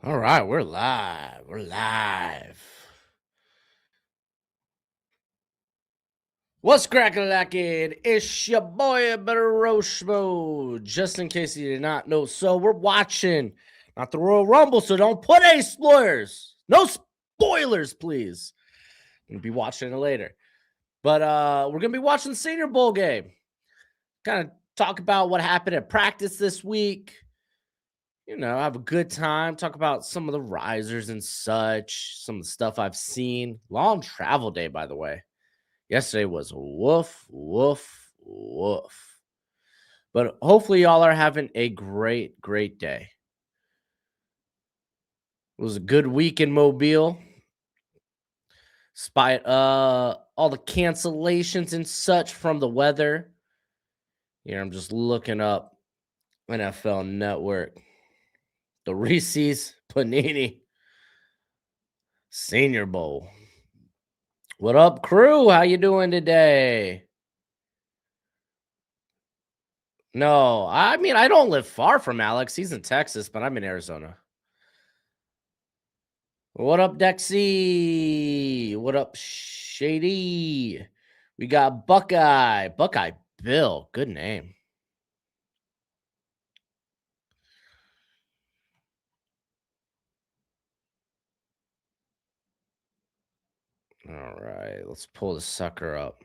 All right, we're live. We're live. What's cracking lacking? It's your boy Broshmo. Just in case you did not know, so we're watching not the Royal Rumble, so don't put any spoilers. No spoilers, please. We'll be watching it later. But we're gonna be watching the Senior Bowl game. Kind of talk about what happened at practice this week. Have a good time. Talk about some of the risers and such, some of the stuff I've seen. Long travel day, by the way. Yesterday was woof, woof, woof. But hopefully, y'all are having a great, great day. It was a good week in Mobile, despite all the cancellations and such from the weather. Here, I'm just looking up NFL Network. The Reese's Panini Senior Bowl. What up, crew? How you doing today? No, I mean, I don't live far from Alex. He's in Texas, but I'm in Arizona. What up, Dexy? What up, Shady? We got Buckeye. Buckeye Bill. Good name. All right, let's pull the sucker up.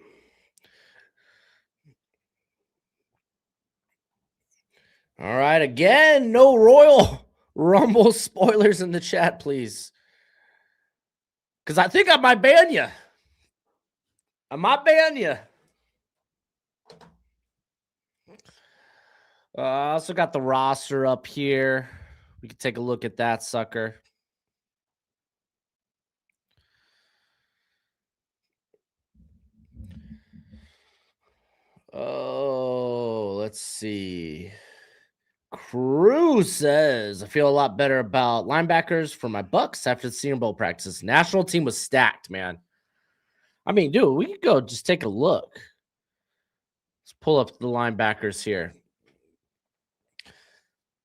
All right, again, no Royal Rumble spoilers in the chat, please. Because I think I might ban you. I might ban you. I also got the roster up here. We can take a look at that sucker. Oh, let's see. Crew says, I feel a lot better about linebackers for my Bucks after the Senior Bowl practice. National team was stacked, man. I mean, dude, we could go just take a look. Let's pull up the linebackers here.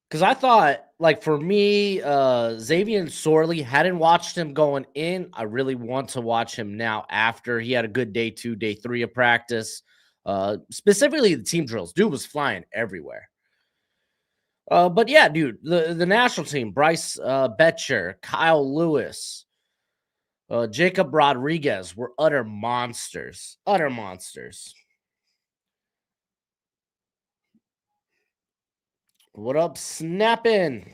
Because I thought, like, for me, Xavier Sorley, hadn't watched him going in. I really want to watch him now after he had a good day 2, day 3 of practice. Specifically the team drills. Dude was flying everywhere. But yeah, dude, the national team, Bryce Betcher, Kyle Lewis, Jacob Rodriguez were utter monsters. Utter monsters. What up, snapping?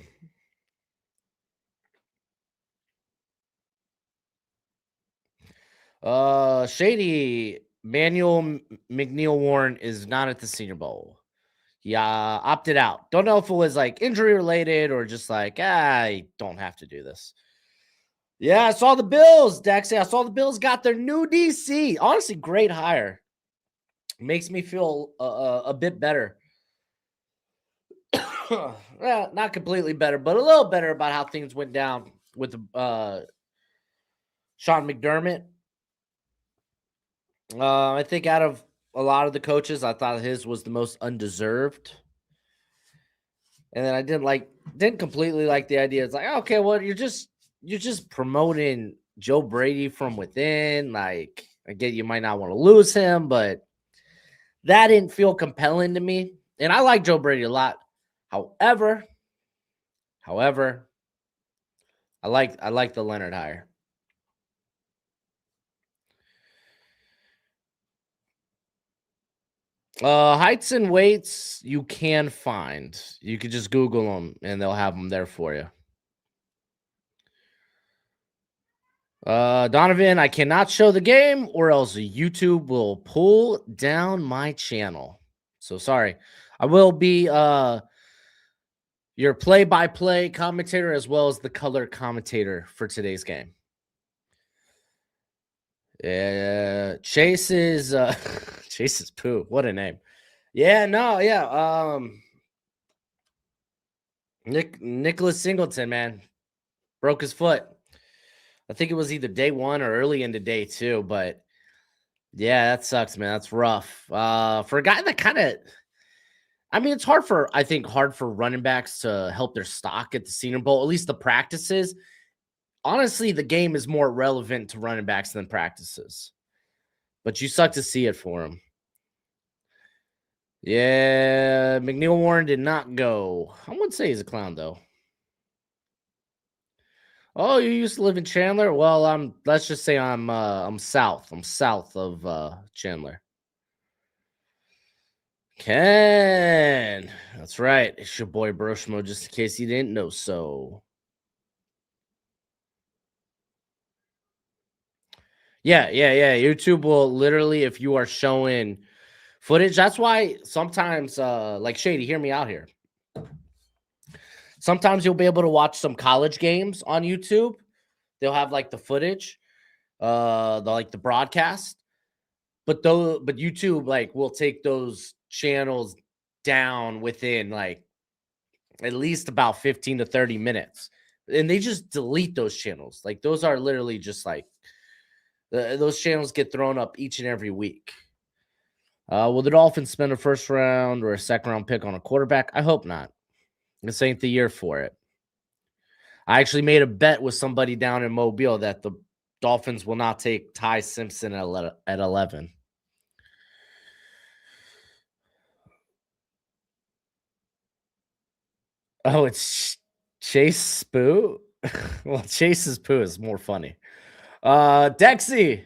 Shady Manuel McNeil Warren is not at the Senior Bowl. Yeah, opted out. Don't know if it was like injury related or just like, I don't have to do this. Yeah, I saw the Bills, Dexy. I saw the Bills got their new DC. Honestly, great hire. Makes me feel a bit better. Well, not completely better, but a little better about how things went down with Sean McDermott. I think out of a lot of the coaches, I thought his was the most undeserved. And then I didn't completely like the idea. It's like, okay, well, you're just promoting Joe Brady from within. Like, I get you might not want to lose him, but that didn't feel compelling to me. And I like Joe Brady a lot. However, I like the Leonard hire. Heights and weights you can find. You could just Google them and they'll have them there for you. Donovan, I cannot show the game or else YouTube will pull down my channel. So sorry. I will be your play-by-play commentator as well as the color commentator for today's game. Chase is Chase is poo. What a name. Yeah, no, yeah. Nicholas Singleton, man, broke his foot. I think it was either day 1 or early into day 2, but yeah, that sucks, man. That's rough. For a guy that kind of, I mean, it's hard for I think hard for running backs to help their stock at the Senior Bowl. At least the practices. Honestly, the game is more relevant to running backs than practices. But you suck to see it for him. Yeah, McNeil Warren did not go. I wouldn't say he's a clown though. Oh, you used to live in Chandler? Well, let's just say I'm south. I'm south of Chandler. Ken. That's right. It's your boy Broshmo, just in case you didn't know so. Yeah. YouTube will literally, if you are showing footage, that's why sometimes like Shady, hear me out here. Sometimes you'll be able to watch some college games on YouTube. They'll have like the footage, the broadcast. But YouTube like will take those channels down within like at least about 15 to 30 minutes. And they just delete those channels. Like those are literally just like those channels get thrown up each and every week. Will the Dolphins spend a first round or a second round pick on a quarterback? I hope not. This ain't the year for it. I actually made a bet with somebody down in Mobile that the Dolphins will not take Ty Simpson at 11. Oh, it's Chase Spoo? Well, Chase's poo is more funny. Dexy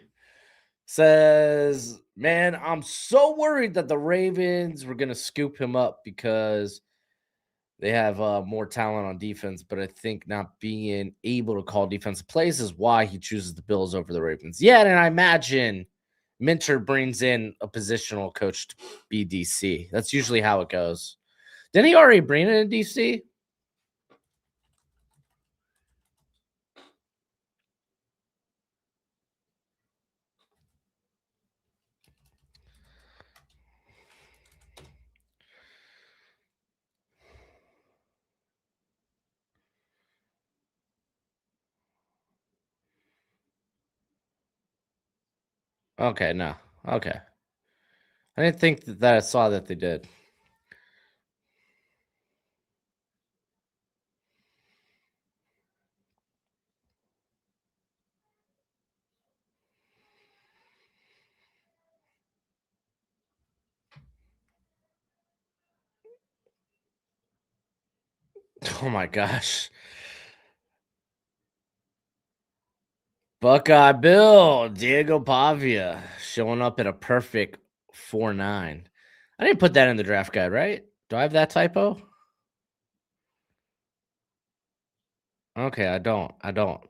says, man, I'm so worried that the Ravens were going to scoop him up because they have more talent on defense, but I think not being able to call defensive plays is why he chooses the Bills over the Ravens. Yeah, and I imagine Minter brings in a positional coach to be DC. That's usually how it goes. Didn't he already bring in a DC? Okay, no. Okay. I didn't think that I saw that they did. Oh my gosh. Buckeye Bill, Diego Pavia showing up at a perfect 4.9. I didn't put that in the draft guide, right? Do I have that typo? Okay, I don't. I don't.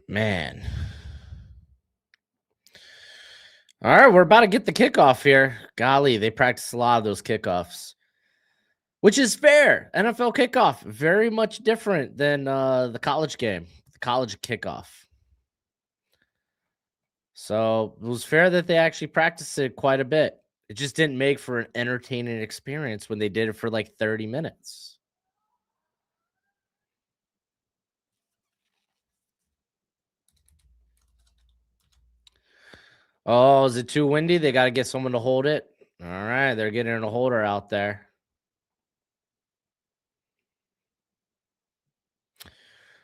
Man. All right, we're about to get the kickoff here. Golly, they practice a lot of those kickoffs, which is fair. NFL kickoff, very much different than the college game, the college kickoff. So it was fair that they actually practiced it quite a bit. It just didn't make for an entertaining experience when they did it for like 30 minutes. Oh, is it too windy? They got to get someone to hold it. All right, they're getting a holder out there.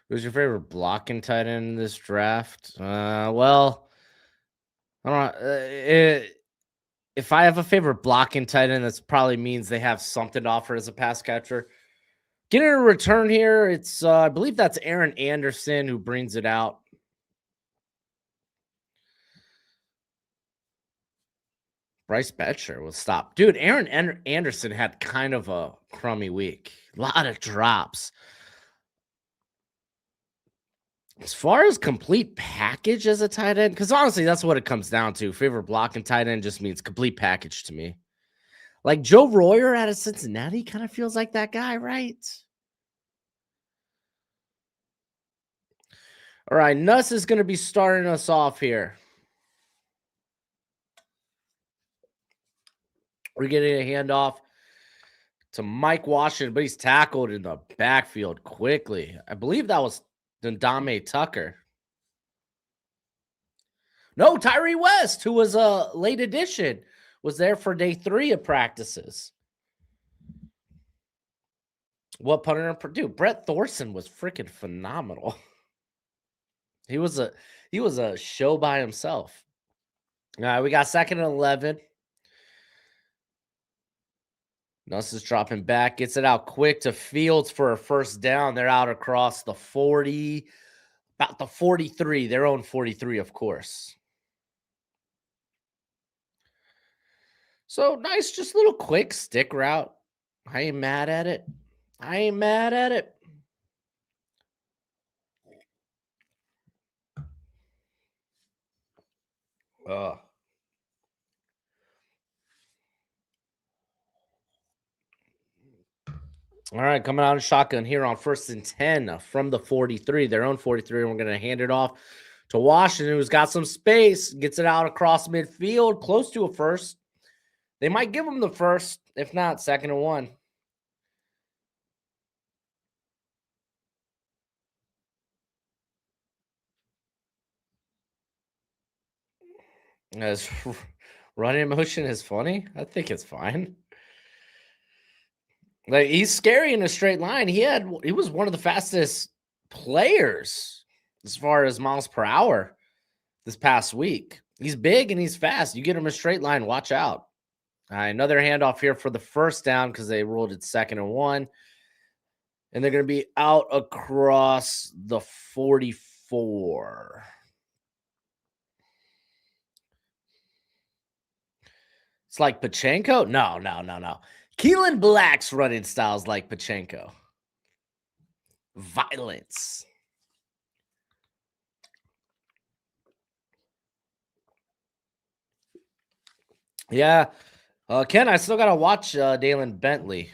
Who's your favorite blocking tight end in this draft? Well, I don't know. If I have a favorite blocking tight end, that probably means they have something to offer as a pass catcher. Getting a return here, it's I believe that's Aaron Anderson who brings it out. Bryce Betcher will stop. Dude, Aaron Anderson had kind of a crummy week. A lot of drops. As far as complete package as a tight end, because honestly, that's what it comes down to. Favorite blocking tight end just means complete package to me. Like Joe Royer out of Cincinnati kind of feels like that guy, right? All right, Nuss is going to be starting us off here. We're getting a handoff. to Mike Washington, but he's tackled in the backfield quickly. I believe that was Ndame Tucker. No, Tyree West, who was a late addition, was there for day 3 of practices. What punter? Dude, Brett Thorson was freaking phenomenal. He was a show by himself. All right, we got 2nd and 11. Nuss is dropping back, gets it out quick to Fields for a first down. They're out across the 40, about the 43, their own 43, of course. So nice, just little quick stick route. I ain't mad at it. I ain't mad at it. All right, coming out of shotgun here on 1st and 10 from the 43, their own 43. And we're going to hand it off to Washington, who's got some space, gets it out across midfield, close to a first. They might give him the first, if not 2nd and 1. As running motion is funny, I think it's fine. Like, he's scary in a straight line. He was one of the fastest players as far as miles per hour this past week. He's big and he's fast. You get him a straight line, watch out. All right, another handoff here for the first down because they ruled it 2nd and 1. And they're going to be out across the 44. It's like Pachenko? No. Keelan Black's running styles like Pachenko. Violence. Yeah. Ken, I still got to watch Dalen Bentley.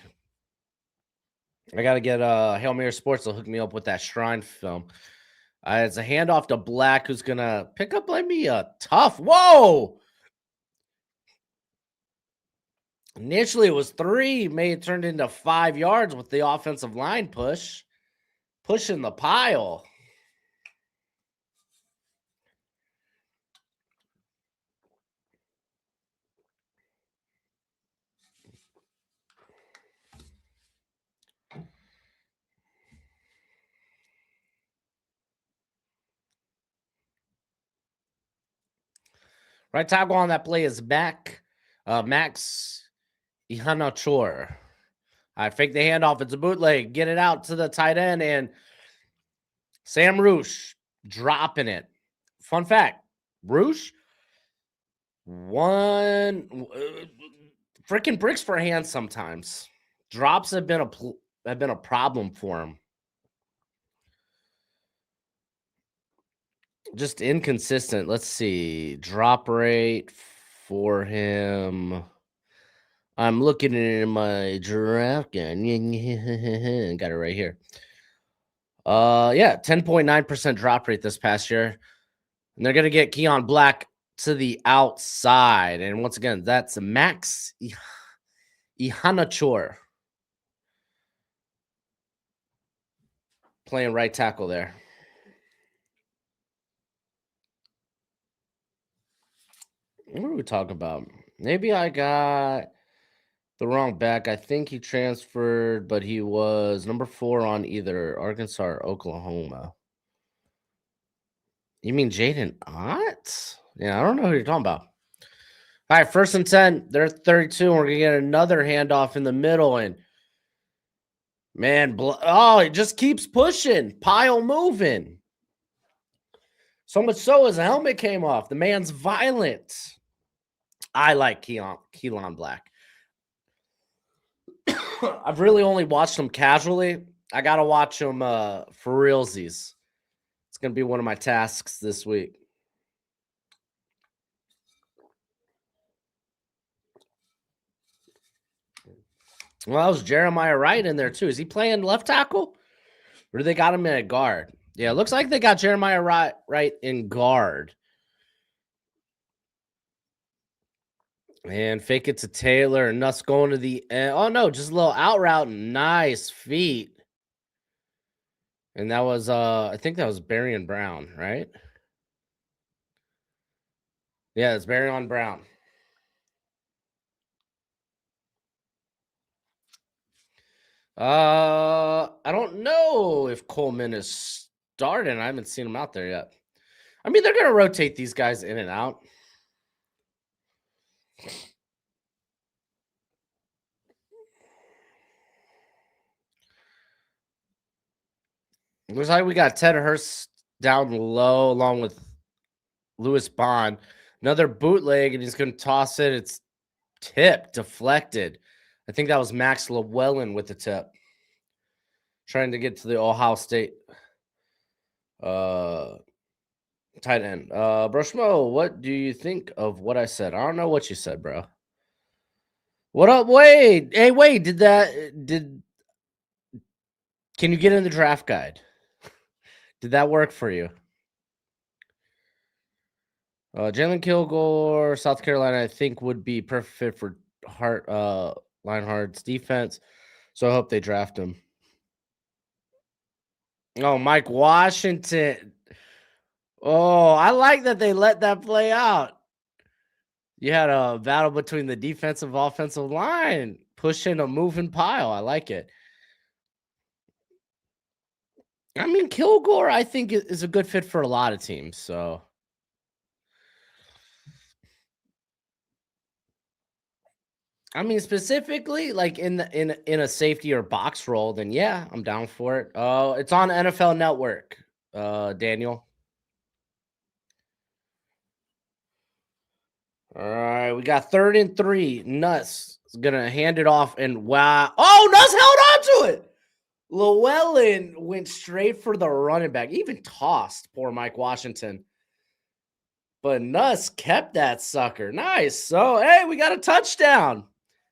I got to get Hail Mary Sports to hook me up with that Shrine film. It's a handoff to Black, who's going to pick up maybe a tough. Whoa! Initially, it was 3. May it turned into 5 yards with the offensive line push. Pushing the pile. Right tackle on that play is Max Ihanachor. I fake the handoff. It's a bootleg. Get it out to the tight end, and Sam Roosh dropping it. Fun fact, Roosh one freaking bricks for hands sometimes. Drops have been a problem for him. Just inconsistent. Let's see. Drop rate for him. I'm looking in my draft gun. Got it right here. Yeah, 10.9% drop rate this past year. And they're going to get Keon Black to the outside. And once again, that's Max Ihanachor playing right tackle there. What are we talking about? Maybe I got the wrong back. I think he transferred, but he was number 4 on either Arkansas or Oklahoma. You mean Jaden Ott? Yeah, I don't know who you're talking about. All right, 1st and 10. They're 32, and we're going to get another handoff in the middle. And, man, it just keeps pushing. Pile moving. So much so his helmet came off. The man's violent. I like Keelan Black. I've really only watched him casually. I got to watch him for realsies. It's going to be one of my tasks this week. Well, that was Jeremiah Wright in there, too. Is he playing left tackle? Or do they got him in a guard? Yeah, it looks like they got Jeremiah Wright in guard. And fake it to Taylor and Nuss going to the end. Oh no, just a little out route. Nice feet. And that was I think that was Barry and Brown, right? Yeah, it's Barry on Brown. I don't know if Coleman is starting. I haven't seen him out there yet. I mean, they're gonna rotate these guys in and out. Looks like we got Ted Hurst down low along with Lewis Bond. Another bootleg, and he's gonna toss it. It's tip deflected. I think that was Max Llewellyn with the tip. Trying to get to the Ohio State uh tight end. Broshmo, what do you think of what I said? I don't know what you said, bro. What up, Wade? Hey, Wade, did can you get in the draft guide? Did that work for you? Jalen Kilgore, South Carolina, I think would be perfect fit for Lionheart's defense. So I hope they draft him. Oh, Mike Washington. Oh, I like that they let that play out. You had a battle between the defensive offensive line, pushing a moving pile. I like it. I mean, Kilgore, I think is a good fit for a lot of teams. So, I mean, specifically like in a safety or box role, then yeah, I'm down for it. Oh, it's on NFL Network. Daniel. All right, we got 3rd and 3. Nuss is gonna hand it off, and wow! Oh, Nuss held on to it. Llewellyn went straight for the running back, even tossed poor Mike Washington. But Nuss kept that sucker. Nice. So, hey, we got a touchdown.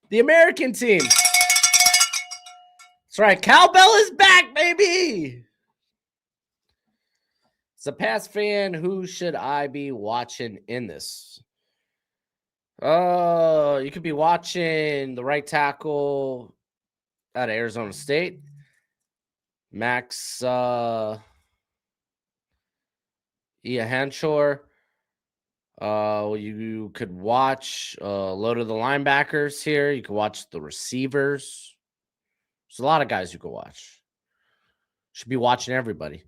The American team. That's right. Cowbell is back, baby. As a Pats fan, who should I be watching in this? You could be watching the right tackle out of Arizona State. Max Henshaw. You could watch a load of the linebackers here. You could watch the receivers. There's a lot of guys you could watch. Should be watching everybody.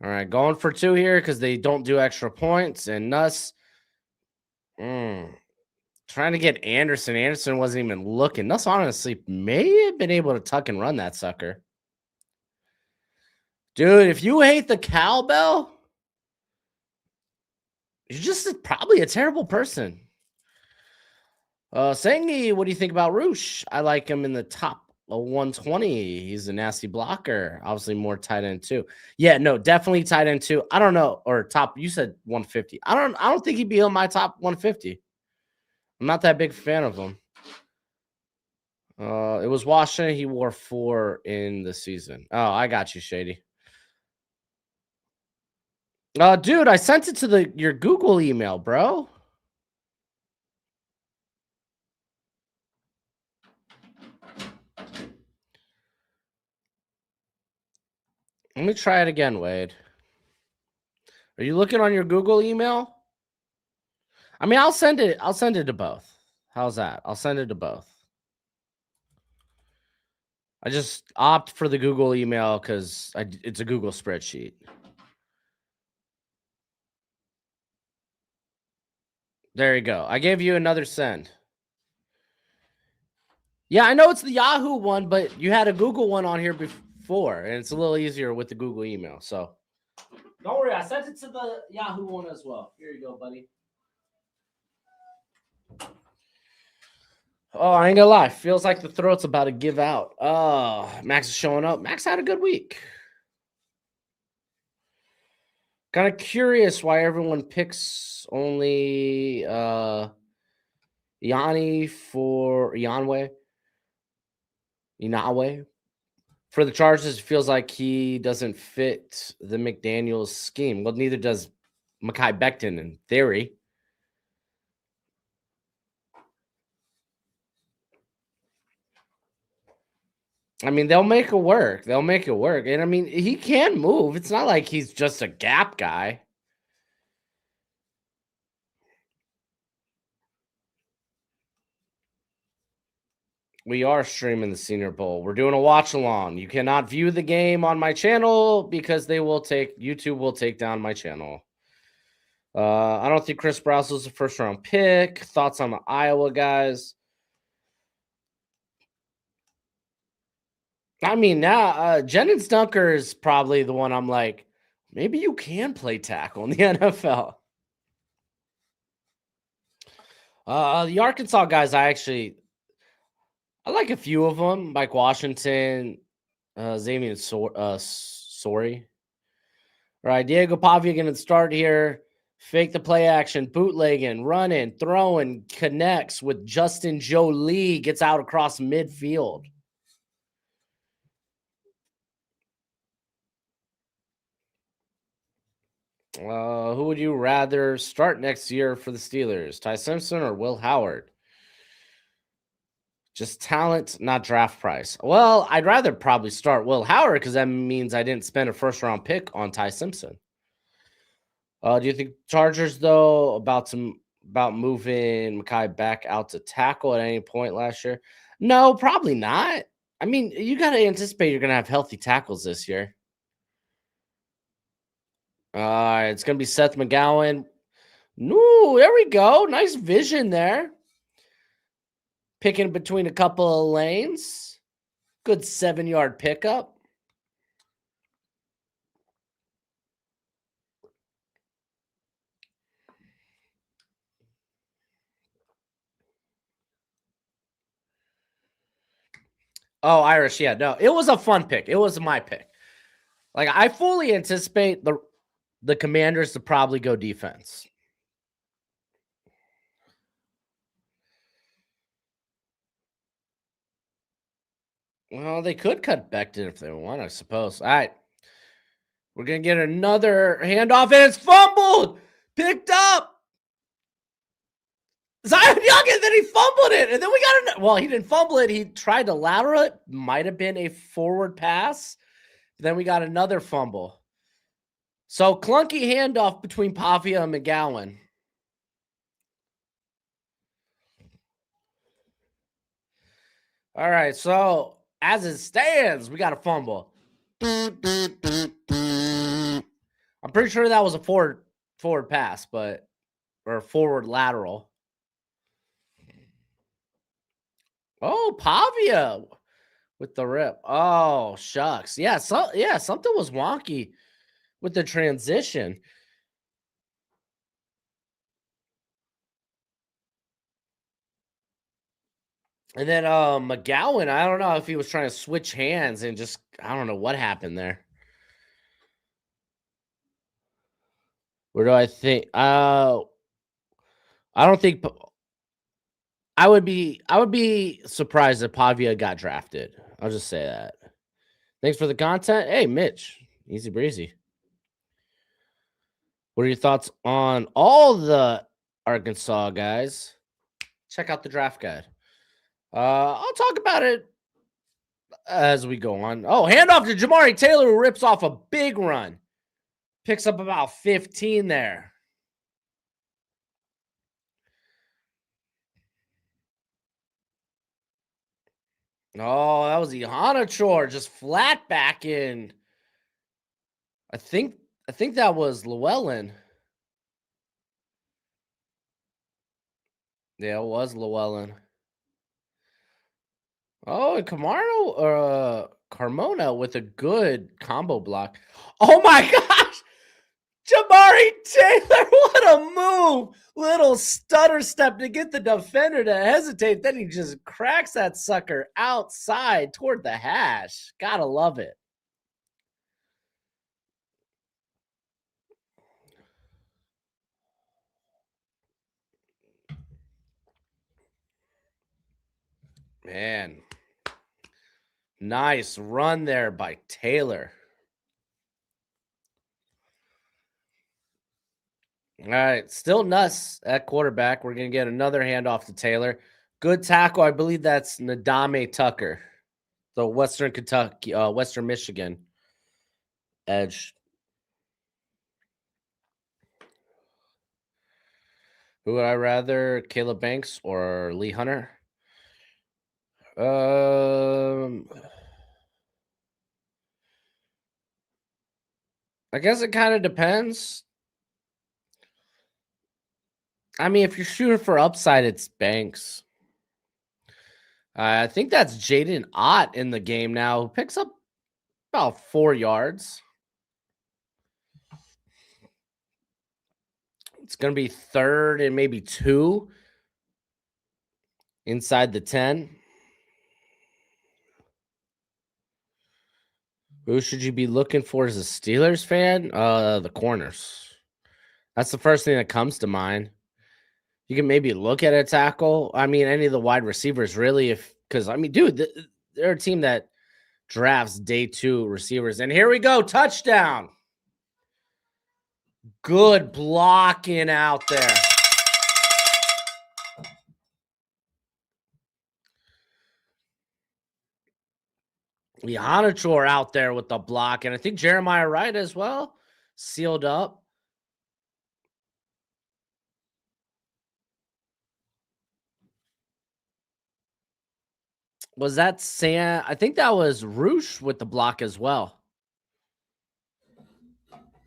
All right, going for 2 here because they don't do extra points. And Nuss trying to get Anderson. Anderson wasn't even looking. Nuss honestly may have been able to tuck and run that sucker. Dude, if you hate the cowbell, you're just probably a terrible person. Sengi, what do you think about Roosh? I like him in the top 120. He's a nasty blocker. Obviously, more tight end too. Yeah, no, definitely tight end too. I don't know, or top. You said 150. I don't think he'd be on my top 150. I'm not that big fan of him. It was Washington. He wore 4 in the season. Oh, I got you, Shady. Dude, I sent it to your Google email, bro. Let me try it again, Wade. Are you looking on your Google email? I mean, I'll send it. I'll send it to both. How's that? I'll send it to both. I just opt for the Google email because it's a Google spreadsheet. There you go. I gave you another send. Yeah, I know it's the Yahoo one, but you had a Google one on here before, and it's a little easier with the Google email. So don't worry, I sent it to the Yahoo one as well. Here you go, buddy. Oh, I ain't gonna lie. Feels like the throat's about to give out. Oh, Max is showing up. Max had a good week. Kind of curious why everyone picks only Yanni for Yanwe. Inawe. For the Chargers, it feels like he doesn't fit the McDaniels scheme. Well, neither does Mekhi Becton in theory. I mean, they'll make it work. They'll make it work. And I mean, he can move. It's not like he's just a gap guy. We are streaming the Senior Bowl. We're doing a watch along. You cannot view the game on my channel because YouTube will take down my channel. I don't think Chris Browse was a first round pick. Thoughts on the Iowa guys? I mean, now Jennings Dunker is probably the one I'm like, maybe you can play tackle in the NFL. The Arkansas guys, I like a few of them. Mike Washington, Xavier Sorry. All right, Diego Pavia going to start here. Fake the play action, bootlegging, running, throwing, connects with Justin Jolie, gets out across midfield. Who would you rather start next year for the Steelers? Ty Simpson or Will Howard? Just talent, not draft price. Well, I'd rather probably start Will Howard because that means I didn't spend a first round pick on Ty Simpson. Do you think Chargers though about moving Mekhi back out to tackle at any point last year? No, probably not. I mean, you got to anticipate you're going to have healthy tackles this year. It's going to be Seth McGowan. No, there we go. Nice vision there. Picking between a couple of lanes. Good 7-yard pickup. Oh, Irish. Yeah, no, it was a fun pick. It was my pick. Like, I fully anticipate the Commanders to probably go defense. Well, they could cut Becton if they want, I suppose. All right. We're going to get another handoff, and it's fumbled. Picked up. Zion Young, and then he fumbled it. And then we got well, he didn't fumble it. He tried to lateral it. Might have been a forward pass. Then we got another fumble. So clunky handoff between Pavia and McGowan. All right. So as it stands, we got a fumble. I'm pretty sure that was a forward pass, or forward lateral. Oh, Pavia with the rip. Oh, shucks. Yeah, something was wonky with the transition. And then McGowan, I don't know if he was trying to switch hands and just I don't know what happened there. Where do I think? I don't think I would be surprised if Pavia got drafted. I'll just say that. Thanks for the content. Hey, Mitch. Easy breezy. What are your thoughts on all the Arkansas guys? Check out the draft guide. I'll talk about it as we go on. Oh, handoff to Jamari Taylor, who rips off a big run. Picks up about 15 there. Oh, that was Ihanachor just flat back in. I think that was Llewellyn. Yeah, it was Llewellyn. Oh, and Carmona with a good combo block. Oh my gosh! Jamari Taylor, what a move! Little stutter step to get the defender to hesitate. Then he just cracks that sucker outside toward the hash. Gotta love it. Man. Nice run there by Taylor. All right, still Nuss at quarterback. We're going to get another handoff to Taylor. Good tackle. I believe that's Nadame Tucker. So Western Kentucky, Western Michigan edge. Who would I rather, Caleb Banks or Lee Hunter? Um, I guess it kind of depends. I mean, if you're shooting for upside, it's Banks. I think that's Jaden Ott in the game now, who picks up about 4 yards. It's going to be third and maybe 2 inside the 10. Who should you be looking for as a Steelers fan? The corners. That's the first thing that comes to mind. You can maybe look at a tackle. I mean, any of the wide receivers, really, if because I mean, dude, they're a team that drafts day 2 receivers. And here we go, touchdown. Good blocking out there. Yanator out there with the block, and I think Jeremiah Wright as well, sealed up. Was that Sam? I think that was Roosh with the block as well.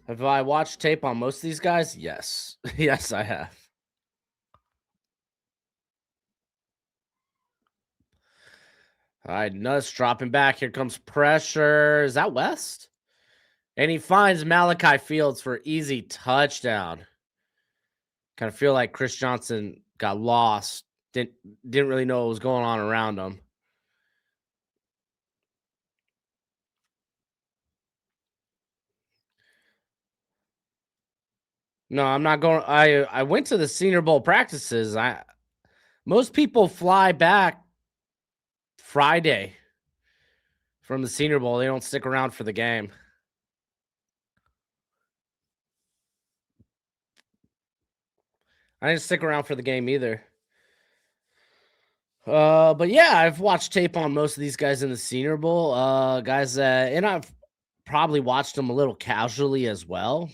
Have I watched tape on most of these guys? Yes. Yes, I have. All right, Nuss dropping back. Here comes pressure. Is that West? And he finds Malachi Fields for easy touchdown. Kind of feel like Chris Johnson got lost. Didn't really know what was going on around him. No, I'm not going. I went to the Senior Bowl practices. Most people fly back Friday from the Senior Bowl. They don't stick around for the game. I didn't stick around for the game either. But yeah, I've watched tape on most of these guys in the Senior Bowl. Guys, and I've probably watched them a little casually as well,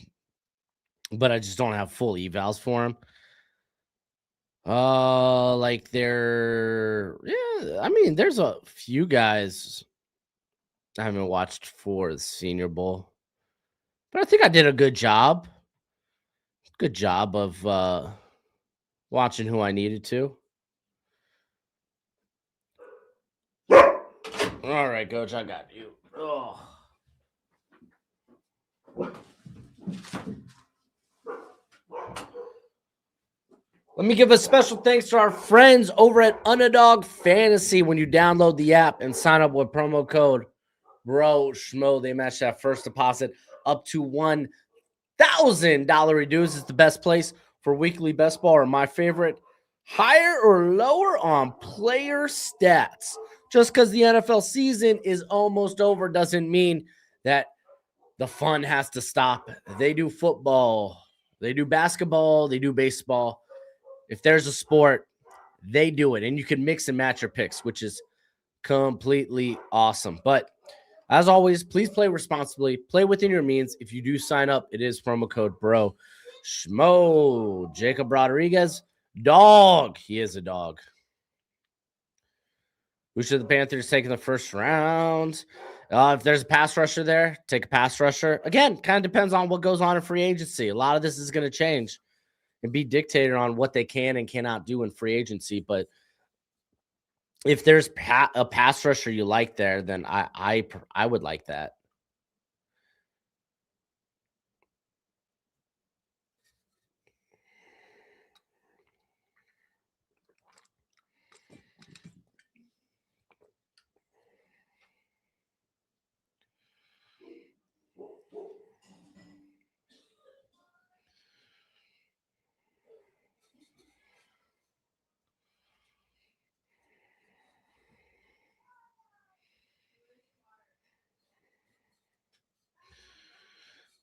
but I just don't have full evals for them. Like yeah. I mean, there's a few guys I haven't watched for the Senior Bowl, but I think I did a good job. Good job of watching who I needed to. All right, coach, I got you. Oh. Let me give a special thanks to our friends over at Underdog Fantasy. When you download the app and sign up with promo code Broshmo, they match that first deposit up to $1,000 reduce. It's the best place for weekly best ball, or my favorite, higher or lower on player stats. Just because the NFL season is almost over doesn't mean that the fun has to stop. They do football, they do basketball, they do baseball. If there's a sport, they do it. And you can mix and match your picks, which is completely awesome. But as always, please play responsibly. Play within your means. If you do sign up, it is promo code BROSHMO. Jacob Rodriguez, dog. He is a dog. Who should the Panthers take in the first round? If there's a pass rusher there, take a pass rusher. Again, kind of depends on what goes on in free agency. A lot of this is going to change and be dictated on what they can and cannot do in free agency. But if there's a pass rusher you like there, then I would like that.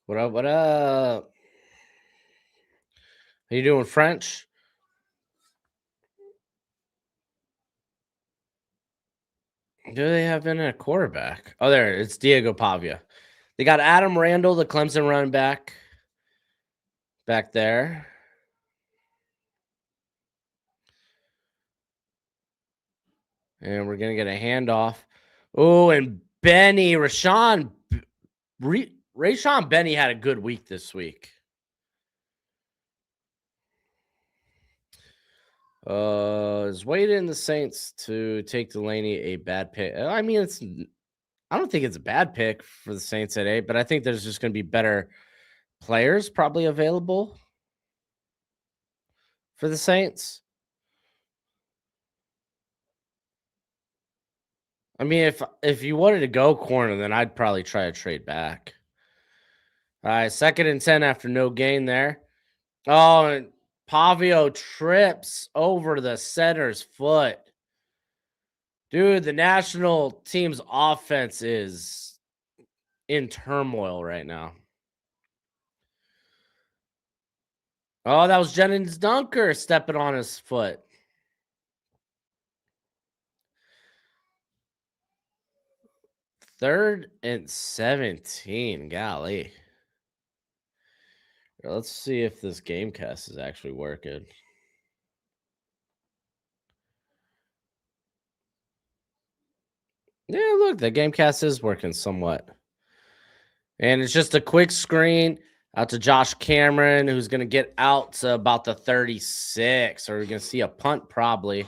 What up? What up? Are you doing French? Do they have in a quarterback? Oh, there it's Diego Pavia. They got Adam Randall, the Clemson running back there. And we're gonna get a handoff. Oh, and Benny Rayshon Benny had a good week this week. Is Wade in the Saints to take Delaney a bad pick? I mean, I don't think it's a bad pick for the Saints at 8, but I think there's just going to be better players probably available for the Saints. I mean, if you wanted to go corner, then I'd probably try to trade back. All right, 2nd and 10 after no gain there. Oh, and Pavio trips over the center's foot. Dude, the national team's offense is in turmoil right now. Oh, that was Jennings Dunker stepping on his foot. 3rd and 17. Golly. Let's see if this Gamecast is actually working. Yeah, look, the Gamecast is working somewhat. And it's just a quick screen out to Josh Cameron, who's going to get out to about the 36. Or we're going to see a punt probably.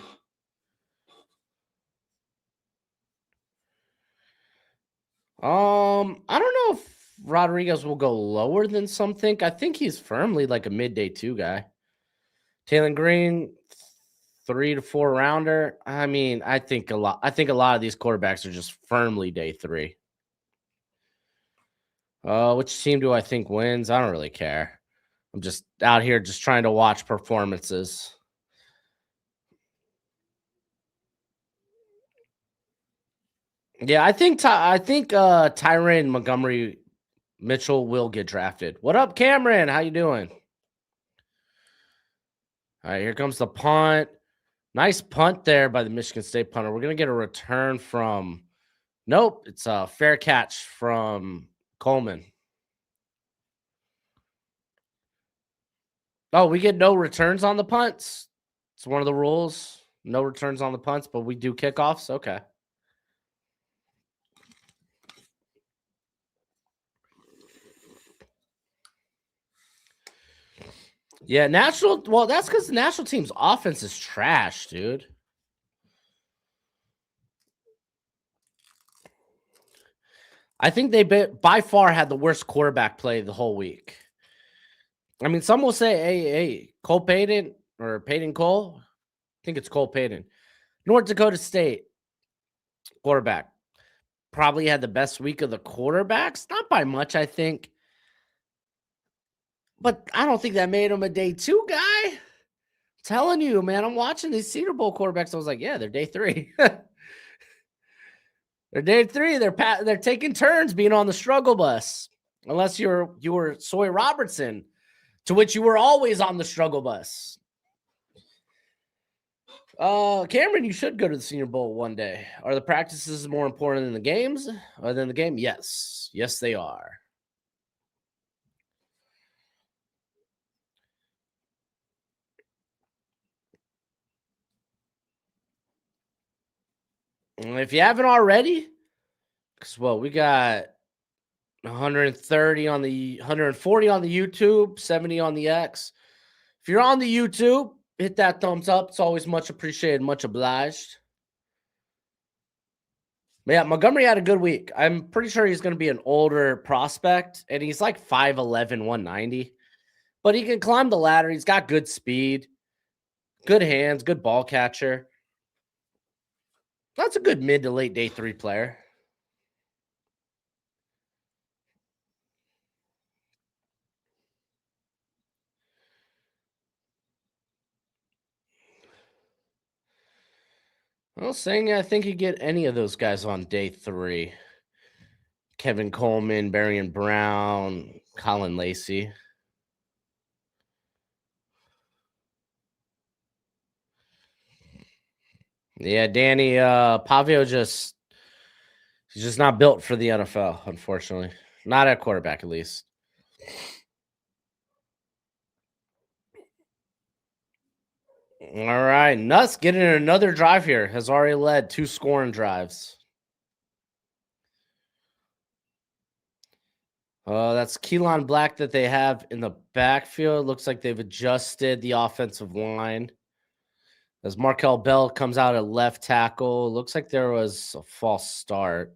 I don't know if Rodriguez will go lower than some think. I think he's firmly like a midday 2 guy. Taylor Green, 3 to 4 rounder. I mean, I think a lot of these quarterbacks are just firmly day 3. Which team do I think wins? I don't really care. I'm just out here just trying to watch performances. Yeah, I think Tyrann Montgomery Mitchell will get drafted. What up, Cameron? How you doing? All right, here comes the punt. Nice punt there by the Michigan State punter. We're gonna get a return from. Nope, it's a fair catch from Coleman. Oh, we get no returns on the punts. It's one of the rules. No returns on the punts, but we do kickoffs. Okay. Yeah, national. Well, that's because the national team's offense is trash, dude. I think they by far had the worst quarterback play the whole week. I mean, some will say, hey, Cole Payton or Peyton Cole. I think it's Cole Payton. North Dakota State quarterback probably had the best week of the quarterbacks. Not by much, I think. But I don't think that made him a day 2 guy. I'm telling you, man, I'm watching these Cedar Bowl quarterbacks. I was like, yeah, they're day 3. They're day 3. They're taking turns being on the struggle bus. Unless you were Soy Robertson, to which you were always on the struggle bus. Cameron, you should go to the Senior Bowl one day. Are the practices more important than the games? Or than the game? Yes. Yes, they are. And if you haven't already, because we got 130 on the 140 on the YouTube, 70 on the X. If you're on the YouTube, hit that thumbs up. It's always much appreciated, much obliged. But yeah, Montgomery had a good week. I'm pretty sure he's going to be an older prospect, and he's like 5'11", 190. But he can climb the ladder. He's got good speed, good hands, good ball catcher. That's a good mid to late day 3 player. Well, saying I think you get any of those guys on day 3. Kevin Coleman, Barian Brown, Colin Lacey. Yeah, Danny Pavio just He's just not built for the NFL, unfortunately. Not at quarterback, at least. All right. Nuts getting another drive here. Has already led 2 scoring drives. That's Keelan Black that they have in the backfield. Looks like they've adjusted the offensive line. As Markel Bell comes out at left tackle. Looks like there was a false start.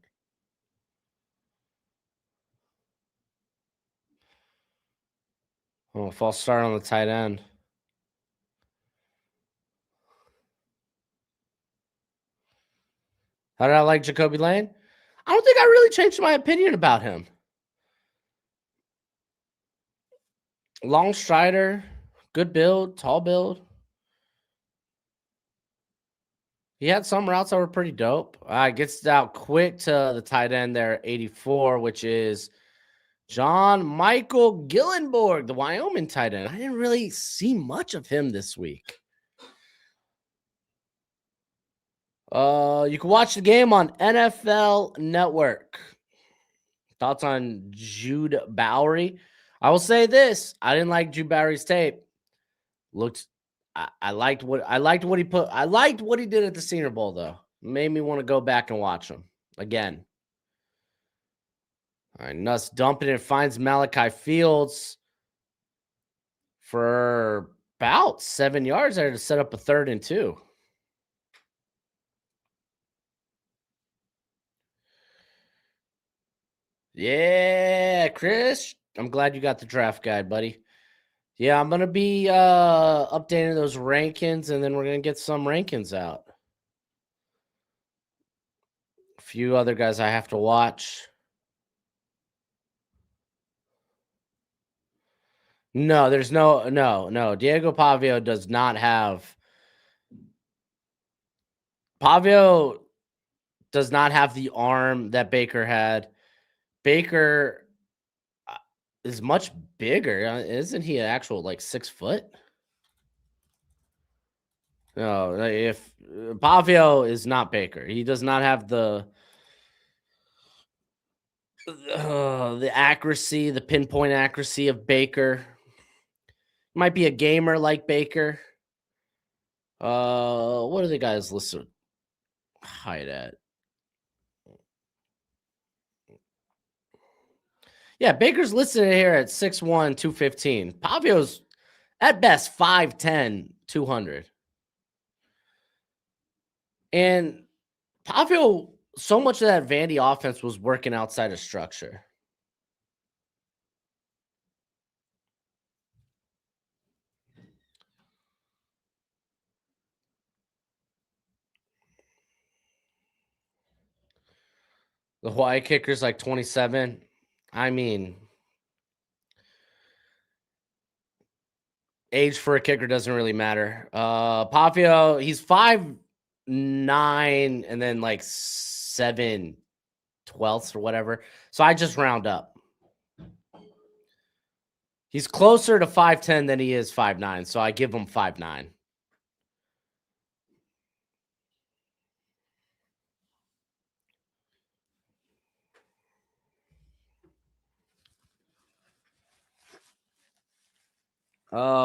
Oh, false start on the tight end. How did I like Jacoby Lane? I don't think I really changed my opinion about him. Long strider, good build, tall build. He had some routes that were pretty dope. Gets out quick to the tight end there, 84, which is John Michael Gillenborg, the Wyoming tight end. I didn't really see much of him this week. You can watch the game on NFL Network. Thoughts on Jude Bowery? I will say this: I didn't like Jude Bowery's tape. Looked, I liked what he put. I liked what he did at the Senior Bowl, though. Made me want to go back and watch him again. All right, Nuss dumping it, finds Malachi Fields for about 7 yards there to set up a 3rd and 2. Yeah, Chris. I'm glad you got the draft guide, buddy. Yeah, I'm gonna be updating those rankings, and then we're gonna get some rankings out. A few other guys I have to watch. No, there's no. Diego Pavio does not have. Pavio does not have the arm that Baker had. Baker is much bigger. Isn't he an actual like 6 foot? No, if Pavio is not Baker, he does not have the accuracy, the pinpoint accuracy of Baker. Might be a gamer like Baker. What are the guys listed height at? Yeah, Baker's listed here at 6'1", 215. Pavio's at best 5'10", 200. And Pavio, so much of that Vandy offense was working outside of structure. The Hawaii kicker's like 27. I mean, age for a kicker doesn't really matter. Pavio, he's 5'9", and then like 7/12 or whatever. So I just round up. He's closer to 5'10" than he is 5'9", so I give him 5'9".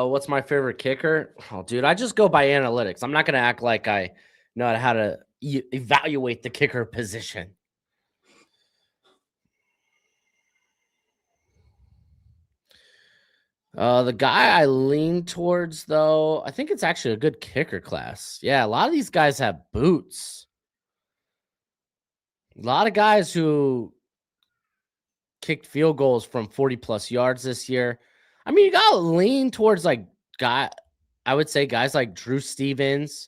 What's my favorite kicker? Oh, dude, I just go by analytics. I'm not gonna act like I know how to evaluate the kicker position. The guy I lean towards, though, I think it's actually a good kicker class. Yeah, a lot of these guys have boots. A lot of guys who kicked field goals from 40 plus yards this year. I mean, you gotta lean towards I would say guys like Drew Stevens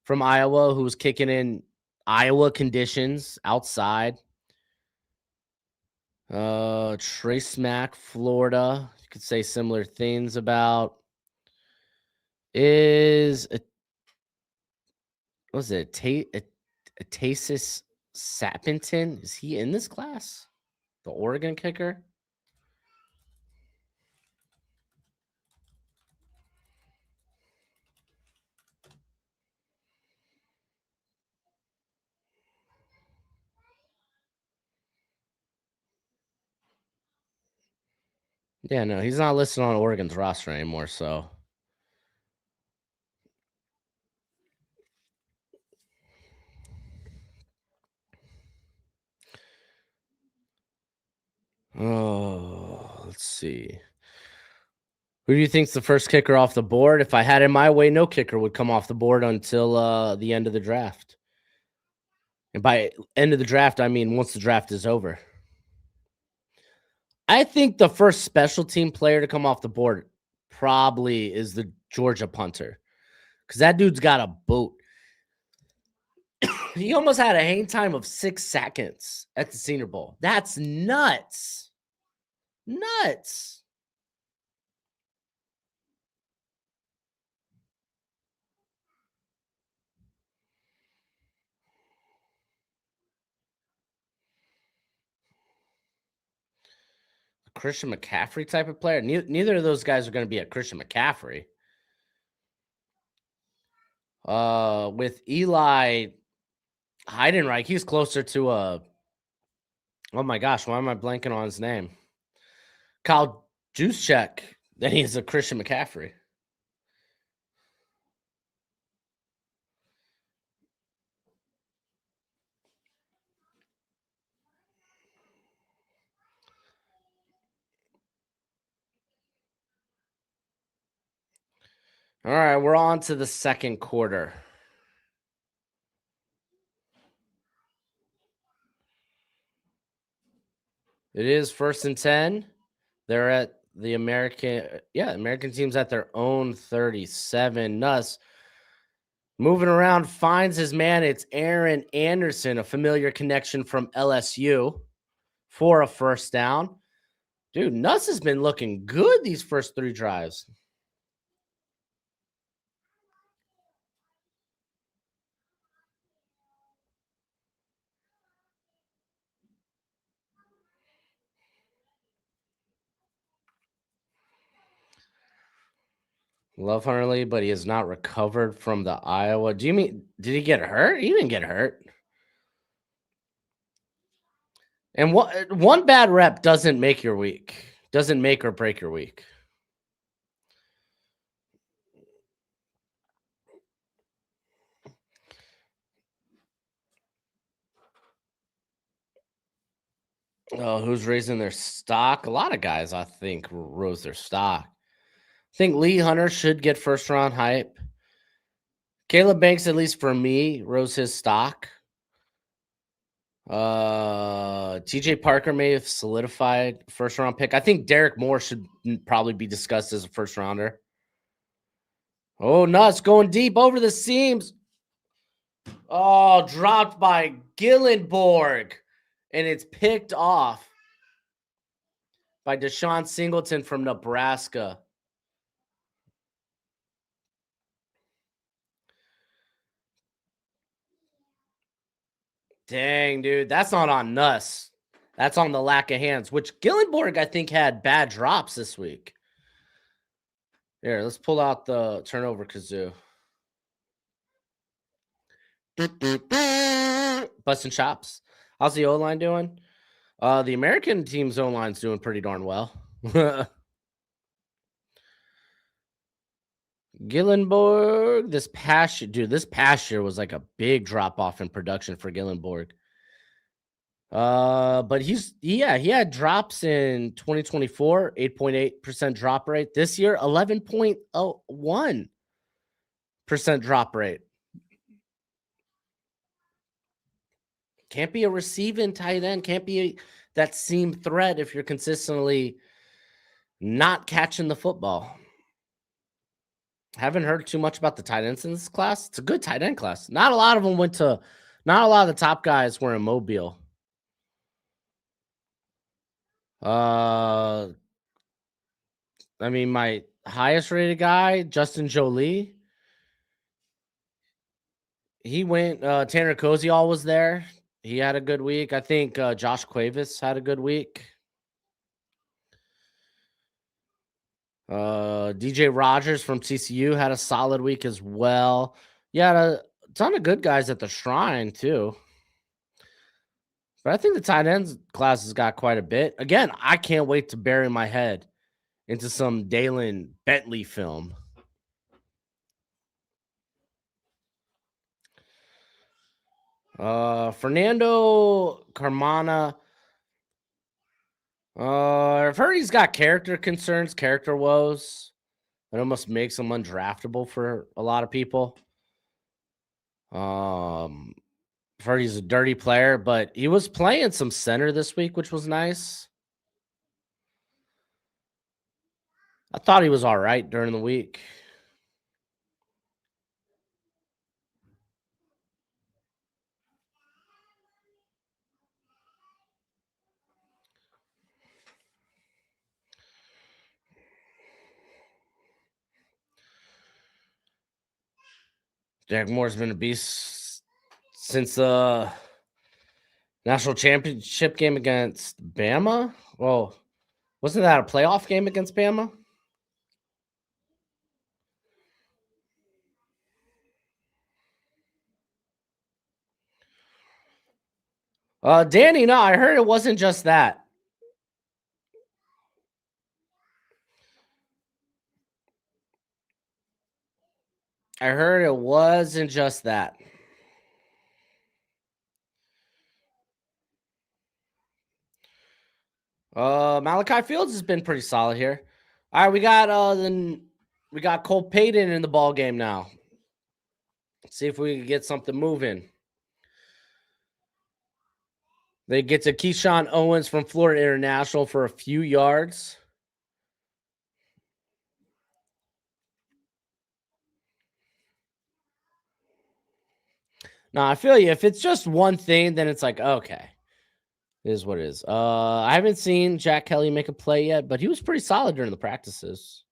from Iowa, who's kicking in Iowa conditions outside. Trace Mack, Florida. You could say similar things about. Is a was it Tasis Sappington? Is he in this class? The Oregon kicker? Yeah, no, he's not listed on Oregon's roster anymore. So, oh, let's see. Who do you think's the first kicker off the board? If I had it my way, no kicker would come off the board until the end of the draft. And by end of the draft, I mean once the draft is over. I think the first special team player to come off the board probably is the Georgia punter because that dude's got a boat. He almost had a hang time of 6 seconds at the Senior Bowl. That's nuts. Nuts. Christian McCaffrey type of player. Neither of those guys are going to be a Christian McCaffrey. With Eli Heidenreich, he's closer to a. Oh my gosh, why am I blanking on his name? Kyle Juszczyk than he is a Christian McCaffrey. All right, we're on to the second quarter. It is 1st and 10. They're at the American team's at their own 37. Nuss moving around, finds his man. It's Aaron Anderson, a familiar connection from LSU, for a first down. Dude, Nuss has been looking good these first 3 drives. Love Hunterly, but he has not recovered from the Iowa. Do you mean did he get hurt? He didn't get hurt. And one bad rep doesn't make your week. Doesn't make or break your week. Oh, who's raising their stock? A lot of guys, I think, rose their stock. I think Lee Hunter should get first round hype. Caleb Banks, at least for me, rose his stock. TJ Parker may have solidified first round pick. I think Derek Moore should probably be discussed as a first rounder. Oh, nuts, going deep over the seams. Oh, dropped by Gillenborg. And it's picked off by Deshaun Singleton from Nebraska. Dang, dude. That's not on Nuss. That's on the lack of hands, which Gillenborg, I think, had bad drops this week. Here, let's pull out the turnover kazoo. Busting chops. How's the O-line doing? The American team's O-line's doing pretty darn well. Gillenborg, this past year was like a big drop off in production for Gillenborg. But he had drops in 2024, 8.8% drop rate. This year, 11.01% drop rate. Can't be a receiving tight end. Can't be that seam threat if you're consistently not catching the football. Haven't heard too much about the tight ends in this class. It's a good tight end class. Not a lot of them not a lot of the top guys were in Mobile. I mean, my highest rated guy, Justin Jolie. He went, Tanner Koziol was there. He had a good week. I think Josh Cuevas had a good week. DJ Rogers from TCU had a solid week as well. Yeah, a ton of good guys at the Shrine too. But I think the tight ends class has got quite a bit. Again, I can't wait to bury my head into some Dalen Bentley film. Fernando Carmona. I've heard he's got character concerns, character woes. It almost makes him undraftable for a lot of people. I've heard he's a dirty player, but he was playing some center this week, which was nice. I thought he was all right during the week. Jack Moore's been a beast since the national championship game against Bama. Well, wasn't that a playoff game against Bama? Danny, no, I heard it wasn't just that. I heard it wasn't just that. Malachi Fields has been pretty solid here. All right, we got Cole Payton in the ball game now. Let's see if we can get something moving. They get to Keyshawn Owens from Florida International for a few yards. Now, I feel you. If it's just one thing, then it's like, okay, it is what it is. I haven't seen Jack Kelly make a play yet, but he was pretty solid during the practices.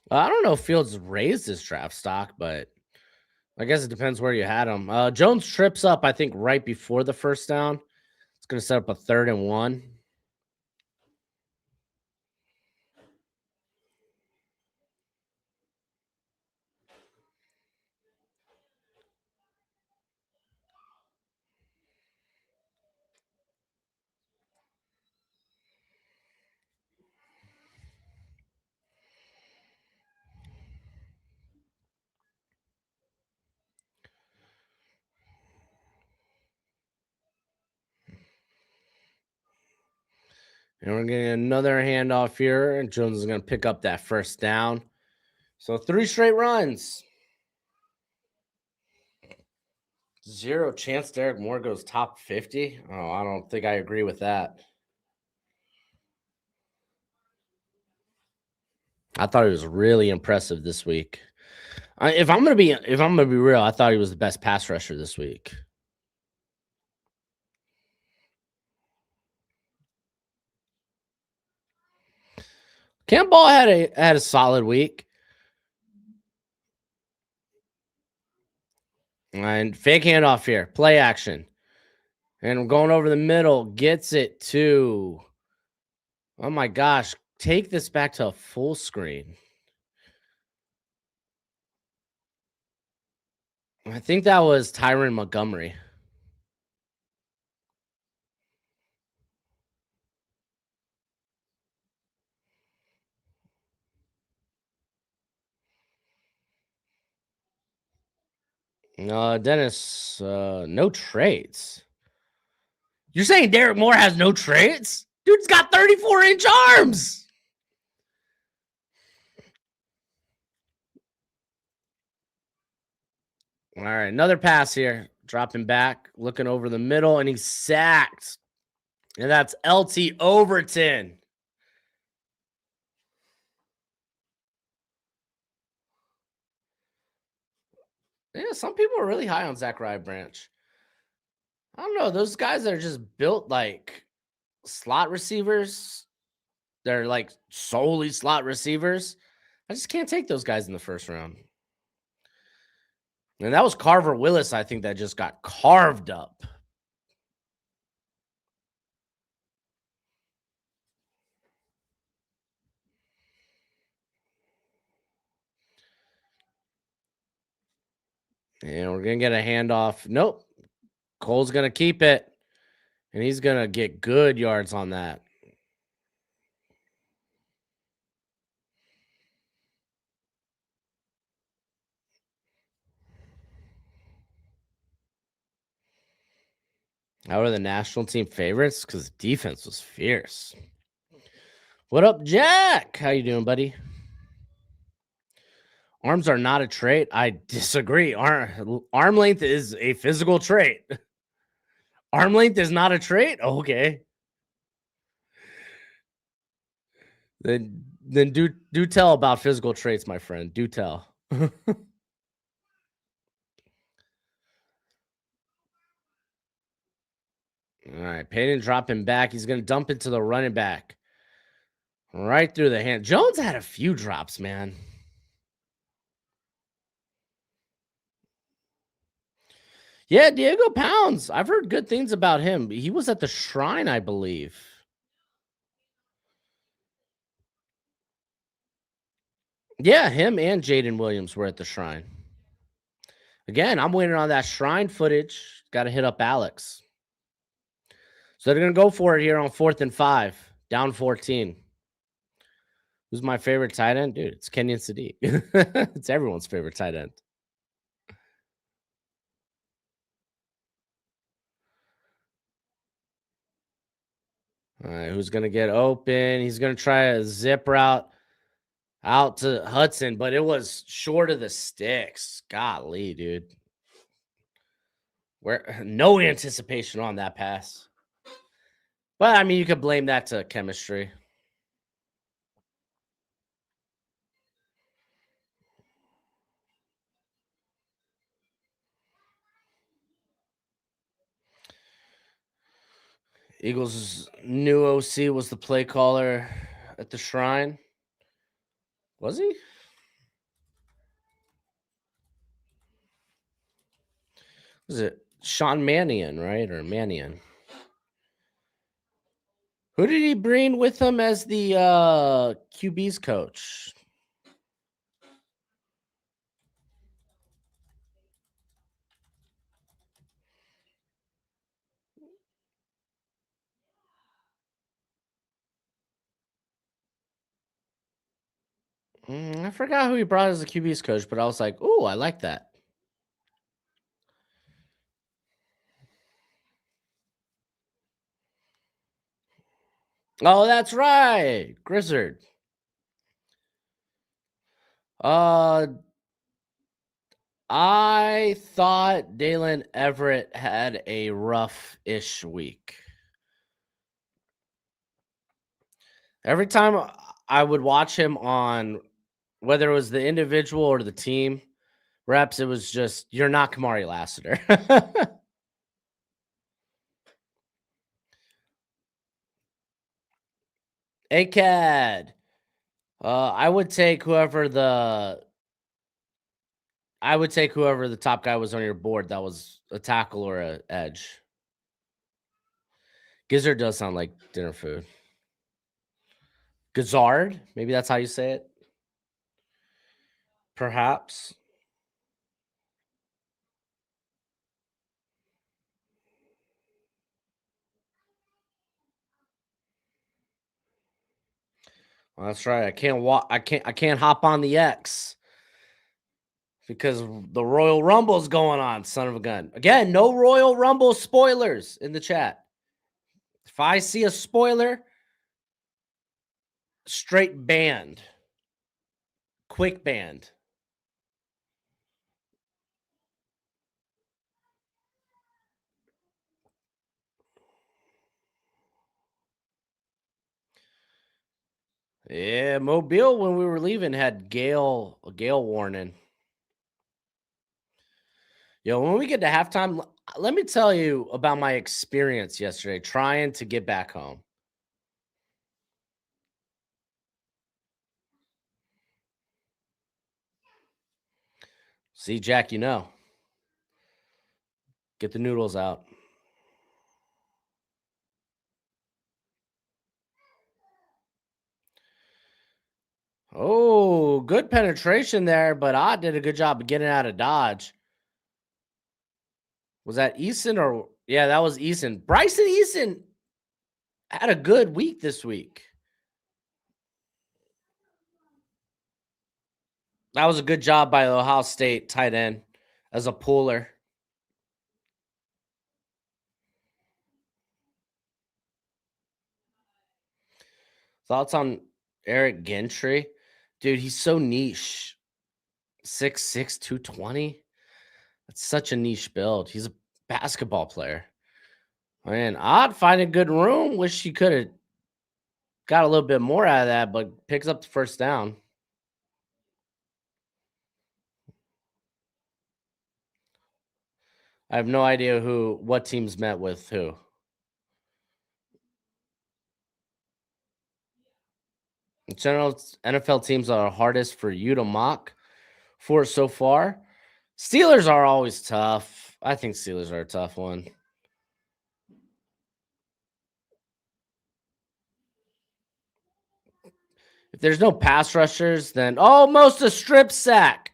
I don't know if Fields raised his draft stock, but I guess it depends where you had him. Jones trips up, I think, right before the first down. It's going to set up a 3rd and 1. And we're getting another handoff here, and Jones is going to pick up that first down. So 3 straight runs. 0 chance Derek Moore goes top 50. Oh, I don't think I agree with that. I thought he was really impressive this week. If I'm gonna be real, I thought he was the best pass rusher this week. Cam Ball had a solid week. And fake handoff here, play action. And going over the middle, gets it to, oh my gosh, take this back to a full screen. I think that was Tyron Montgomery. Dennis, no trades. You're saying Derek Moore has no trades? Dude's got 34-inch arms. All right, another pass here. Dropping back, looking over the middle, and he's sacked. And that's LT Overton. Yeah, some people are really high on Zachariah Branch. I don't know. Those guys are just built like slot receivers. They're like solely slot receivers. I just can't take those guys in the first round. And that was Carver Willis, I think, that just got carved up. And we're going to get a handoff. Nope. Cole's going to keep it. And he's going to get good yards on that. How are the national team favorites? Because the defense was fierce. What up, Jack? How you doing, buddy? Arms are not a trait. I disagree. Arm length is a physical trait. Arm length is not a trait? Okay. Then do tell about physical traits, my friend. Do tell. All right, Payton dropping back. He's going to dump into the running back. Right through the hand. Jones had a few drops, man. Yeah, Diego Pounds. I've heard good things about him. He was at the Shrine, I believe. Yeah, him and Jaden Williams were at the Shrine. Again, I'm waiting on that Shrine footage. Got to hit up Alex. So they're going to go for it here on 4th and 5, down 14. Who's my favorite tight end? Dude, it's Kenyon Sadiq. It's everyone's favorite tight end. All right, who's going to get open? He's going to try a zip route out to Hudson, but it was short of the sticks. Golly, dude. Where no anticipation on that pass. But I mean, you could blame that to chemistry. Eagles' new OC was the play caller at the Shrine. Was he? Was it Sean Mannion, right? Or Mannion? Who did he bring with him as the QB's coach? I forgot who he brought as the QB's coach, but I was like, "Ooh, I like that." Oh, that's right, Grizzard. Uh, I thought Dalen Everett had a rough-ish week. Every time I would watch him on whether it was the individual or the team reps, it was just, you're not Kamari Lassiter. ACAD. I would take whoever the top guy was on your board that was a tackle or a edge. Gizzard does sound like dinner food. Gizzard? Maybe that's how you say it. Perhaps. Well, that's right. I can't walk. I can't hop on the X because the Royal Rumble's going on. Son of a gun. Again, no Royal Rumble spoilers in the chat. If I see a spoiler, straight banned. Quick banned. Yeah, Mobile when we were leaving had a gale warning. Yo, when we get to halftime, let me tell you about my experience yesterday trying to get back home. See, Jack, you know. Get the noodles out. Oh, good penetration there, but I did a good job of getting out of dodge. Was that Eason or yeah, that was Eason. Bryson Eason had a good week this week. That was a good job by the Ohio State tight end as a puller. Thoughts on Eric Gentry? Dude, he's so niche. 6'6", 220. That's such a niche build. He's a basketball player. Man, I'd find a good room. Wish he could have got a little bit more out of that, but picks up the first down. I have no idea what teams met with who. In general, NFL teams are hardest for you to mock for so far. Steelers are always tough. I think Steelers are a tough one. If there's no pass rushers, then almost a strip sack.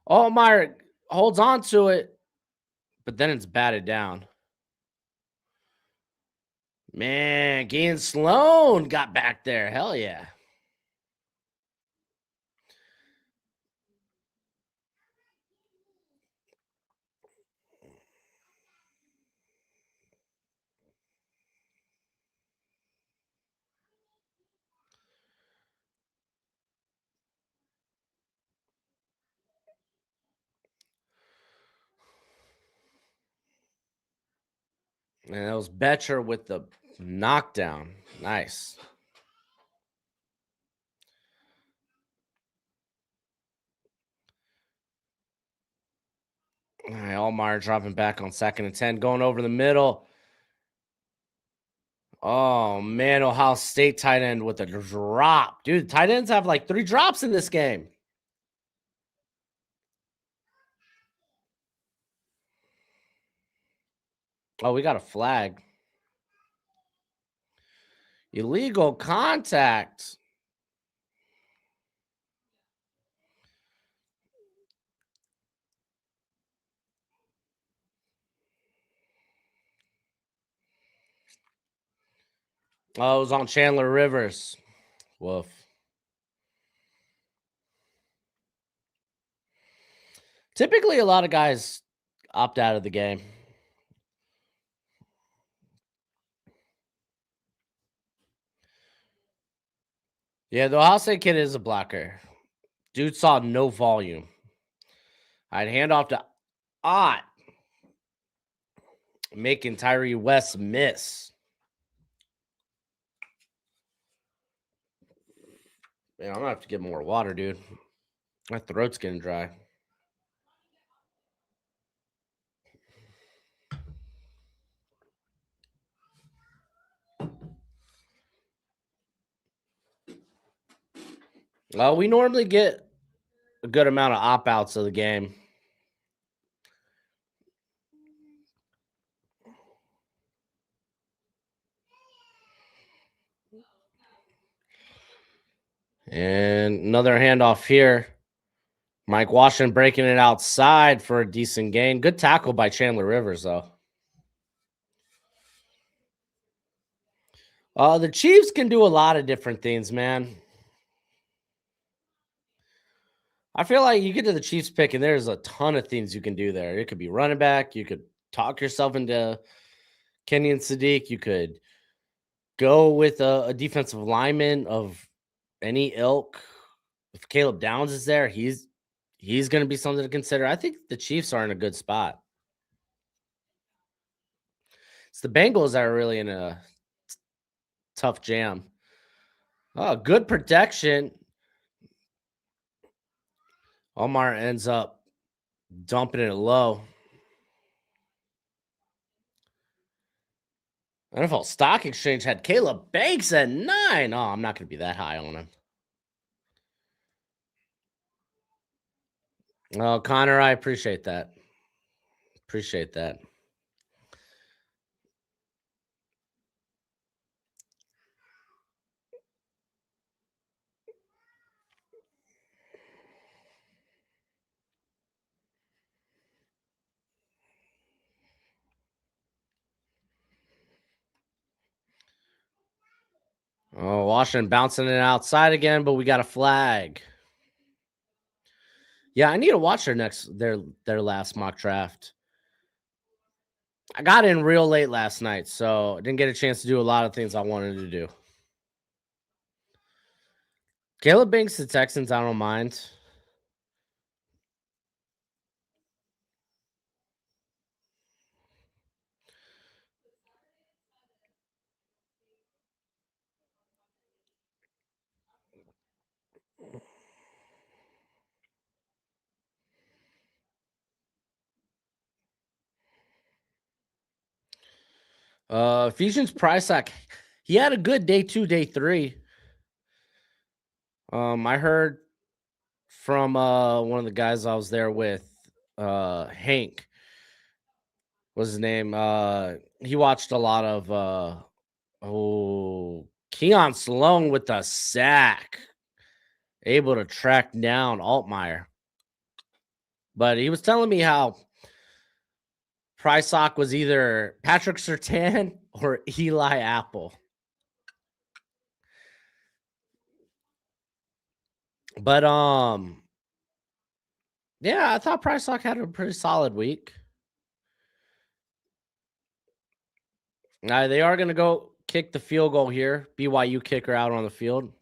Allmeyer holds on to it, but then it's batted down. Man, Gain Sloan got back there. Hell yeah. And that was Betcher with the knockdown. Nice. All right, Allmeyer dropping back on 2nd and 10, going over the middle. Oh, man, Ohio State tight end with a drop. Dude, tight ends have like 3 drops in this game. Oh, we got a flag. Illegal contact. Oh, it was on Chandler Rivers. Woof. Typically, a lot of guys opt out of the game. Yeah, the Ohio State kid is a blocker. Dude saw no volume. I'd hand off to Ott, making Tyree West miss. Man, I'm gonna have to get more water, dude. My throat's getting dry. Well, we normally get a good amount of op outs of the game. And another handoff here. Mike Washington breaking it outside for a decent gain. Good tackle by Chandler Rivers, though. The Chiefs can do a lot of different things, man. I feel like you get to the Chiefs pick, and there's a ton of things you can do there. It could be running back. You could talk yourself into Kenyon Sadiq. You could go with a defensive lineman of any ilk. If Caleb Downs is there, he's going to be something to consider. I think the Chiefs are in a good spot. It's the Bengals that are really in a tough jam. Oh, good protection. Omar ends up dumping it low. NFL Stock Exchange had Caleb Banks at 9. Oh, I'm not going to be that high on him. Oh, Connor, I appreciate that. Appreciate that. Oh, Washington bouncing it outside again, but we got a flag. Yeah, I need to watch their last mock draft. I got in real late last night, so I didn't get a chance to do a lot of things I wanted to do. Caleb Banks, the Texans, I don't mind. Ephesians Prysock, he had a good day 2, day 3. I heard from one of the guys I was there with, Hank was his name. He watched a lot of Keon Sloan with the sack, able to track down Altmaier. But he was telling me how Prysock was either Patrick Surtain or Eli Apple. But yeah, I thought Prysock had a pretty solid week. Now they are going to go kick the field goal here. BYU kicker out on the field.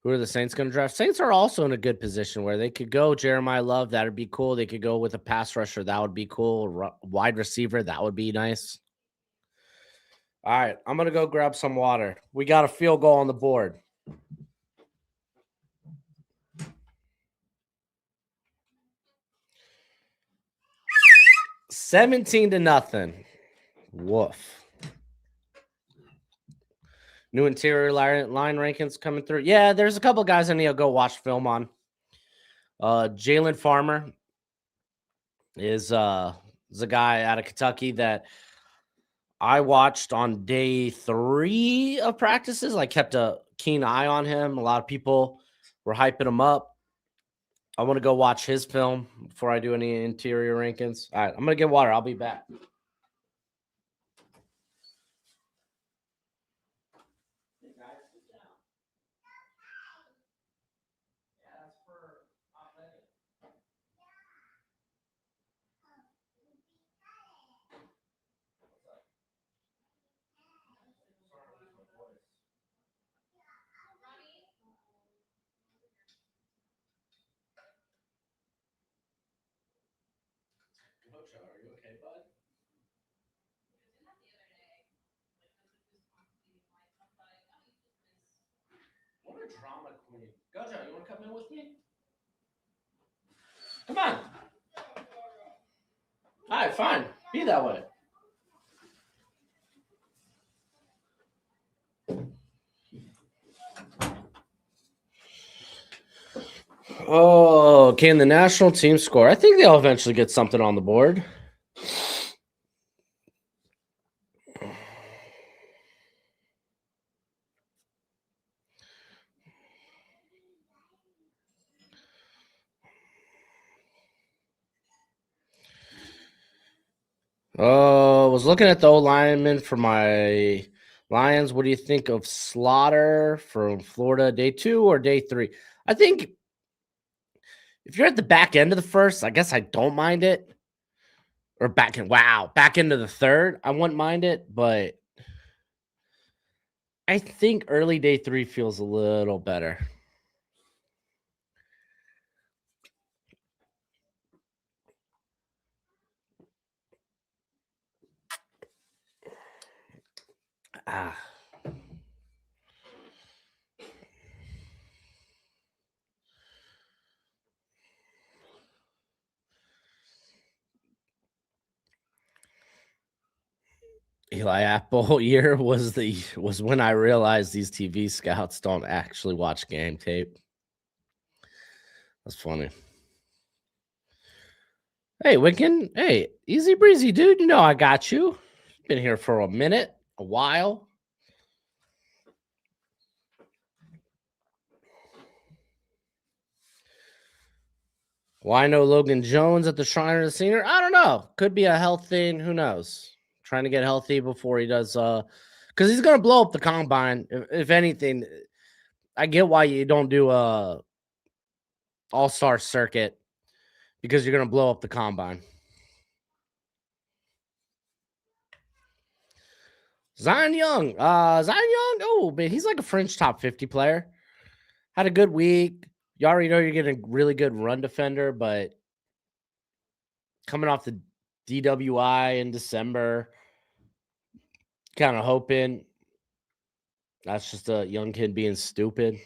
Who are the Saints going to draft? Saints are also in a good position where they could go Jeremiah Love. That would be cool. They could go with a pass rusher. That would be cool. Wide receiver. That would be nice. All right. I'm going to go grab some water. We got a field goal on the board. $17-0. Woof. New interior line rankings coming through. Yeah, there's a couple guys I need to go watch film on. Jalen Farmer is a guy out of Kentucky that I watched on day 3 of practices. I kept a keen eye on him. A lot of people were hyping him up. I want to go watch his film before I do any interior rankings. All right, I'm going to get water. I'll be back. Are you okay, bud? What a drama queen. Gojo, you want to come in with me? Come on. All right, fine. Be that way. Oh, can the national team score? I think they'll eventually get something on the board. Oh, was looking at the old lineman for my Lions. What do you think of Slaughter from Florida, day 2 or day 3? I think if you're at the back end of the first, I guess I don't mind it. Or back into the third, I wouldn't mind it, but I think early day 3 feels a little better. Eli Apple year was when I realized these TV scouts don't actually watch game tape. That's funny. Hey, Wicken. Hey, easy breezy, dude. You know I got you. Been here for a minute, a while. Why no Logan Jones at the Shrine of the Senior? I don't know. Could be a health thing. Who knows? Trying to get healthy before he does because he's gonna blow up the combine. If anything, I get why you don't do a all-star circuit because you're gonna blow up the combine. Zion Young. Zion Young. Oh, man, he's like a fringe top 50 player. Had a good week. You already know you're getting a really good run defender, but coming off the DWI in December, kind of hoping that's just a young kid being stupid.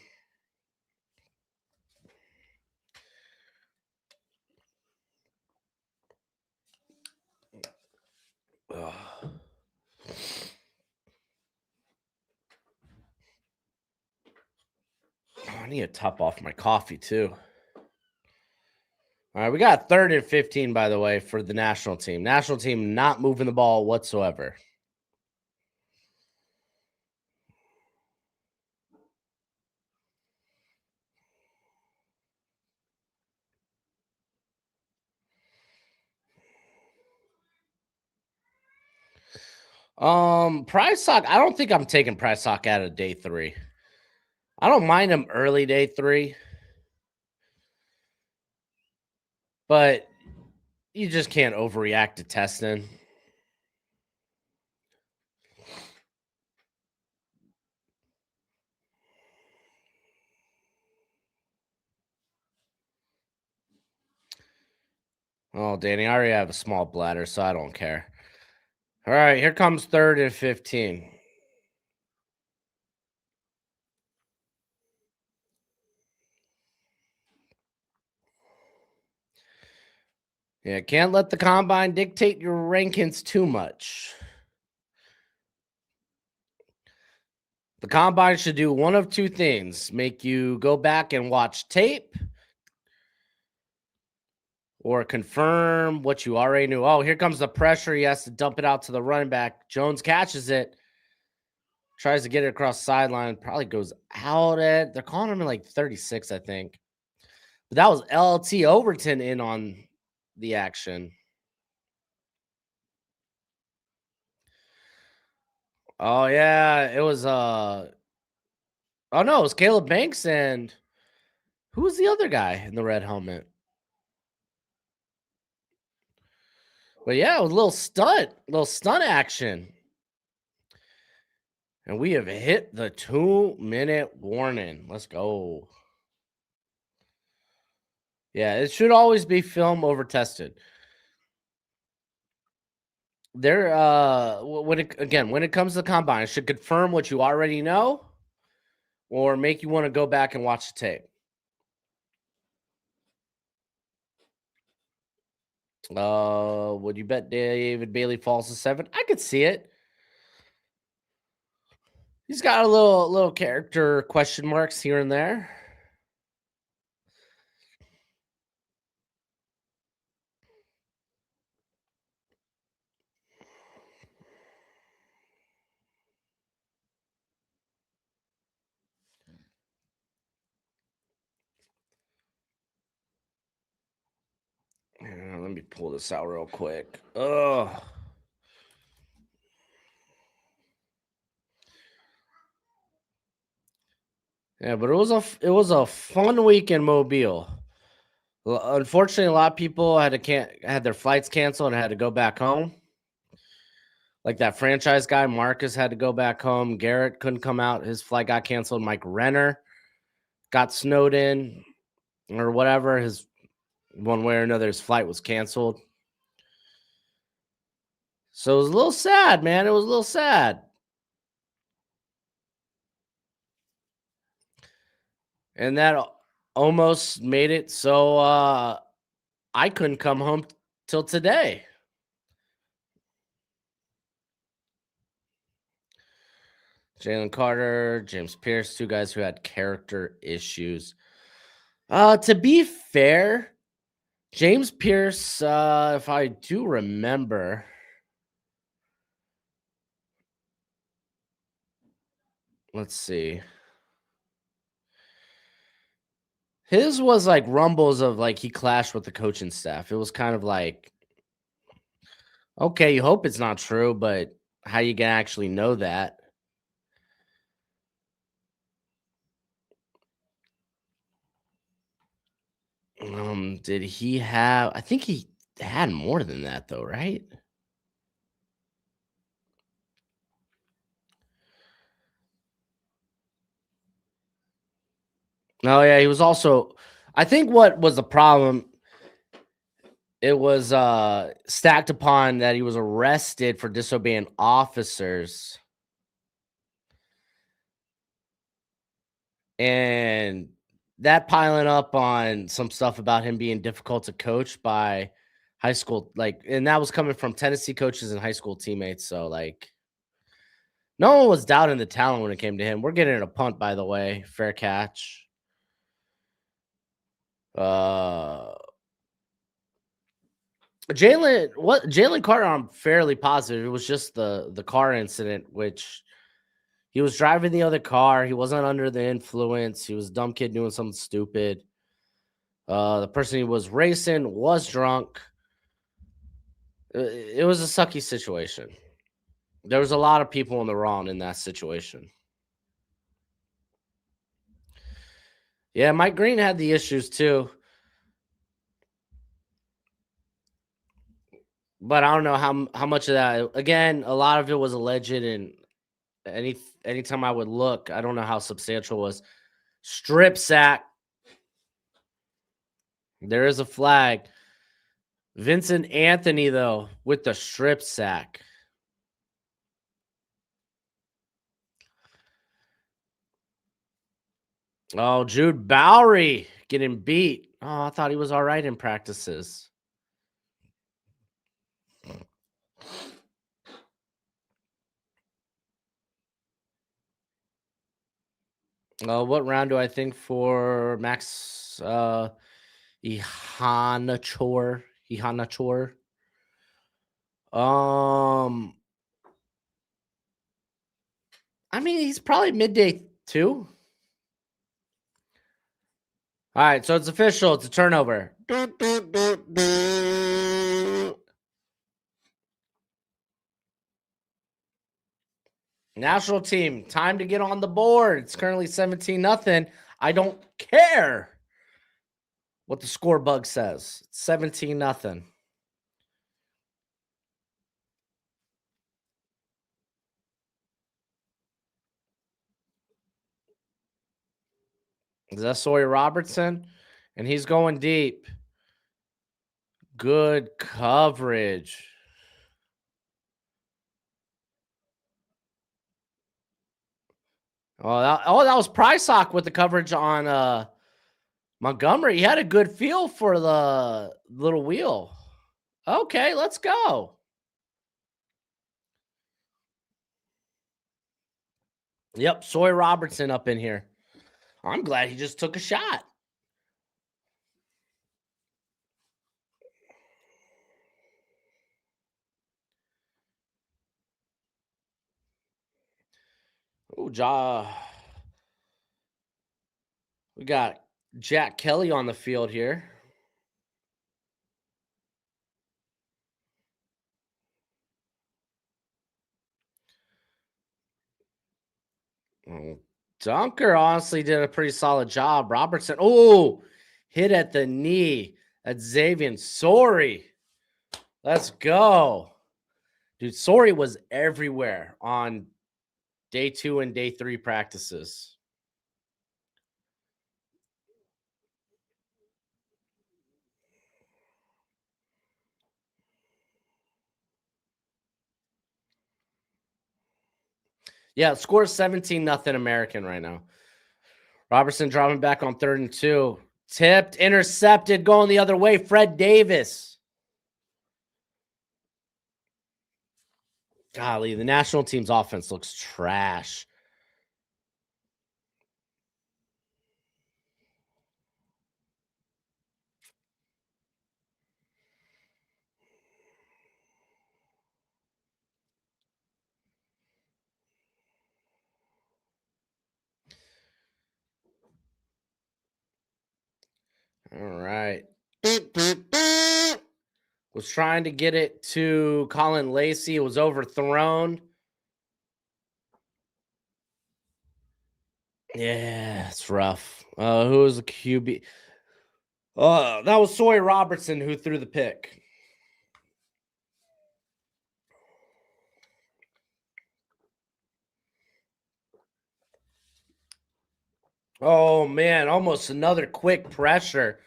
Ugh. I need to top off my coffee too. All right, we got 3rd and 15, by the way, for the national team. National team not moving the ball whatsoever. Price Sock. I don't think I'm taking Price Sock out of day 3. I don't mind him early day 3, but you just can't overreact to testing. Oh, Danny, I already have a small bladder, so I don't care. All right, here comes 3rd and 15. Yeah, can't let the combine dictate your rankings too much. The combine should do one of two things: make you go back and watch tape or confirm what you already knew. Oh, here comes the pressure. He has to dump it out to the running back. Jones catches it, tries to get it across the sideline, probably goes out at, they're calling him in like 36, I think. But that was LT Overton in on the action. Oh yeah, it was oh no, it was Caleb Banks and who was the other guy in the red helmet? But yeah, it was a little stunt action. And we have hit the 2-minute warning. Let's go. Yeah, it should always be film over tested. There when it comes to the combine, it should confirm what you already know or make you want to go back and watch the tape. Would you bet David Bailey falls to 7? I could see it. He's got a little character question marks here and there. Let me pull this out real quick. Ugh. Yeah, but it was a fun week in Mobile. Unfortunately, a lot of people had their flights canceled and had to go back home. Like that franchise guy, Marcus had to go back home. Garrett couldn't come out; his flight got canceled. Mike Renner got snowed in, or whatever. His one way or another, his flight was canceled. So it was a little sad, man. It was a little sad. And that almost made it so I couldn't come home till today. Jalen Carter, James Pierce, 2 guys who had character issues. To be fair, James Pierce, if I do remember, let's see. His was like rumbles of like he clashed with the coaching staff. It was kind of like, okay, you hope it's not true, but how you gonna actually know that? Did he have? I think he had more than that, though, right? Oh yeah, he was also. I think what was the problem? It was stacked upon that he was arrested for disobeying officers, and that piling up on some stuff about him being difficult to coach by high school, like, and that was coming from Tennessee coaches and high school teammates. So like, no one was doubting the talent when it came to him. We're getting a punt, by the way, fair catch. Uh, Jalen Carter, I'm fairly positive it was just the car incident, which he was driving the other car. He wasn't under the influence. He was a dumb kid doing something stupid. The person he was racing was drunk. It was a sucky situation. There was a lot of people in the wrong in that situation. Yeah, Mike Green had the issues too, but I don't know how much of that. Again, a lot of it was alleged, and anytime I would look, I don't know how substantial it was. Strip sack. There is a flag. Vincent Anthony though with the strip sack. Oh, Jude Bowery getting beat. Oh, I thought he was all right in practices. What round do I think for Max Ihanachor? Ihanachor. Um, I mean, he's probably midday two. All right, so it's official. It's a turnover. National team, time to get on the board. It's currently 17 nothing. I don't care what the score bug says. It's 17 nothing. Is that Sawyer Robertson? And he's going deep. Good coverage. That was Prysock with the coverage on Montgomery. He had a good feel for the little wheel. Okay, let's go. Yep, Sawyer Robertson up in here. I'm glad he just took a shot. Oh, we got Jack Kelly on the field here. Oh, Dunker honestly did a pretty solid job. Robertson, oh, hit at the knee at Xavier. Sorry. Let's go. Dude, Sorry was everywhere on day 2 and day 3 practices. Yeah, score 17 nothing American right now. Robertson dropping back on 3rd and 2. Tipped, intercepted, going the other way. Fred Davis. Golly, the national team's offense looks trash. All right. Was trying to get it to Colin Lacey. It was overthrown. Yeah, it's rough. Who was the QB? That was Sawyer Robertson who threw the pick. Oh, man, almost another quick pressure.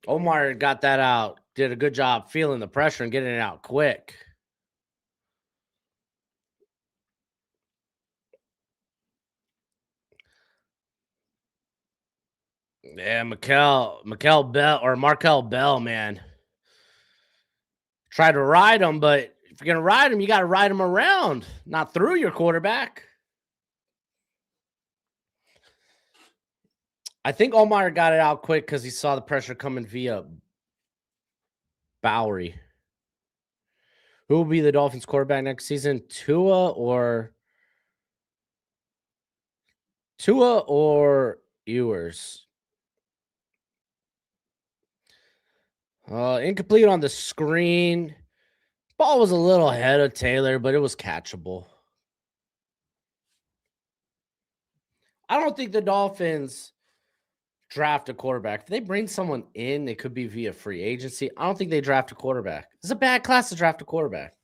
Omar got that out. Did a good job feeling the pressure and getting it out quick. Yeah, Markel Bell, man. Tried to ride him, but if you're going to ride him, you got to ride him around, not through your quarterback. I think Omar got it out quick because he saw the pressure coming via Bowery. Who will be the Dolphins quarterback next season? Tua or Ewers? Incomplete on the screen. Ball was a little ahead of Taylor, but it was catchable. I don't think the Dolphins draft a quarterback. If they bring someone in, it could be via free agency. I don't think they draft a quarterback. It's a bad class to draft a quarterback.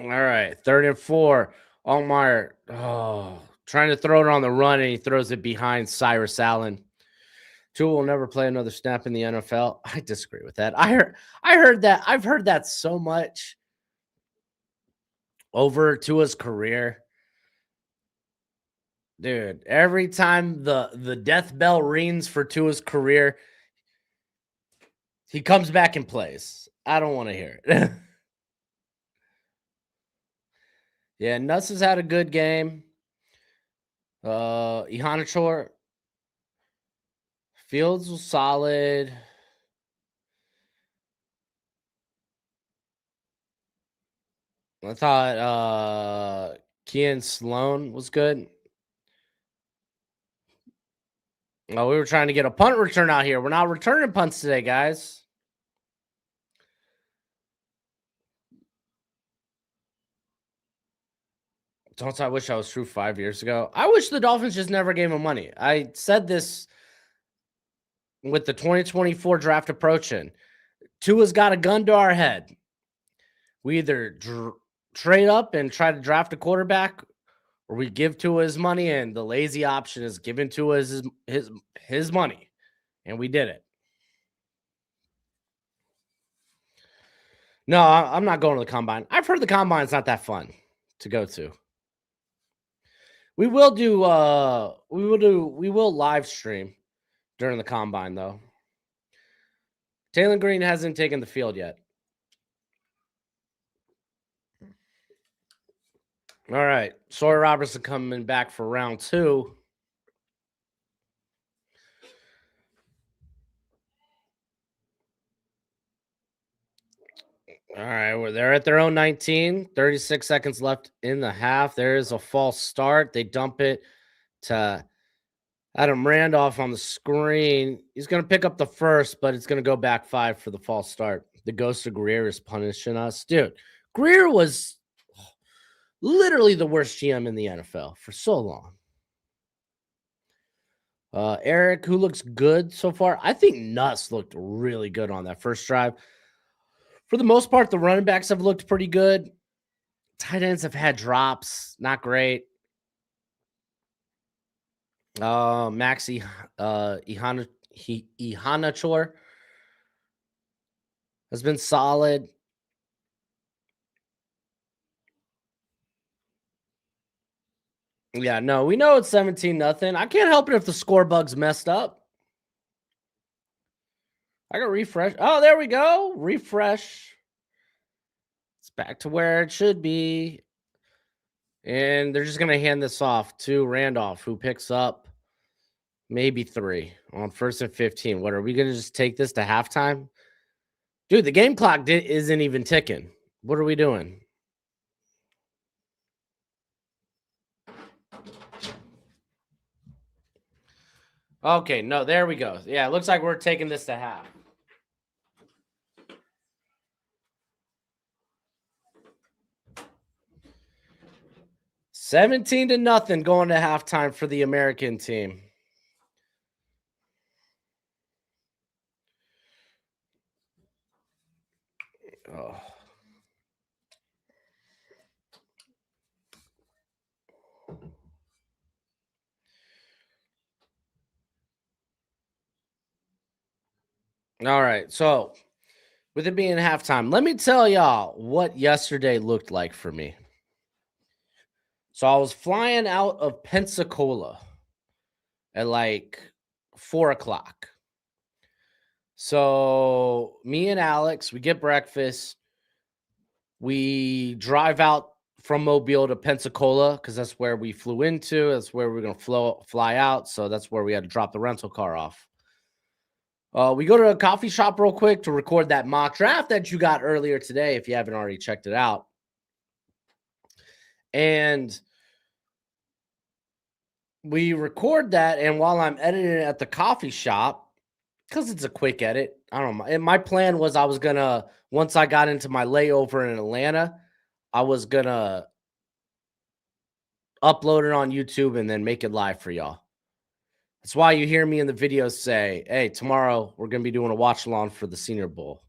All right, 3rd and 4. Allmeyer, trying to throw it on the run, and he throws it behind Cyrus Allen. Tua will never play another snap in the NFL. I disagree with that. I heard that. I've heard that so much over Tua's career. Dude, every time the death bell rings for Tua's career, he comes back and plays. I don't want to hear it. Yeah, Nuss has had a good game. Ihanachor, Fields was solid. I thought Kean Sloan was good. Oh, we were trying to get a punt return out here. We're not returning punts today, guys. Don't I wish I was true 5 years ago? I wish the Dolphins just never gave him money. I said this with the 2024 draft approaching. Tua's got a gun to our head. We either trade up and try to draft a quarterback, or we give Tua his money, and the lazy option is giving Tua his money. And we did it. No, I'm not going to the combine. I've heard the combine's not that fun to go to. We will live stream during the combine though. Taylor Green hasn't taken the field yet. All right. Sawyer Robertson coming back for round 2. All right, well, they're at their own 19. 36 seconds left in the half. There is a false start. They dump it to Adam Randolph on the screen. He's going to pick up the first, but it's going to go back 5 for the false start. The ghost of Greer is punishing us. Dude, Greer was literally the worst GM in the NFL for so long. Eric, who looks good so far. I think Nuss looked really good on that first drive. For the most part, the running backs have looked pretty good. Tight ends have had drops. Not great. Maxi Ihanachor has been solid. Yeah, no, we know it's 17-0. I can't help it if the score bug's messed up. I got refresh. Oh, there we go. Refresh. It's back to where it should be. And they're just going to hand this off to Randolph, who picks up maybe 3 on 1st and 15. What, are we going to just take this to halftime? Dude, the game clock isn't even ticking. What are we doing? Okay, no, there we go. Yeah, it looks like we're taking this to half. 17-0 going to halftime for the American team. Oh. All right. So, with it being halftime, let me tell y'all what yesterday looked like for me. So, I was flying out of Pensacola at like 4 o'clock. So, me and Alex, we get breakfast. We drive out from Mobile to Pensacola because that's where we flew into. That's where we're going to fly out. So, that's where we had to drop the rental car off. We go to a coffee shop real quick to record that mock draft that you got earlier today, if you haven't already checked it out. And we record that, and while I'm editing it at the coffee shop, because it's a quick edit, I don't know. And my plan was I was gonna, once I got into my layover in Atlanta, I was gonna upload it on YouTube and then make it live for y'all. That's why you hear me in the videos say, hey, tomorrow we're gonna be doing a watch along for the Senior Bowl.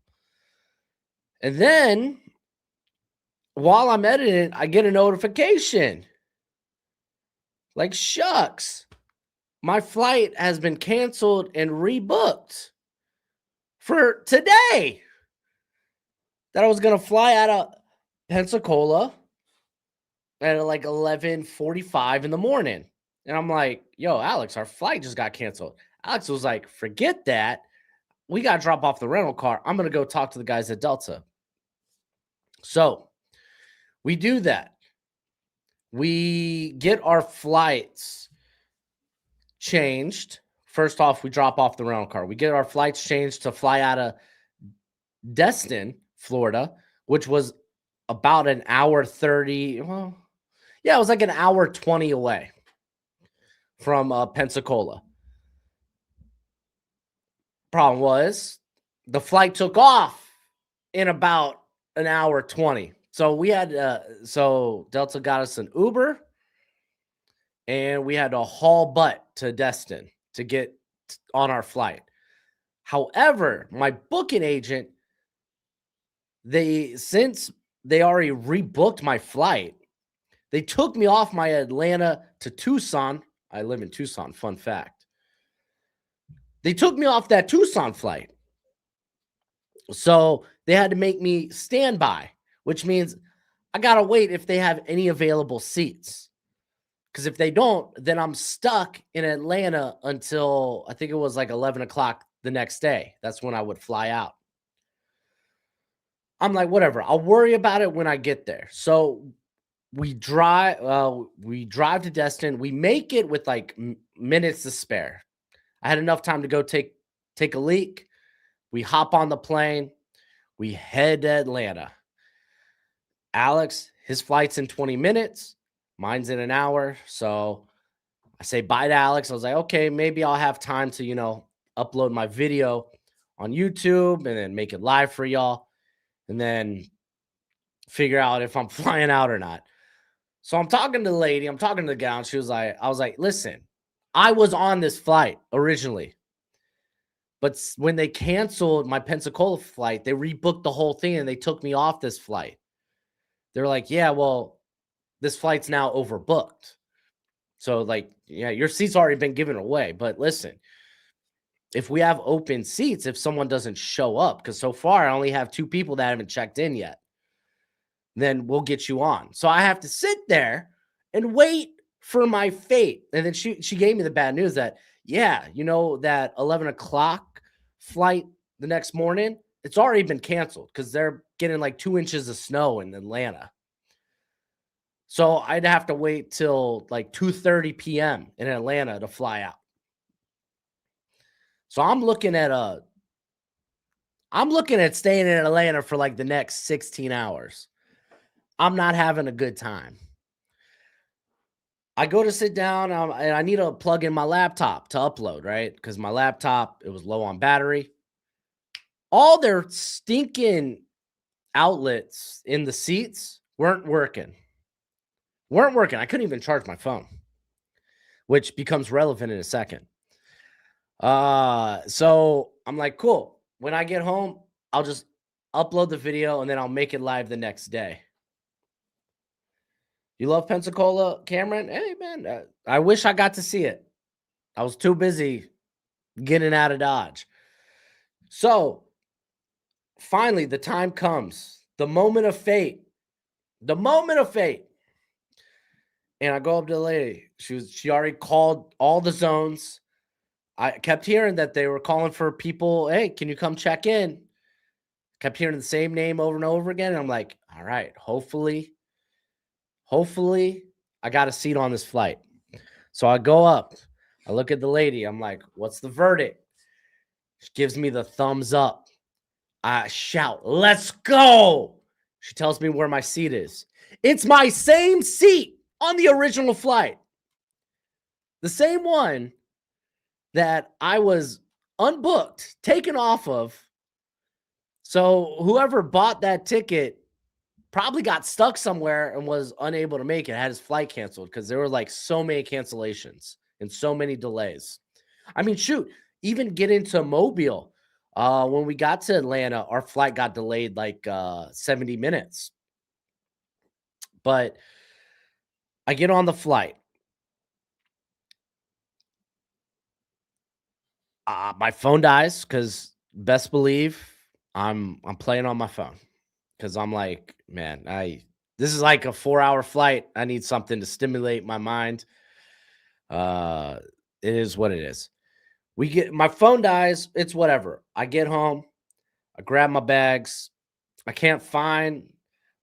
And then while I'm editing, I get a notification. Like, shucks, my flight has been canceled and rebooked for today. That I was going to fly out of Pensacola at like 11:45 in the morning. And I'm like, yo, Alex, our flight just got canceled. Alex was like, forget that. We got to drop off the rental car. I'm going to go talk to the guys at Delta. So we do that. We get our flights changed. First off, we drop off the rental car. We get our flights changed to fly out of Destin, Florida, which was about an hour 30. Well, yeah, it was like an hour 20 away from Pensacola. Problem was the flight took off in about an hour 20. So we had, so Delta got us an Uber and we had to haul butt to Destin to get on our flight. However, my booking agent, since they already rebooked my flight, they took me off my Atlanta to Tucson. I live in Tucson, fun fact. They took me off that Tucson flight. So they had to make me standby, which means I got to wait if they have any available seats. Because if they don't, then I'm stuck in Atlanta until I think it was like 11 o'clock the next day. That's when I would fly out. I'm like, whatever. I'll worry about it when I get there. So we drive to Destin. We make it with like minutes to spare. I had enough time to go take a leak. We hop on the plane. We head to Atlanta. Alex, his flight's in 20 minutes. Mine's in an hour. So I say bye to Alex. I was like, okay, maybe I'll have time to, upload my video on YouTube and then make it live for y'all. And then figure out if I'm flying out or not. So I'm talking to the lady, I'm talking to the gal, and I was like, listen, I was on this flight originally. But when they canceled my Pensacola flight, they rebooked the whole thing and they took me off this flight. They're like, yeah, well, this flight's now overbooked. So, like, yeah, your seat's already been given away. But listen, if we have open seats, if someone doesn't show up, because so far I only have 2 people that haven't checked in yet, then we'll get you on. So I have to sit there and wait for my fate. And then she gave me the bad news that, yeah, that 11 o'clock flight the next morning, it's already been canceled because they're getting like 2 inches of snow in Atlanta. So I'd have to wait till like 2:30 p.m. in Atlanta to fly out. So I'm looking at staying in Atlanta for like the next 16 hours. I'm not having a good time. I go to sit down and I need to plug in my laptop to upload, right? Because my laptop, it was low on battery. All their stinking outlets in the seats weren't working. weren't working. I couldn't even charge my phone, which becomes relevant in a second. So I'm like, cool. When I get home, I'll just upload the video and then I'll make it live the next day. You love Pensacola, Cameron? Hey, man, I wish I got to see it. I was too busy getting out of Dodge. So finally, the time comes, the moment of fate, the moment of fate. And I go up to the lady. She already called all the zones. I kept hearing that they were calling for people. Hey, can you come check in? Kept hearing the same name over and over again. And I'm like, all right, hopefully I got a seat on this flight. So I go up, I look at the lady. I'm like, what's the verdict? She gives me the thumbs up. I shout, let's go. She tells me where my seat is. It's my same seat on the original flight. The same one that I was unbooked, taken off of. So whoever bought that ticket probably got stuck somewhere and was unable to make it, had his flight canceled because there were like so many cancellations and so many delays. I mean, shoot, even get into Mobile. When we got to Atlanta, our flight got delayed like 70 minutes. But I get on the flight. My phone dies because best believe I'm playing on my phone because I'm like, man, this is like a 4-hour flight. I need something to stimulate my mind. It is what it is. My phone dies. It's whatever. I get home. I grab my bags. I can't find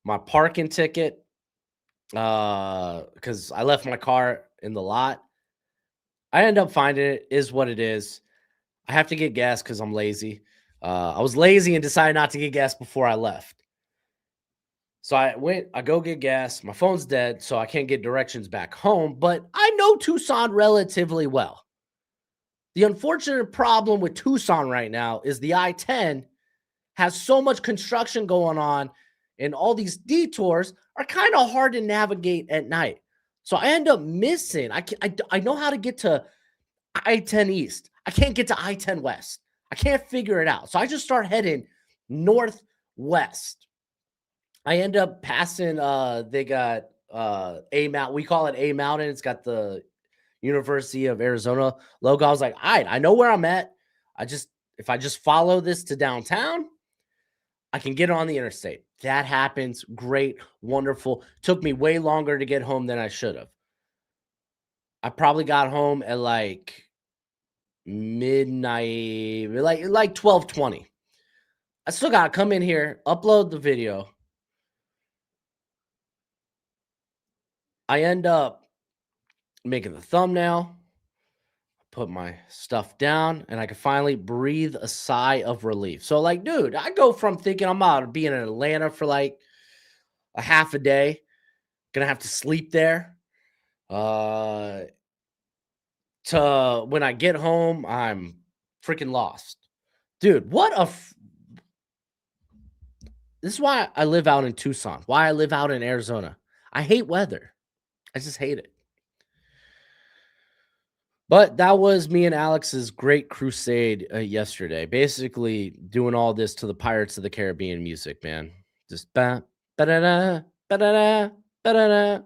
my parking ticket because I left my car in the lot. I end up finding it. Is what it is. I have to get gas because I'm lazy. I was lazy and decided not to get gas before I left. So I go get gas. My phone's dead, so I can't get directions back home, but I know Tucson relatively well. The unfortunate problem with Tucson right now is the I-10 has so much construction going on, and all these detours are kind of hard to navigate at night. So I end up missing. I know how to get to I-10 East. I can't get to I-10 West. I can't figure it out. So I just start heading northwest. I end up passing, they got A Mountain. We call it A Mountain. It's got the University of Arizona logo. I was like, all right, I know where I'm at. If I just follow this to downtown, I can get on the interstate. That happens. Great, wonderful. Took me way longer to get home than I should have. I probably got home at like midnight, like 12:20. I still gotta come in here, upload the video. I end up making the thumbnail, put my stuff down, and I can finally breathe a sigh of relief. So, like, dude, I go from thinking I'm out of being in Atlanta for like a half a day, gonna have to sleep there, uh, to when I get home, I'm freaking lost. Dude, this is why I live out in Tucson, why I live out in Arizona. I hate weather. I just hate it. But that was me and Alex's great crusade yesterday. Basically, doing all this to the Pirates of the Caribbean music, man. Just ba ba da da ba da da ba da da.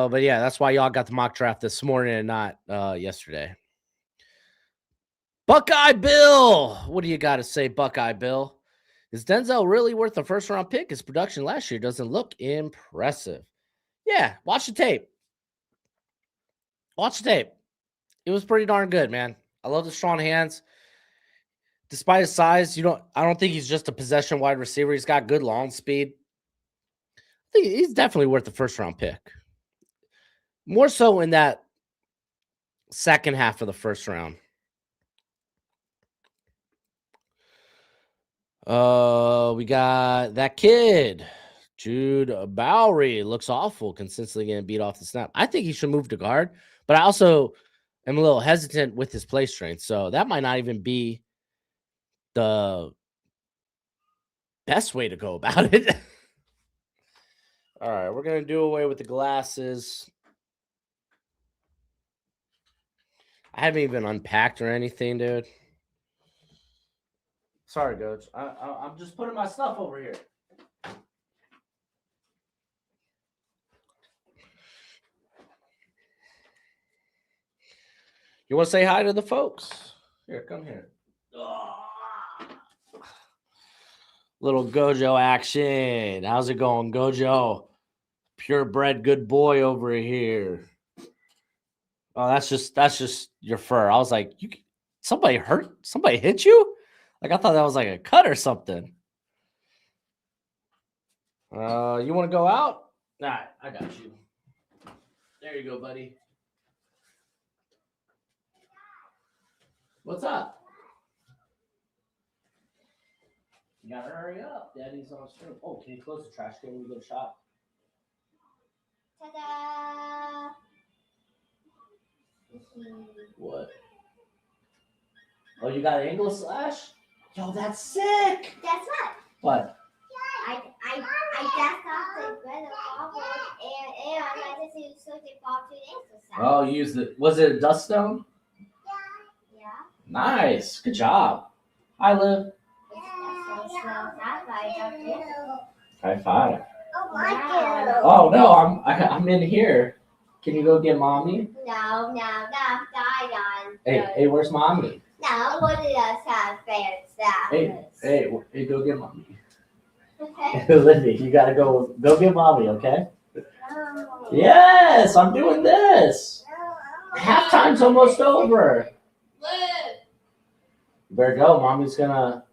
But yeah, that's why y'all got the mock draft this morning and not yesterday. Buckeye Bill, what do you got to say, Buckeye Bill? Is Denzel really worth the first round pick? His production last year doesn't look impressive. Yeah, watch the tape. Watch the tape. It was pretty darn good, man. I love the strong hands. Despite his size, I don't think he's just a possession wide receiver. He's got good long speed. I think he's definitely worth the first round pick. More so in that second half of the first round. We got that kid, Jude Bowery. Looks awful, consistently getting beat off the snap. I think he should move to guard, but I also am a little hesitant with his play strength. So that might not even be the best way to go about it. All right, we're gonna do away with the glasses. I haven't even unpacked or anything, dude. Sorry, Coach. I'm just putting my stuff over here. You want to say hi to the folks? Here, come here. Little Gojo action. How's it going, Gojo? Purebred good boy over here. Oh, that's just your fur. I was like, somebody hit you? Like I thought that was like a cut or something. You want to go out? All right, I got you. There you go, buddy. What's up? You gotta hurry up. Daddy's on stream. Oh, can you close the trash can when you get a shot? Ta-da! What? Oh, you got an English slash? Yo, that's sick! Guess what? What? I just got the red bubble and I just used the ball 2 days ago. Oh, you used it. Was it a dust stone? Yeah. Nice. Good job. Hi, Liv. High five. Oh no, I'm in here. Can you go get mommy? No. Hey, where's mommy? No, what did I say? Hey, go get mommy. Okay. Livy, you gotta go get mommy, okay? No. Yes, I'm doing this. No. Halftime's almost over. Liv. You better go. Mommy's gonna.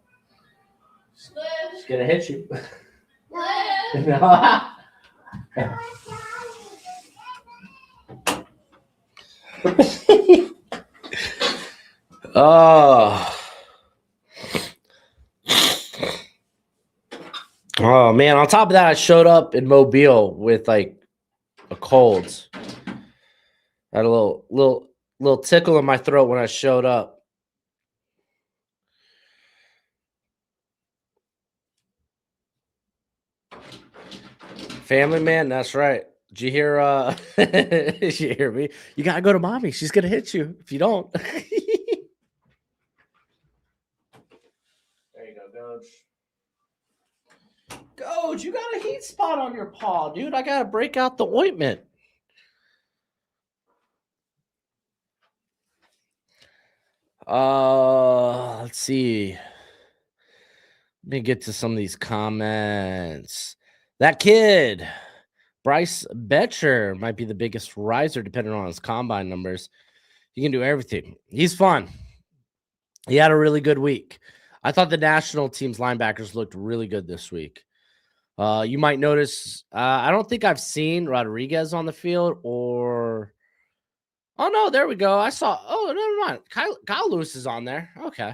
She's gonna hit you. No. Oh man, on top of that, I showed up in Mobile with like a cold. I had a little tickle in my throat when I showed up. Family man, that's right. Did you hear did you hear me? You gotta go to mommy. She's gonna hit you if you don't. There you go, Coach. Coach, you got a heat spot on your paw, dude. I gotta break out the ointment. Let's see. Let me get to some of these comments. That kid, Bryce Betcher, might be the biggest riser depending on his combine numbers. He can do everything. He's fun. He had a really good week. I thought the national team's linebackers looked really good this week. You might notice, I don't think I've seen Rodriguez on the field or... Oh, no, there we go. I saw... Oh, never mind. Kyle Lewis is on there. Okay.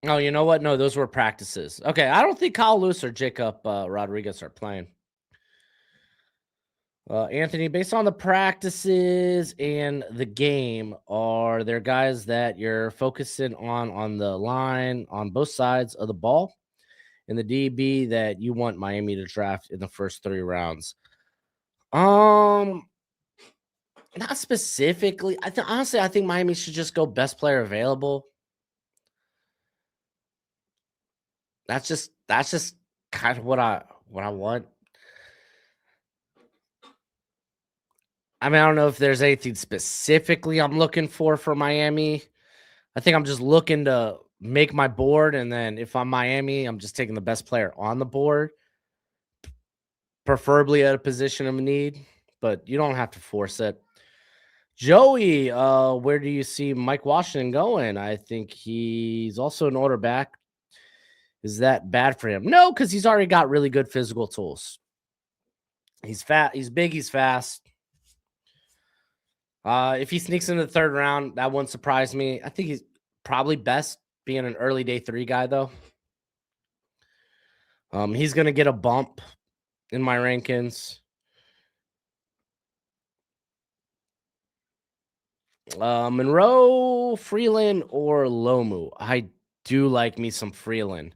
Oh, you know what? No, those were practices. Okay, I don't think Kyle Lewis or Jacob Rodriguez are playing. Anthony, based on the practices and the game, are there guys that you're focusing on the line on both sides of the ball and the DB that you want Miami to draft in the first 3 rounds? Not specifically. Honestly, I think Miami should just go best player available. That's just kind of what I want. I mean, I don't know if there's anything specifically I'm looking for Miami. I think I'm just looking to make my board, and then if I'm Miami, I'm just taking the best player on the board, preferably at a position of need, but you don't have to force it. Joey, where do you see Mike Washington going? I think he's also an order back. Is that bad for him? No, because he's already got really good physical tools. He's fat. He's big. He's fast. If he sneaks into the 3rd round, that wouldn't surprise me. I think he's probably best being an early day 3 guy, though. He's going to get a bump in my rankings. Monroe, Freeland, or Lomu. I do like me some Freeland.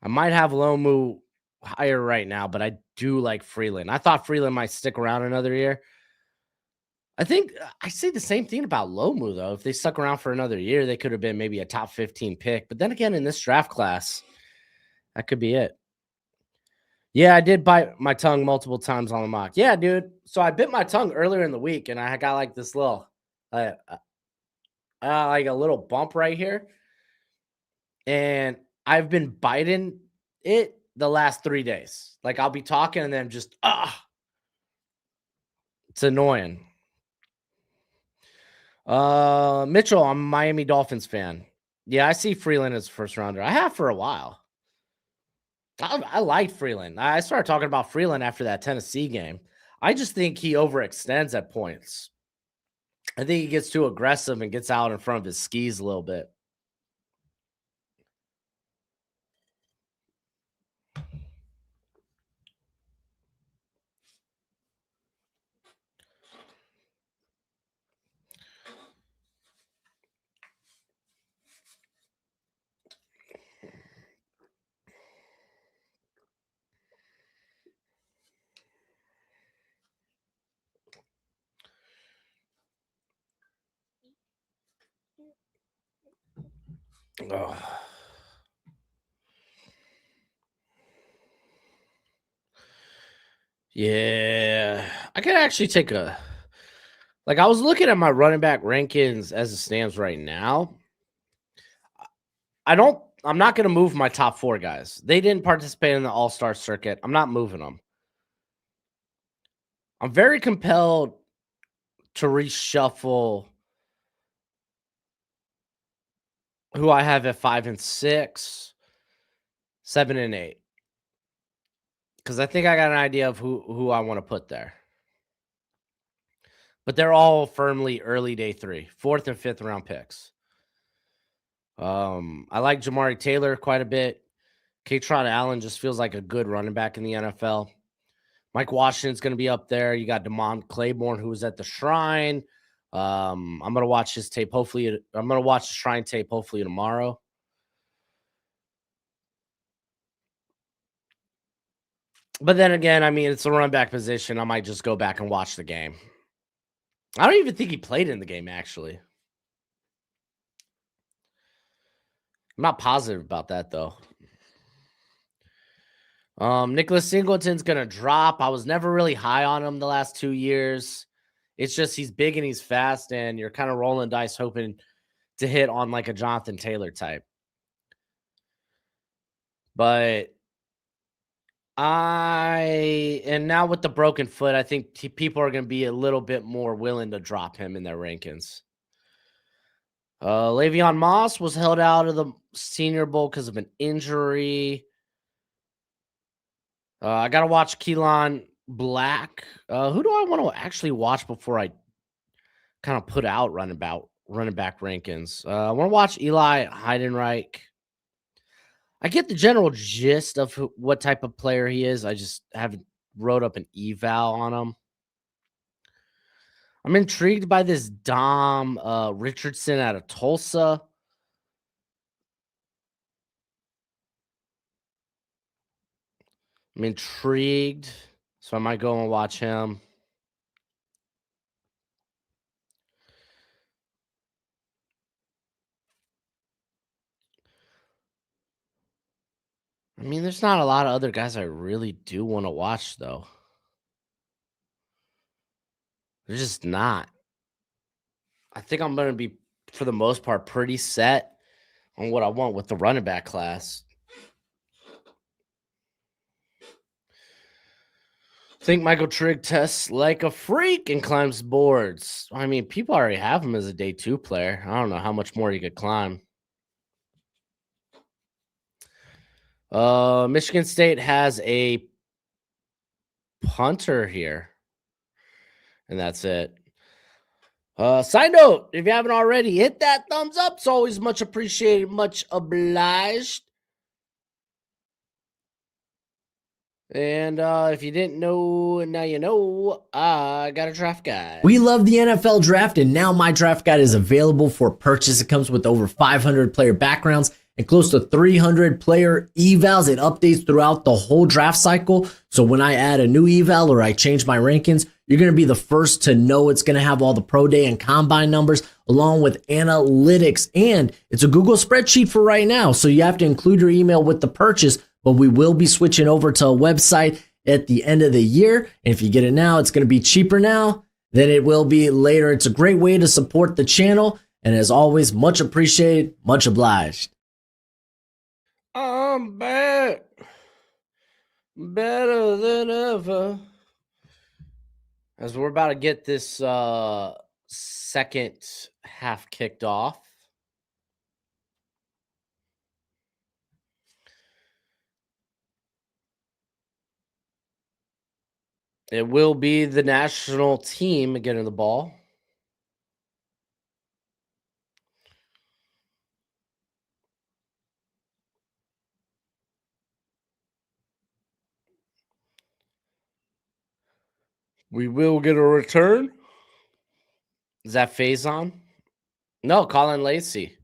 I might have Lomu higher right now, but I do like Freeland. I thought Freeland might stick around another year. I think I say the same thing about Lomu, though. If they stuck around for another year, they could have been maybe a top 15 pick. But then again, in this draft class, that could be it. Yeah, I did bite my tongue multiple times on the mock. Yeah, dude. So I bit my tongue earlier in the week, and I got like this little, like a little bump right here, and I've been biting it the last 3 days. Like I'll be talking, and then just it's annoying. Mitchell, I'm a Miami Dolphins fan. Yeah, I see Freeland as first rounder. I have for a while. I liked Freeland. I started talking about Freeland after that Tennessee game. I just think he overextends at points. I think he gets too aggressive and gets out in front of his skis a little bit. Ugh. Yeah, I could actually take a like I was looking at my running back rankings as it stands right now. I'm not going to move my top 4 guys. They didn't participate in the All-Star circuit. I'm not moving them. I'm very compelled to reshuffle who I have at 5 and 6, 7 and 8. Cuz I think I got an idea of who I want to put there. But they're all firmly early day 3, 4th and 5th round picks. I like Jamari Taylor quite a bit. Kaytron Allen just feels like a good running back in the NFL. Mike Washington's going to be up there. You got Damon Claiborne, who was at the Shrine. I'm going to watch his tape. Hopefully, I'm going to watch the Shrine tape hopefully tomorrow. But then again, I mean, it's a running back position. I might just go back and watch the game. I don't even think he played in the game, actually. I'm not positive about that, though. Nicholas Singleton's going to drop. I was never really high on him the last 2 years. It's just he's big and he's fast, and you're kind of rolling dice hoping to hit on like a Jonathan Taylor type. But and now with the broken foot, I think people are going to be a little bit more willing to drop him in their rankings. Le'Veon Moss was held out of the Senior Bowl because of an injury. I got to watch Keelan Black. Who do I want to actually watch before I kind of put out running back rankings? I want to watch Eli Heidenreich. I get the general gist of what type of player he is. I just haven't wrote up an eval on him. I'm intrigued by this Dom Richardson out of Tulsa. I'm intrigued, so I might go and watch him. I mean, there's not a lot of other guys I really do want to watch, though. There's just not. I think I'm going to be, for the most part, pretty set on what I want with the running back class. I think Michael Trigg tests like a freak and climbs boards. I mean, people already have him as a day 2 player. I don't know how much more he could climb. Michigan State has a punter here. And that's it. Side note, if you haven't already, hit that thumbs up. It's always much appreciated, much obliged. And if you didn't know, now you know, I got a draft guide. We love the NFL draft, and now my draft guide is available for purchase. It comes with over 500 player backgrounds and close to 300 player evals. It updates throughout the whole draft cycle. So when I add a new eval or I change my rankings, you're going to be the first to know. It's going to have all the pro day and combine numbers along with analytics. And it's a Google spreadsheet for right now. So you have to include your email with the purchase, but we will be switching over to a website at the end of the year. And if you get it now, it's going to be cheaper now than it will be later. It's a great way to support the channel. And as always, much appreciated, much obliged. I'm back. Better than ever. As we're about to get this second half kicked off. It will be the national team getting the ball. We will get a return. Is that Faison? No, Colin Lacey.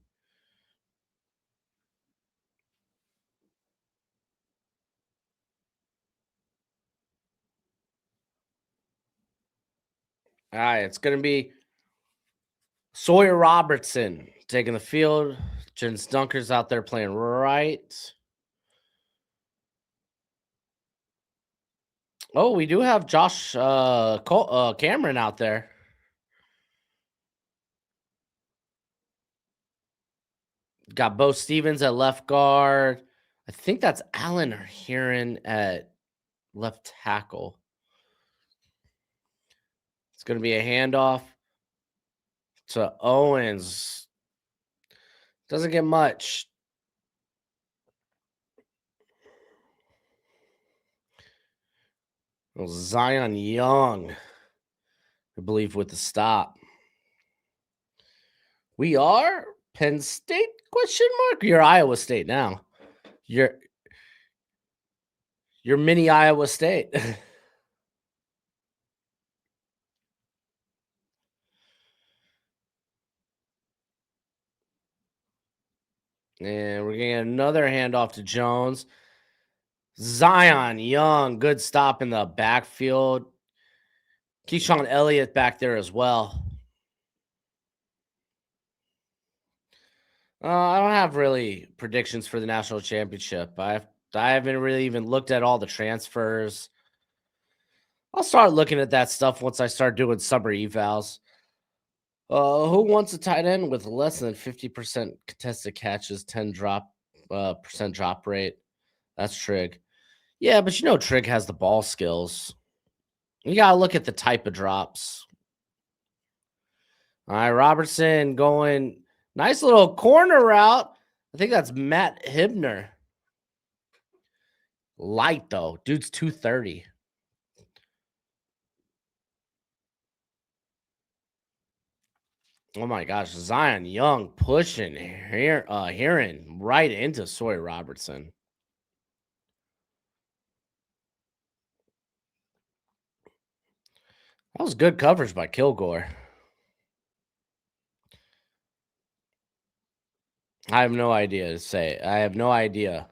All right, it's going to be Sawyer Robertson taking the field. Jens Dunker's out there playing right. Oh, we do have Josh Cameron out there. Got Bo Stevens at left guard. I think that's Allen Heron at left tackle. It's going to be a handoff to Owens. Doesn't get much. Zion Young, I believe, with the stop. We are Penn State, question mark? You're Iowa State now. You're mini Iowa State. And we're getting another handoff to Jones. Zion Young, good stop in the backfield. Keyshawn Elliott back there as well. I don't have really predictions for the national championship. I haven't really even looked at all the transfers. I'll start looking at that stuff once I start doing summer evals. Who wants a tight end with less than 50% contested catches, 10 percent drop rate? That's Trig. Yeah, but you know Trig has the ball skills. You gotta look at the type of drops. All right, Robertson going nice little corner route. I think that's Matt Hibner. Light though, dude's 230. Oh my gosh, Zion Young pushing here, Heron right into Sawyer Robertson. That was good coverage by Kilgore. I have no idea to say. I have no idea,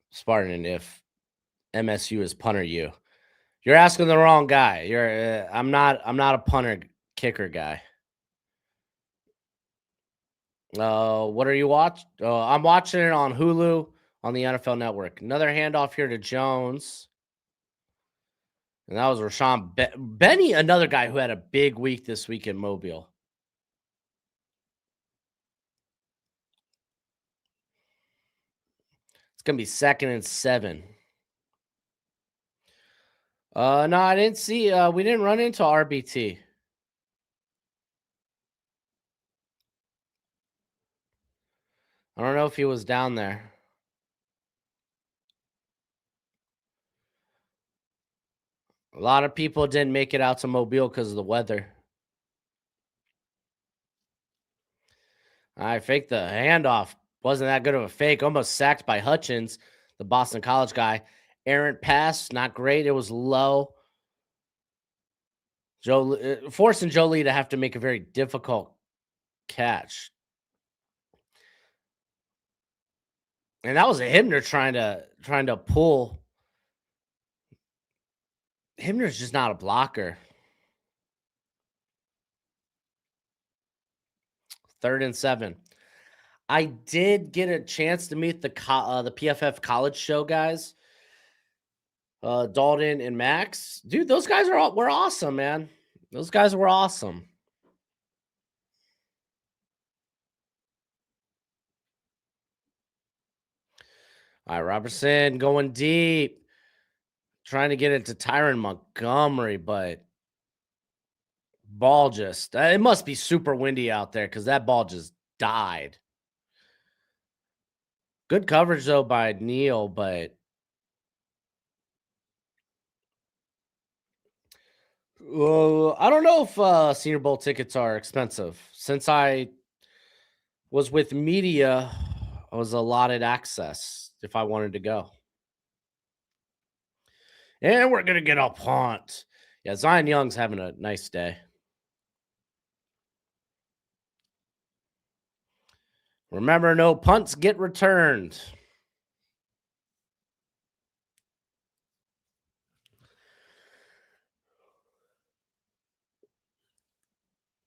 Spartan, if MSU is punter you. You're asking the wrong guy. I'm not a punter kicker guy. What are you watching? I'm watching it on Hulu on the NFL Network. Another handoff here to Jones. And that was Rashawn Benny, another guy who had a big week this week in Mobile. It's going to be 2nd and 7. No, I didn't see. We didn't run into RBT. I don't know if he was down there. A lot of people didn't make it out to Mobile because of the weather. I faked the handoff. Wasn't that good of a fake. Almost sacked by Hutchins, the Boston College guy. Errant pass, not great. It was low. Forcing Jolie to have to make a very difficult catch. And that was a Hibner trying to pull. Hibner's just not a blocker. 3rd and 7. I did get a chance to meet the PFF college show guys. Dalton and Max. Dude, those guys were awesome, man. Those guys were awesome. All right, Robertson going deep. Trying to get it to Tyron Montgomery, but ball just, it must be super windy out there because that ball just died. Good coverage, though, by Neal, but I don't know if Senior Bowl tickets are expensive. Since I was with media, I was allotted access if I wanted to go. And we're going to get a punt. Yeah, Zion Young's having a nice day. Remember, no punts get returned.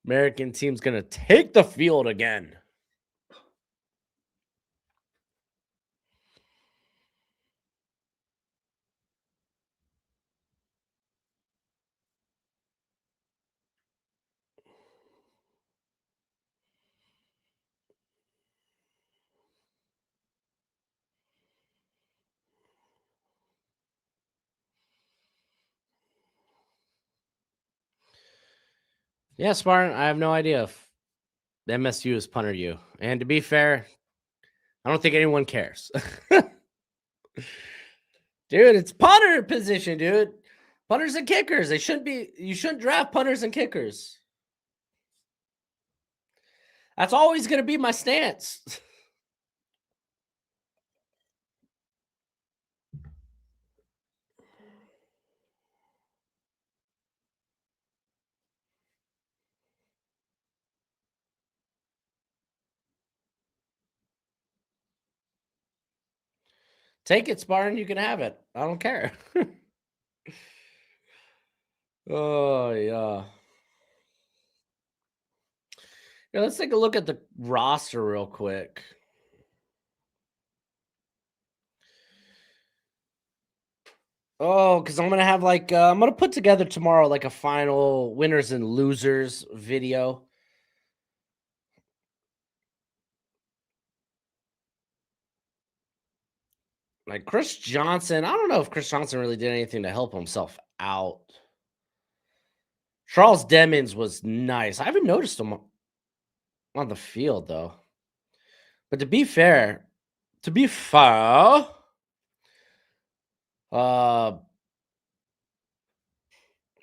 American team's going to take the field again. Yeah, Spartan, I have no idea if MSU is punter you. And to be fair, I don't think anyone cares. Dude, it's punter position, dude. Punters and kickers. You shouldn't draft punters and kickers. That's always going to be my stance. Take it, Spartan. You can have it. I don't care. Oh, yeah. Yeah, let's take a look at the roster real quick. Oh, because I'm gonna have I'm gonna put together tomorrow like a final winners and losers video. Like Chris Johnson, I don't know if Chris Johnson really did anything to help himself out. Charles Demons was nice. I haven't noticed him on the field though. But to be fair, uh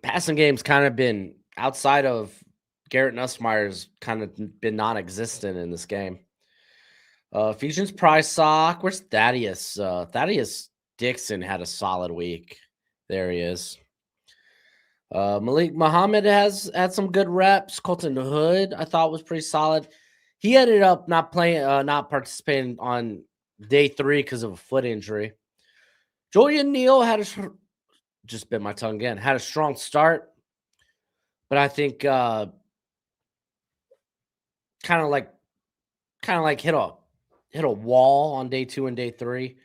passing game's kind of been outside of Garrett Nussmeier's kind of been non-existent in this game. Ephesians Prysock. Where's Thaddeus? Thaddeus Dixon had a solid week. There he is. Malik Muhammad has had some good reps. Colton Hood, I thought, was pretty solid. He ended up not participating on day 3 because of a foot injury. Julian Neal just bit my tongue again. Had a strong start, but I think kind of like hit a wall on day 2 and day 3.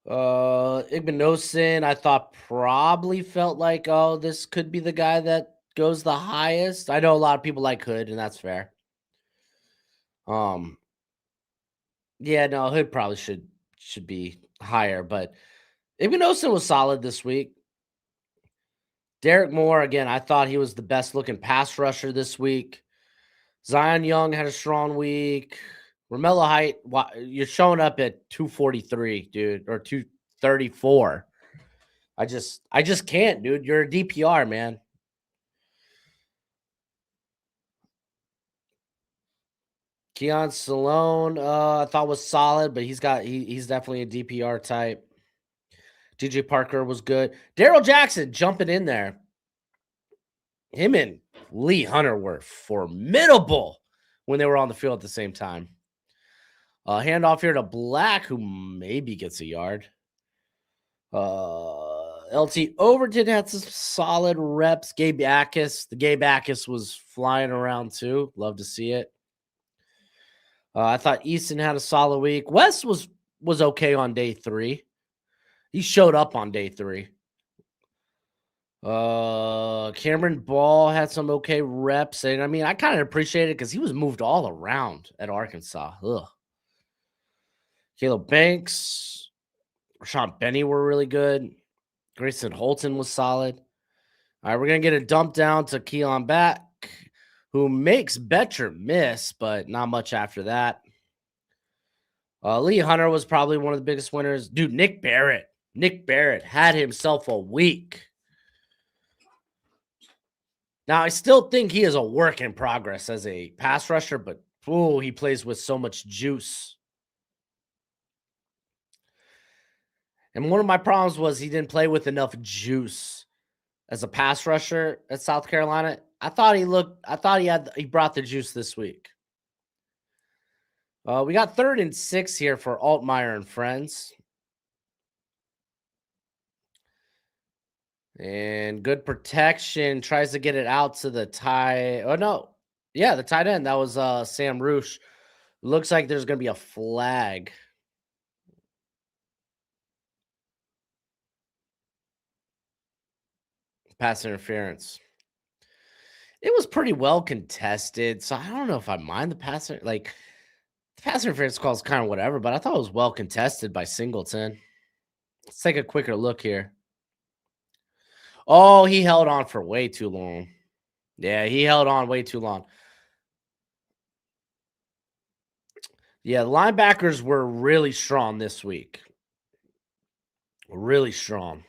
Igbenogson, I thought probably felt like, oh, this could be the guy that goes the highest. I know a lot of people like Hood, and that's fair. Yeah, no, Hood probably should be higher, but Igbenogson was solid this week. Derek Moore, again, I thought he was the best looking pass rusher this week. Zion Young had a strong week. Romello Height, you're showing up at 243, dude, or 234. I just can't, dude. You're a DPR, man. Keon Salone, I thought was solid, but he's definitely a DPR type. DJ Parker was good. Daryl Jackson jumping in there. Him and Lee Hunter were formidable when they were on the field at the same time. Handoff here to Black, who maybe gets a yard. LT Overton had some solid reps. The Gabe Ackus was flying around too. Love to see it. I thought Easton had a solid week. West was okay on day 3. He showed up on day 3. Cameron Ball had some okay reps, and I mean, I kind of appreciate it because he was moved all around at Arkansas. Ugh. Caleb Banks, Rashawn Benny were really good. Grayson Holton was solid. All right, we're gonna get a dump down to Keelan Back, who makes Betcher miss, but not much after that. Lee Hunter was probably one of the biggest winners. Dude, Nick Barrett had himself a week. Now, I still think he is a work in progress as a pass rusher, but he plays with so much juice. And one of my problems was he didn't play with enough juice as a pass rusher at South Carolina. I thought he brought the juice this week. We got 3rd and 6 here for Altmaier and friends. And good protection. Tries to get it out to the tie. Oh, no. Yeah, the tight end. That was Sam Roosh. Looks like there's going to be a flag. Pass interference. It was pretty well contested, so I don't know if I mind the pass. Like, the pass interference call is kind of whatever, but I thought it was well contested by Singleton. Let's take a quicker look here. Oh, he held on for way too long. Yeah, he held on way too long. Yeah, the linebackers were really strong this week. Really strong.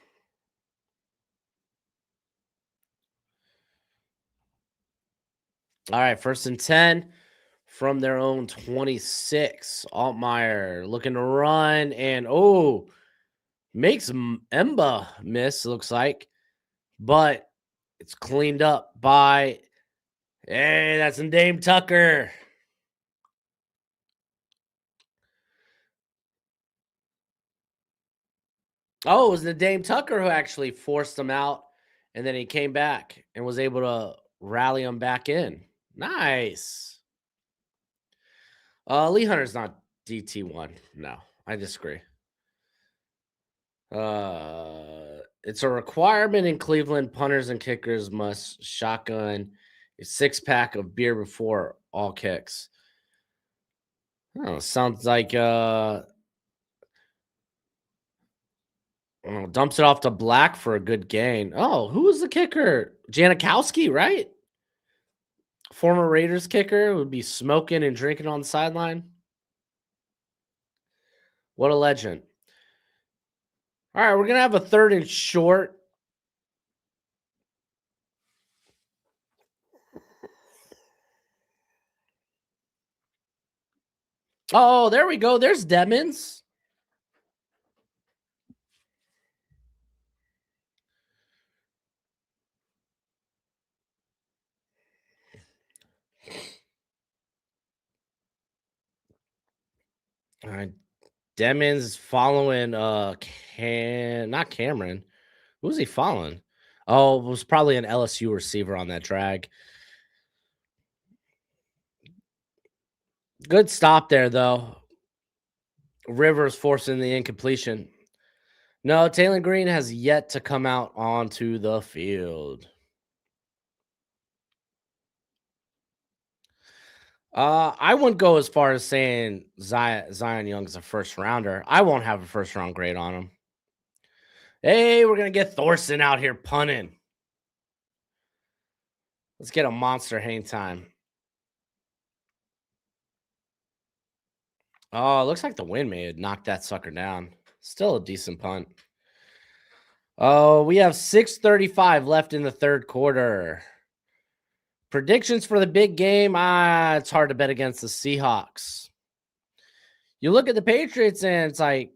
All right, 1st and 10 from their own 26. Altmaier looking to run and makes Emba miss, looks like. But it's cleaned up by, hey, that's Dame Tucker. Oh, it was the Dame Tucker who actually forced him out, and then he came back and was able to rally him back in. Nice. Lee Hunter's not DT1. No, I disagree. It's a requirement in Cleveland. Punters and kickers must shotgun a 6-pack of beer before all kicks. Oh, sounds like dumps it off to Black for a good gain. Oh, who was the kicker? Janikowski, right? Former Raiders kicker would be smoking and drinking on the sideline. What a legend. All right, we're going to have a 3rd and short. Oh, there we go. There's Demons. All right. Demons following not Cameron. Who was he following? Oh, it was probably an LSU receiver on that drag. Good stop there, though. Rivers forcing the incompletion. No, Taylor Green has yet to come out onto the field. I wouldn't go as far as saying Zion Young's a 1st rounder. I won't have a 1st round grade on him. Hey, we're going to get Thorson out here punting. Let's get a monster hang time. Oh, it looks like the wind may have knocked that sucker down. Still a decent punt. Oh, we have 6:35 left in the 3rd quarter. Predictions for the big game. It's hard to bet against the Seahawks. You look at the Patriots and it's like,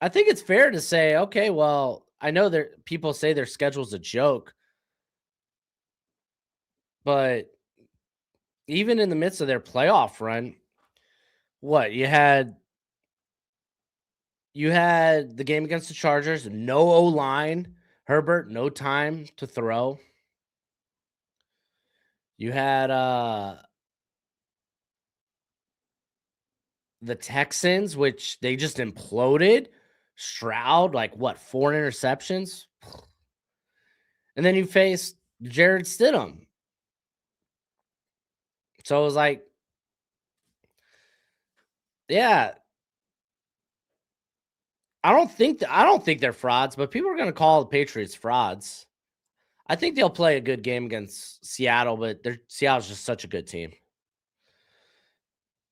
I think it's fair to say, okay, well, I know that people say their schedule's a joke, but even in the midst of their playoff run, what you had the game against the Chargers, no O line, Herbert, no time to throw. You had the Texans, which they just imploded. Stroud, like what, 4 interceptions? And then you faced Jared Stidham. So it was like, yeah, I don't think they're frauds, but people are going to call the Patriots frauds. I think they'll play a good game against Seattle, but Seattle's just such a good team.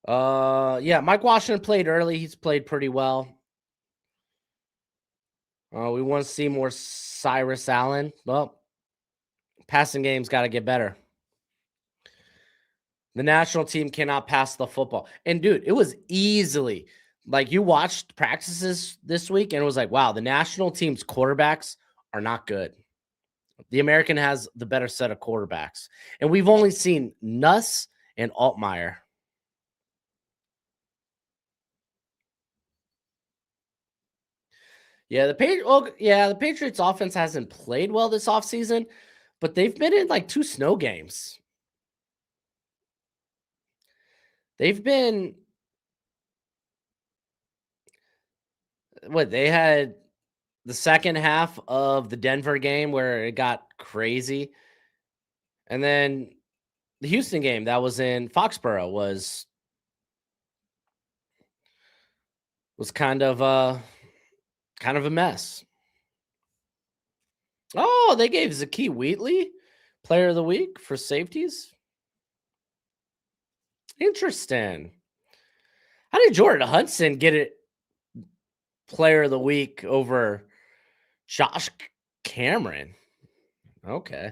Yeah, Mike Washington played early. He's played pretty well. We want to see more Cyrus Allen. Well, passing game's got to get better. The national team cannot pass the football. And dude, it was easily like you watched practices this week and it was like, wow, the national team's quarterbacks are not good. The American has the better set of quarterbacks. And we've only seen Nuss and Altmaier. Yeah, the Patriots offense hasn't played well this offseason, but they've been in like 2 snow games. They've been they had the second half of the Denver game where it got crazy. And then the Houston game that was in Foxborough was kind of a mess. Oh, they gave Zakee Wheatley player of the week for safeties. Interesting. How did Jordan Hudson get it player of the week over Josh Cameron? Okay.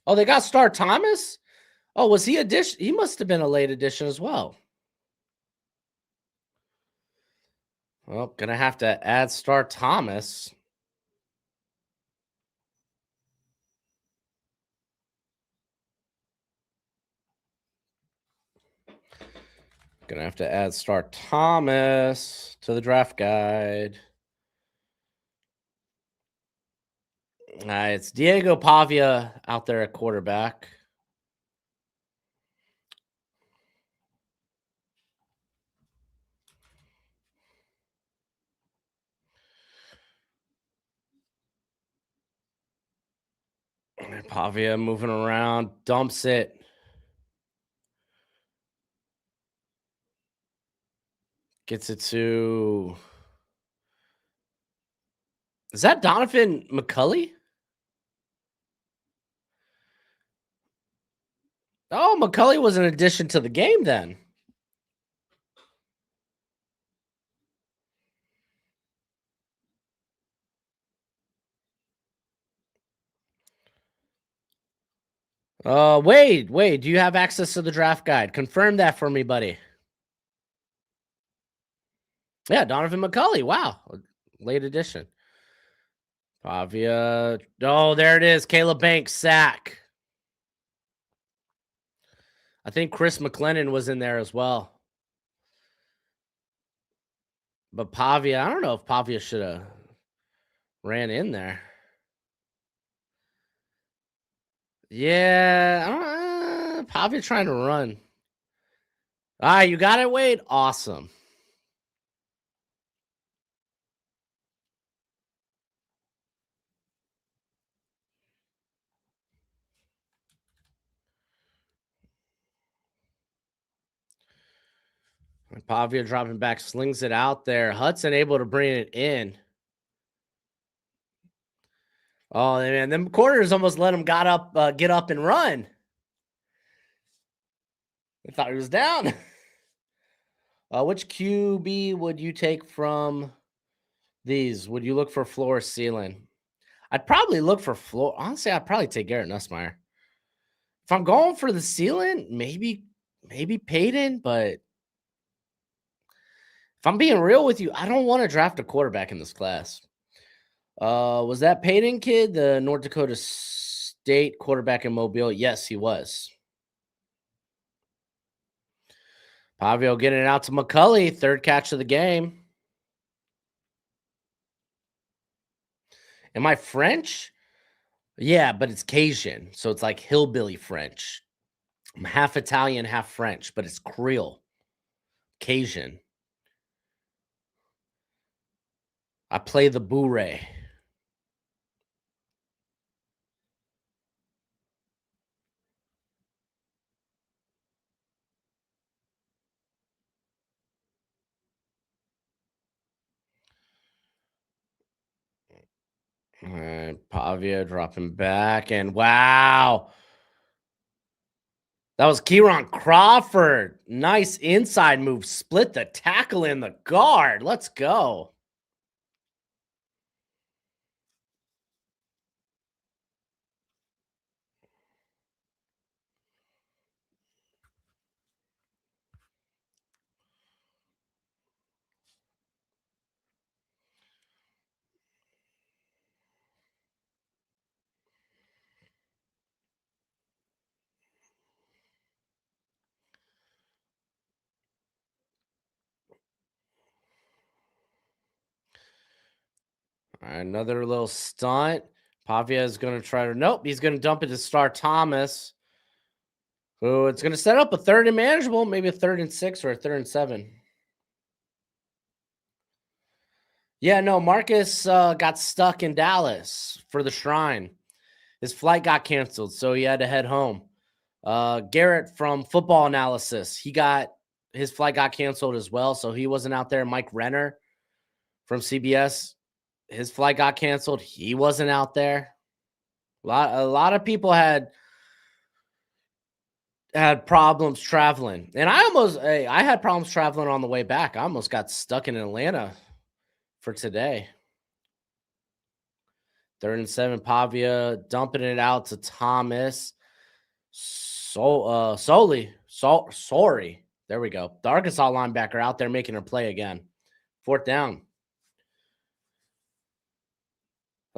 Oh, they got Star Thomas? Oh, was he addition? He must have been a late addition as well. Well, gonna have to add Star Thomas. Gonna have to add Star Thomas to the draft guide. It's Diego Pavia out there at quarterback. Pavia moving around, dumps it. Gets it to. Is that Donovan McCulley? Oh, McCulley was an addition to the game then. Wade, do you have access to the draft guide? Confirm that for me, buddy. Yeah, Donovan McCulley. Wow. Late addition. Pavia. Oh, there it is. Caleb Banks sack. I think Chris McLennan was in there as well. But Pavia, I don't know if Pavia should have ran in there. Yeah, Pavia trying to run. All right, you got it, Wade. Awesome. Pavia dropping back, slings it out there. Hudson able to bring it in. Oh man, them corners almost let him get up and run. I thought he was down. Which QB would you take from these? Would you look for floor or ceiling? I'd probably look for floor. Honestly, I'd probably take Garrett Nussmeier. If I'm going for the ceiling, maybe Peyton, but if I'm being real with you, I don't want to draft a quarterback in this class. Was that Peyton kid, the North Dakota State quarterback in Mobile? Yes, he was. Pavio getting it out to McCulley, third catch of the game. Am I French? Yeah, but it's Cajun, so it's like hillbilly French. I'm half Italian, half French, but it's Creole, Cajun. I play the bourrée. And Pavia dropping back, and wow. That was Kieran Crawford. Nice inside move. Split the tackle in the guard. Let's go. All right, another little stunt. Pavia is going to try to, nope, he's going to dump it to Star Thomas. Oh, it's going to set up a third and manageable, maybe a 3rd and 6 or a 3rd and 7. Yeah, no, Marcus got stuck in Dallas for the Shrine. His flight got canceled, so he had to head home. Garrett from Football Analysis, his flight got canceled as well, so he wasn't out there. Mike Renner from CBS, his flight got canceled. He wasn't out there. A lot of people had problems traveling, and I had problems traveling on the way back. I almost got stuck in Atlanta for today. 3rd and 7, Pavia dumping it out to Thomas. Sorry. There we go. The Arkansas linebacker out there making her play again. 4th down.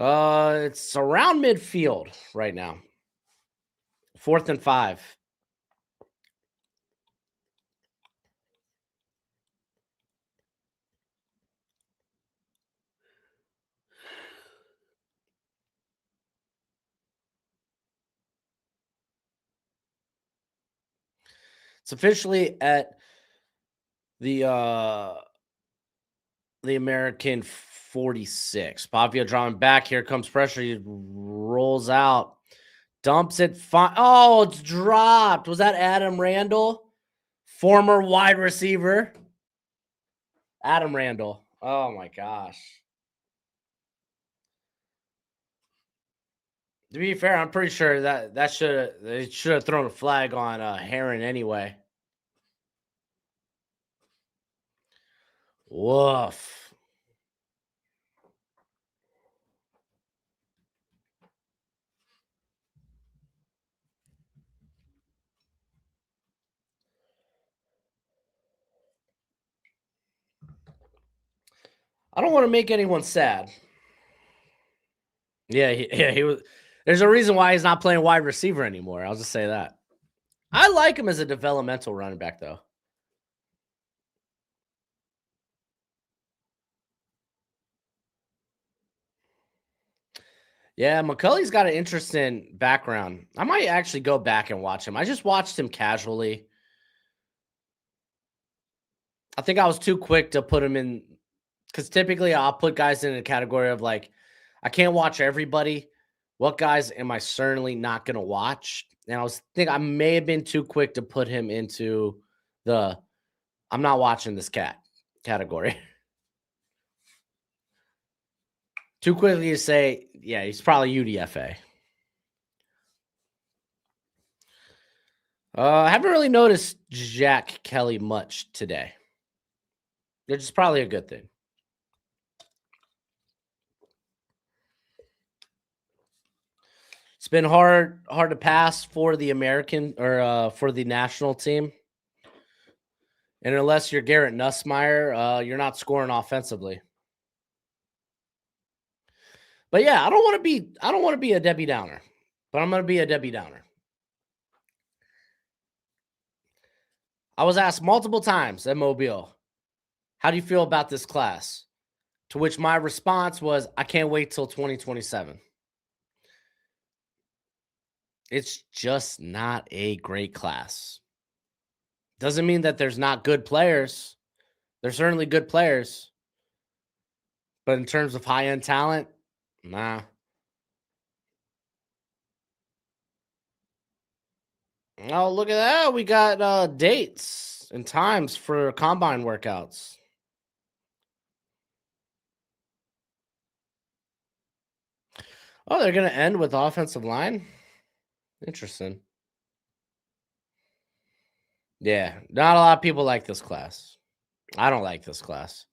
It's around midfield right now. 4th and 5. It's officially at the American 46. Pavia drawing back. Here comes pressure. He rolls out. Dumps it. Oh, it's dropped. Was that Adam Randall? Former wide receiver. Adam Randall. Oh, my gosh. To be fair, I'm pretty sure that they should have thrown a flag on Heron anyway. Woof. I don't want to make anyone sad. Yeah, he was. There's a reason why he's not playing wide receiver anymore. I'll just say that. I like him as a developmental running back, though. Yeah, McCulley's got an interesting background. I might actually go back and watch him. I just watched him casually. I think I was too quick to put him in, because typically I'll put guys in a category of like, I can't watch everybody. What guys am I certainly not going to watch? And I may have been too quick to put him into the I'm not watching this cat category. Too quickly to say, yeah, he's probably UDFA. I haven't really noticed Jack Kelly much today, which is probably a good thing. been hard to pass for the American or for the national team. And unless you're Garrett Nussmeier, you're not scoring offensively. But yeah, I don't want to be a Debbie Downer, but I'm going to be a Debbie Downer. I was asked multiple times at Mobile, how do you feel about this class? To which my response was, I can't wait till 2027. It's just not a great class. Doesn't mean that there's not good players. There's certainly good players. But in terms of high-end talent, nah. Oh, look at that. We got dates and times for combine workouts. Oh, they're going to end with offensive line? Interesting. Yeah, not a lot of people like this class. I don't like this class.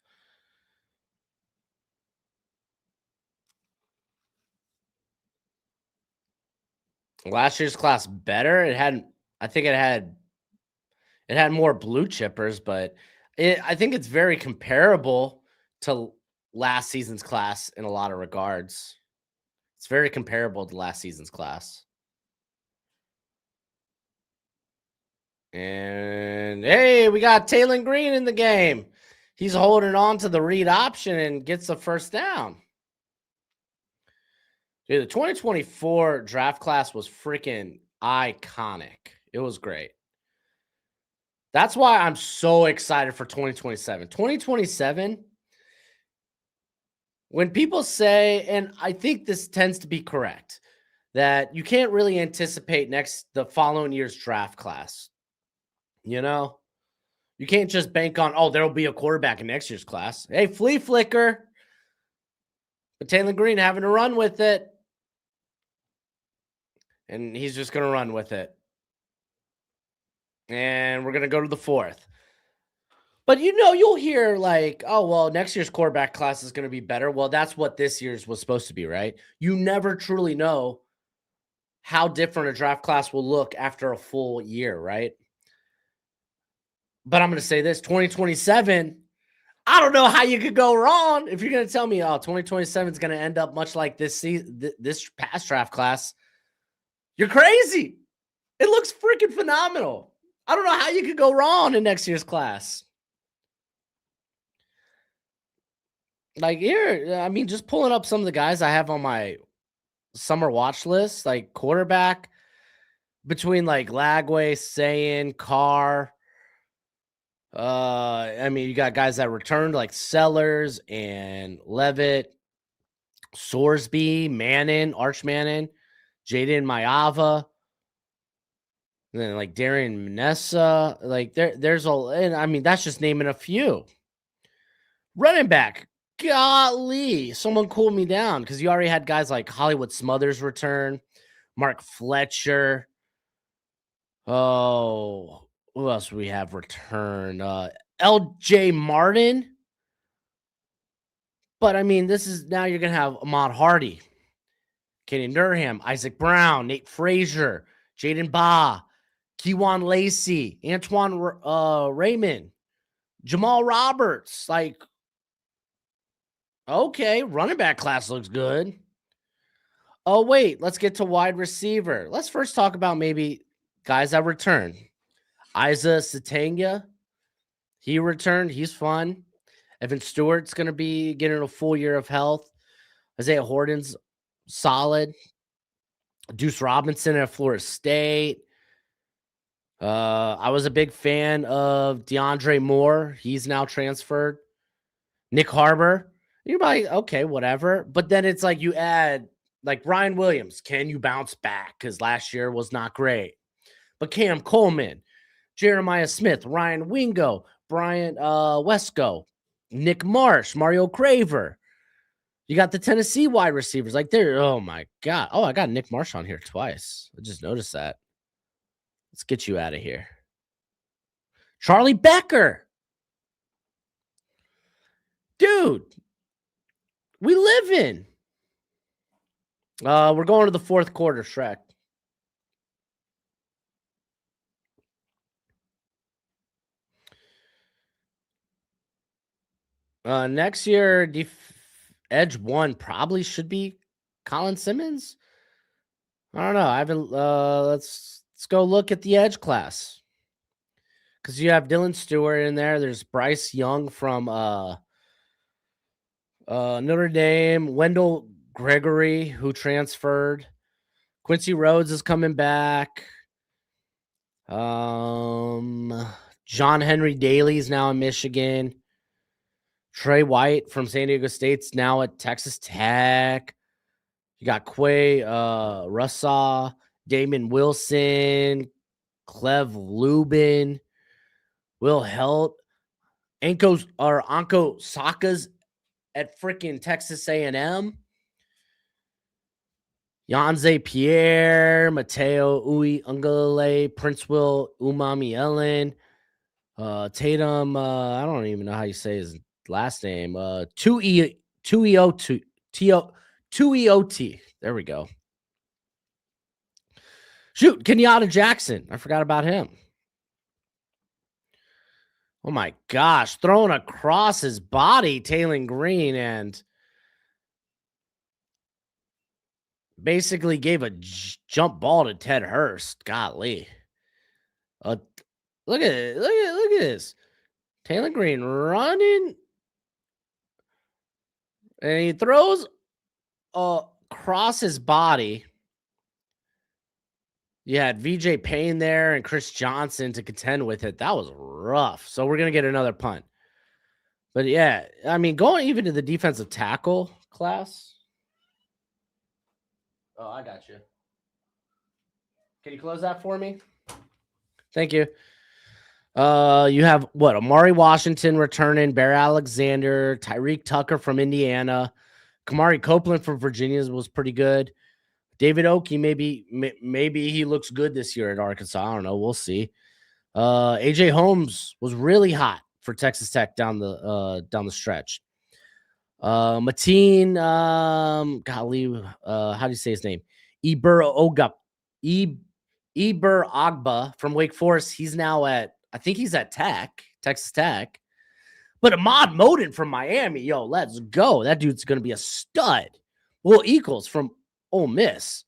Last year's class better. I think it had more blue chippers, but I think it's very comparable to last season's class in a lot of regards. It's very comparable to last season's class. And hey, we got Taylor Green in the game. He's holding on to the read option and gets the first down. Dude, the 2024 draft class was freaking iconic. It was great. That's why I'm so excited for 2027. 2027, when people say, and I think this tends to be correct, that you can't really anticipate the following year's draft class. You know, you can't just bank on, oh, there'll be a quarterback in next year's class. Hey, flea flicker. But Taylor Green having to run with it. And he's just going to run with it. And we're going to go to the fourth. But you'll hear like, oh, well, next year's quarterback class is going to be better. Well, that's what this year's was supposed to be, right? You never truly know how different a draft class will look after a full year, right? But I'm going to say this, 2027, I don't know how you could go wrong if you're going to tell me, oh, 2027 is going to end up much like this past draft class. You're crazy. It looks freaking phenomenal. I don't know how you could go wrong in next year's class. Like here, I mean, just pulling up some of the guys I have on my summer watch list, like quarterback between like Lagway, Sayin, Carr. I mean, you got guys that returned like Sellers and Levitt, Sorsby, Manning, Arch Manning, Jaden Mayava. And then like Darian Manessa, like there's and I mean, that's just naming a few. Running back, golly, someone cool me down because you already had guys like Hollywood Smothers return, Mark Fletcher. Oh, who else we have return? L.J. Martin. But I mean, this is now you're gonna have Ahmad Hardy, Kenny Durham, Isaac Brown, Nate Frazier, Jaden Ba, Kewan Lacey, Antoine Raymond, Jamal Roberts. Like, okay, running back class looks good. Oh, wait, let's get to wide receiver. Let's first talk about maybe guys that return. Isa Satanga, he returned. He's fun. Evan Stewart's going to be getting a full year of health. Isaiah Horton's solid. Deuce Robinson at Florida State. I was a big fan of DeAndre Moore. He's now transferred. Nick Harbor. You're like, okay, whatever. But then it's like you add like Ryan Williams. Can you bounce back? Because last year was not great. But Cam Coleman, Jeremiah Smith, Ryan Wingo, Brian Wesco, Nick Marsh, Mario Craver. You got the Tennessee wide receivers like they're, oh my God. Oh, I got Nick Marsh on here twice. I just noticed that. Let's get you out of here. Charlie Becker. Dude, we live in. We're going to the fourth quarter, Shrek. Next year, Edge 1 probably should be Colin Simmons. I don't know. I haven't. Let's go look at the Edge class, because you have Dylan Stewart in there. There's Bryce Young from Notre Dame. Wendell Gregory, who transferred. Quincy Rhodes is coming back. John Henry Daly is now in Michigan. Trey White from San Diego State's now at Texas Tech. You got Quay Russaw, Damon Wilson, Clev Lubin, Will Helt, Anko Saka's at freaking Texas A&M. Yanze Pierre, Mateo Ui Ungale, Prince Will Umami Ellen, Tatum, I don't even know how you say his last name. Tuioti. There we go. Shoot, Kenyatta Jackson. I forgot about him. Oh my gosh, thrown across his body, Taylon Green, and basically gave a jump ball to Ted Hurst. Golly. Look at it. Look at this. Taylon Green running. And he throws across his body. You had VJ Payne there and Chris Johnson to contend with it. That was rough. So we're going to get another punt. But yeah, I mean, going even to the defensive tackle class. Oh, I got you. Can you close that for me? Thank you. You have what? Amari Washington returning, Bear Alexander, Tyreek Tucker from Indiana, Kamari Copeland from Virginia was pretty good. David Oakey, maybe he looks good this year at Arkansas. I don't know. We'll see. AJ Holmes was really hot for Texas Tech down the stretch. Mateen, golly, how do you say his name? Eber Agba from Wake Forest. He's now I think he's at Texas Tech. But Ahmad Moden from Miami, yo, let's go. That dude's going to be a stud. Will Equals from Ole Miss.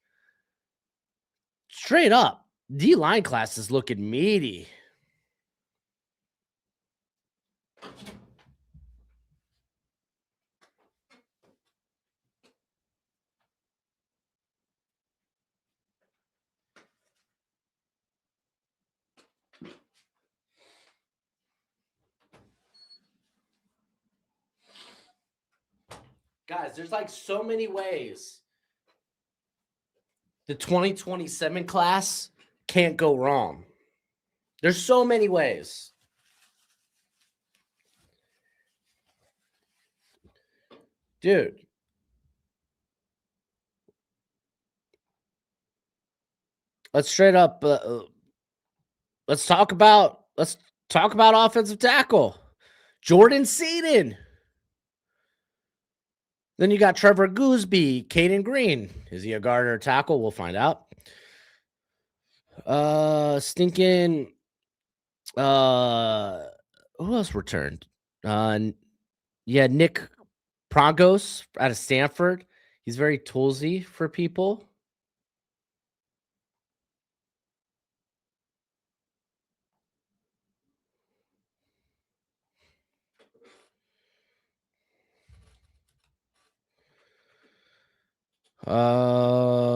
Straight up, D-line class is looking meaty. Guys, there's like so many ways the 2027 class can't go wrong. There's so many ways. Dude. Let's straight up let's talk about offensive tackle. Jordan Seaton. Then you got Trevor Gooseby, Caden Green. Is he a guard or a tackle? We'll find out. Stinking. Who else returned? Nick Prongos out of Stanford. He's very toolsy for people.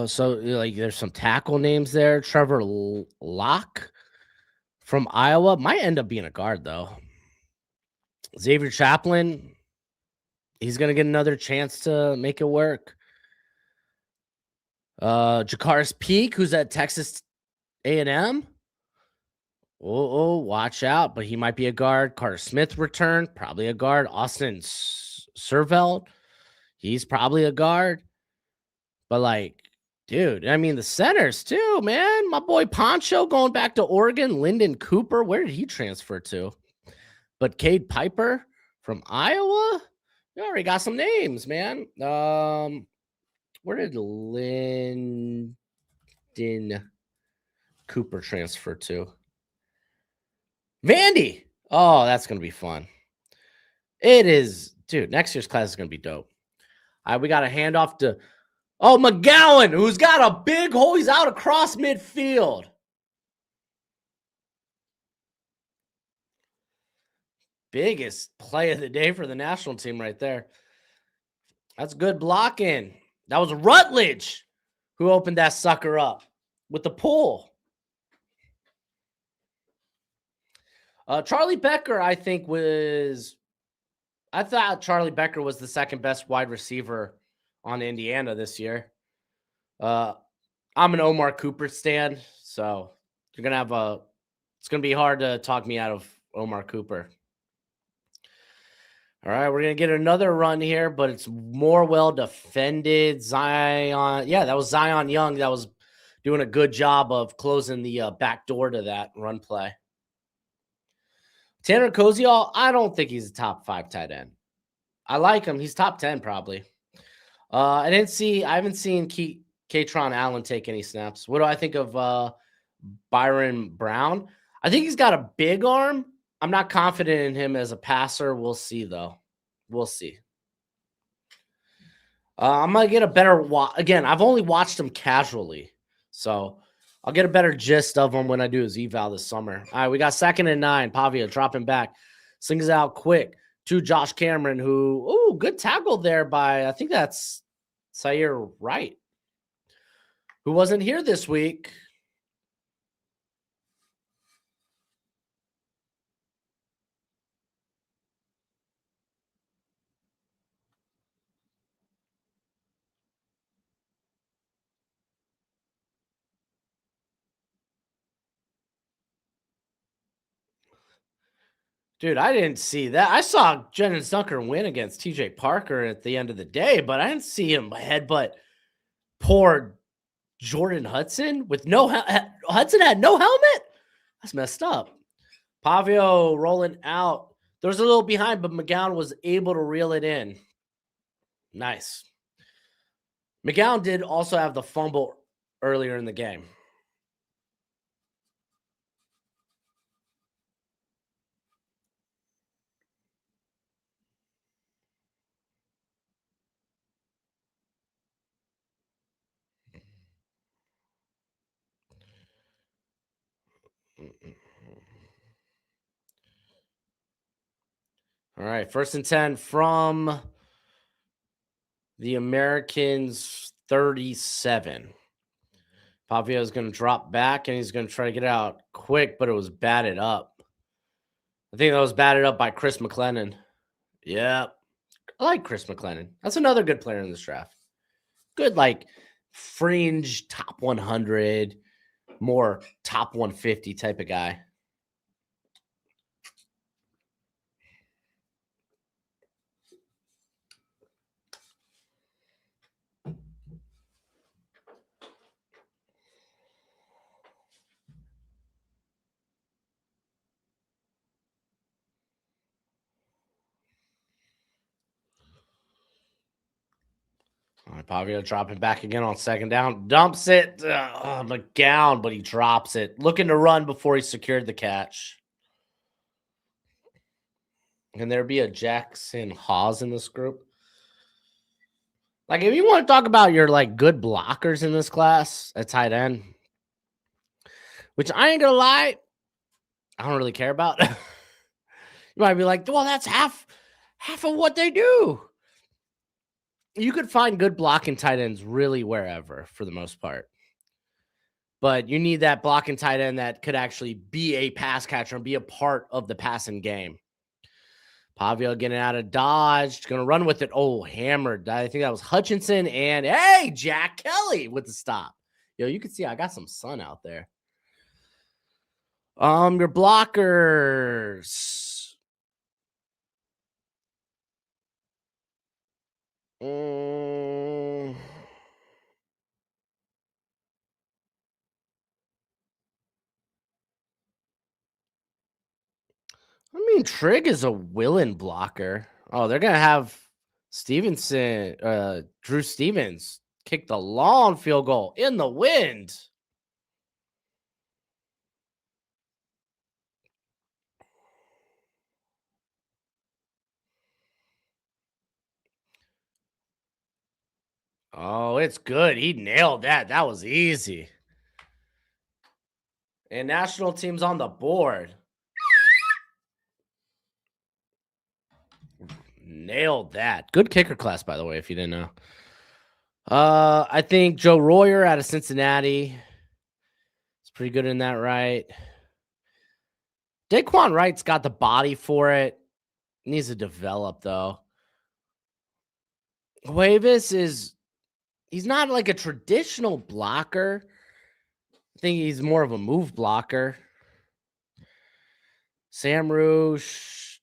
So like there's some tackle names there. Trevor Locke from Iowa might end up being a guard though. Xavier Chaplin, he's gonna get another chance to make it work. Jakaris Peak, who's at Texas A&M. Oh, watch out, but he might be a guard. Carter Smith returned, probably a guard. Austin Servelt, he's probably a guard. But like, dude, I mean the centers too, man. My boy Poncho going back to Oregon. Lyndon Cooper, where did he transfer to? But Cade Piper from Iowa, you already got some names, man. Where did Lyndon Cooper transfer to? Vandy. Oh, that's going to be fun. It is. Dude, next year's class is going to be dope. All right, we got a handoff to, McGowan, who's got a big hole. He's out across midfield. Biggest play of the day for the national team right there. That's good blocking. That was Rutledge who opened that sucker up with the pull. Charlie Becker, I thought Charlie Becker was the second best wide receiver on Indiana this year. I'm an Omar Cooper stan, so it's gonna be hard to talk me out of Omar Cooper. All right, we're going to get another run here, but it's more well defended. Zion. Yeah, that was Zion Young. That was doing a good job of closing the back door to that run play. Tanner Koziol, I don't think he's a top 5 tight end. I like him. He's top 10 probably. I haven't seen Katron Allen take any snaps. What do I think of Byron Brown? I think he's got a big arm. I'm not confident in him as a passer. We'll see, though. We'll see. I'm going to get a better again, I've only watched him casually, so I'll get a better gist of him when I do his eval this summer. All right, we got 2nd and 9. Pavia dropping back. Slings out quick to Josh Cameron, who, good tackle there by, I think that's Sayer Wright, who wasn't here this week. Dude, I didn't see that. I saw Jennings Dunker win against TJ Parker at the end of the day, but I didn't see him headbutt poor Jordan Hudson with no Hudson had no helmet. That's messed up. Pavio rolling out. There was a little behind, but McGowan was able to reel it in. Nice. McGowan did also have the fumble earlier in the game. All right, 1st and 10 from the Americans 37. Pavio is going to drop back, and he's going to try to get out quick, but it was batted up. I think that was batted up by Chris McLennan. Yeah, I like Chris McLennan. That's another good player in this draft. Good, like, fringe top 100, more top 150 type of guy. All right, Pavio dropping back again on 2nd down. Dumps it. McGowan, but he drops it. Looking to run before he secured the catch. Can there be a Jackson Hawes in this group? Like, if you want to talk about your, like, good blockers in this class at tight end, which I ain't going to lie, I don't really care about. You might be like, well, that's half of what they do. You could find good blocking tight ends really wherever for the most part. But you need that blocking tight end that could actually be a pass catcher and be a part of the passing game. Pavio getting out of dodge, going to run with it. Oh, hammered. I think that was Hutchinson. And, hey, Jack Kelly with the stop. Yo, you can see I got some sun out there. Your blockers. I mean, Trigg is a willing blocker. Oh, they're going to have Stevenson, Drew Stevens Kicked the long field goal in the wind. Oh, it's good. He nailed that. That was easy. And national team's on the board. Nailed that. Good kicker class, by the way, if you didn't know. I think Joe Royer out of Cincinnati. It's pretty good in that right. Daquan Wright's got the body for it. Needs to develop, though. Huevis he's not like a traditional blocker. I think he's more of a move blocker. Sam Roosh,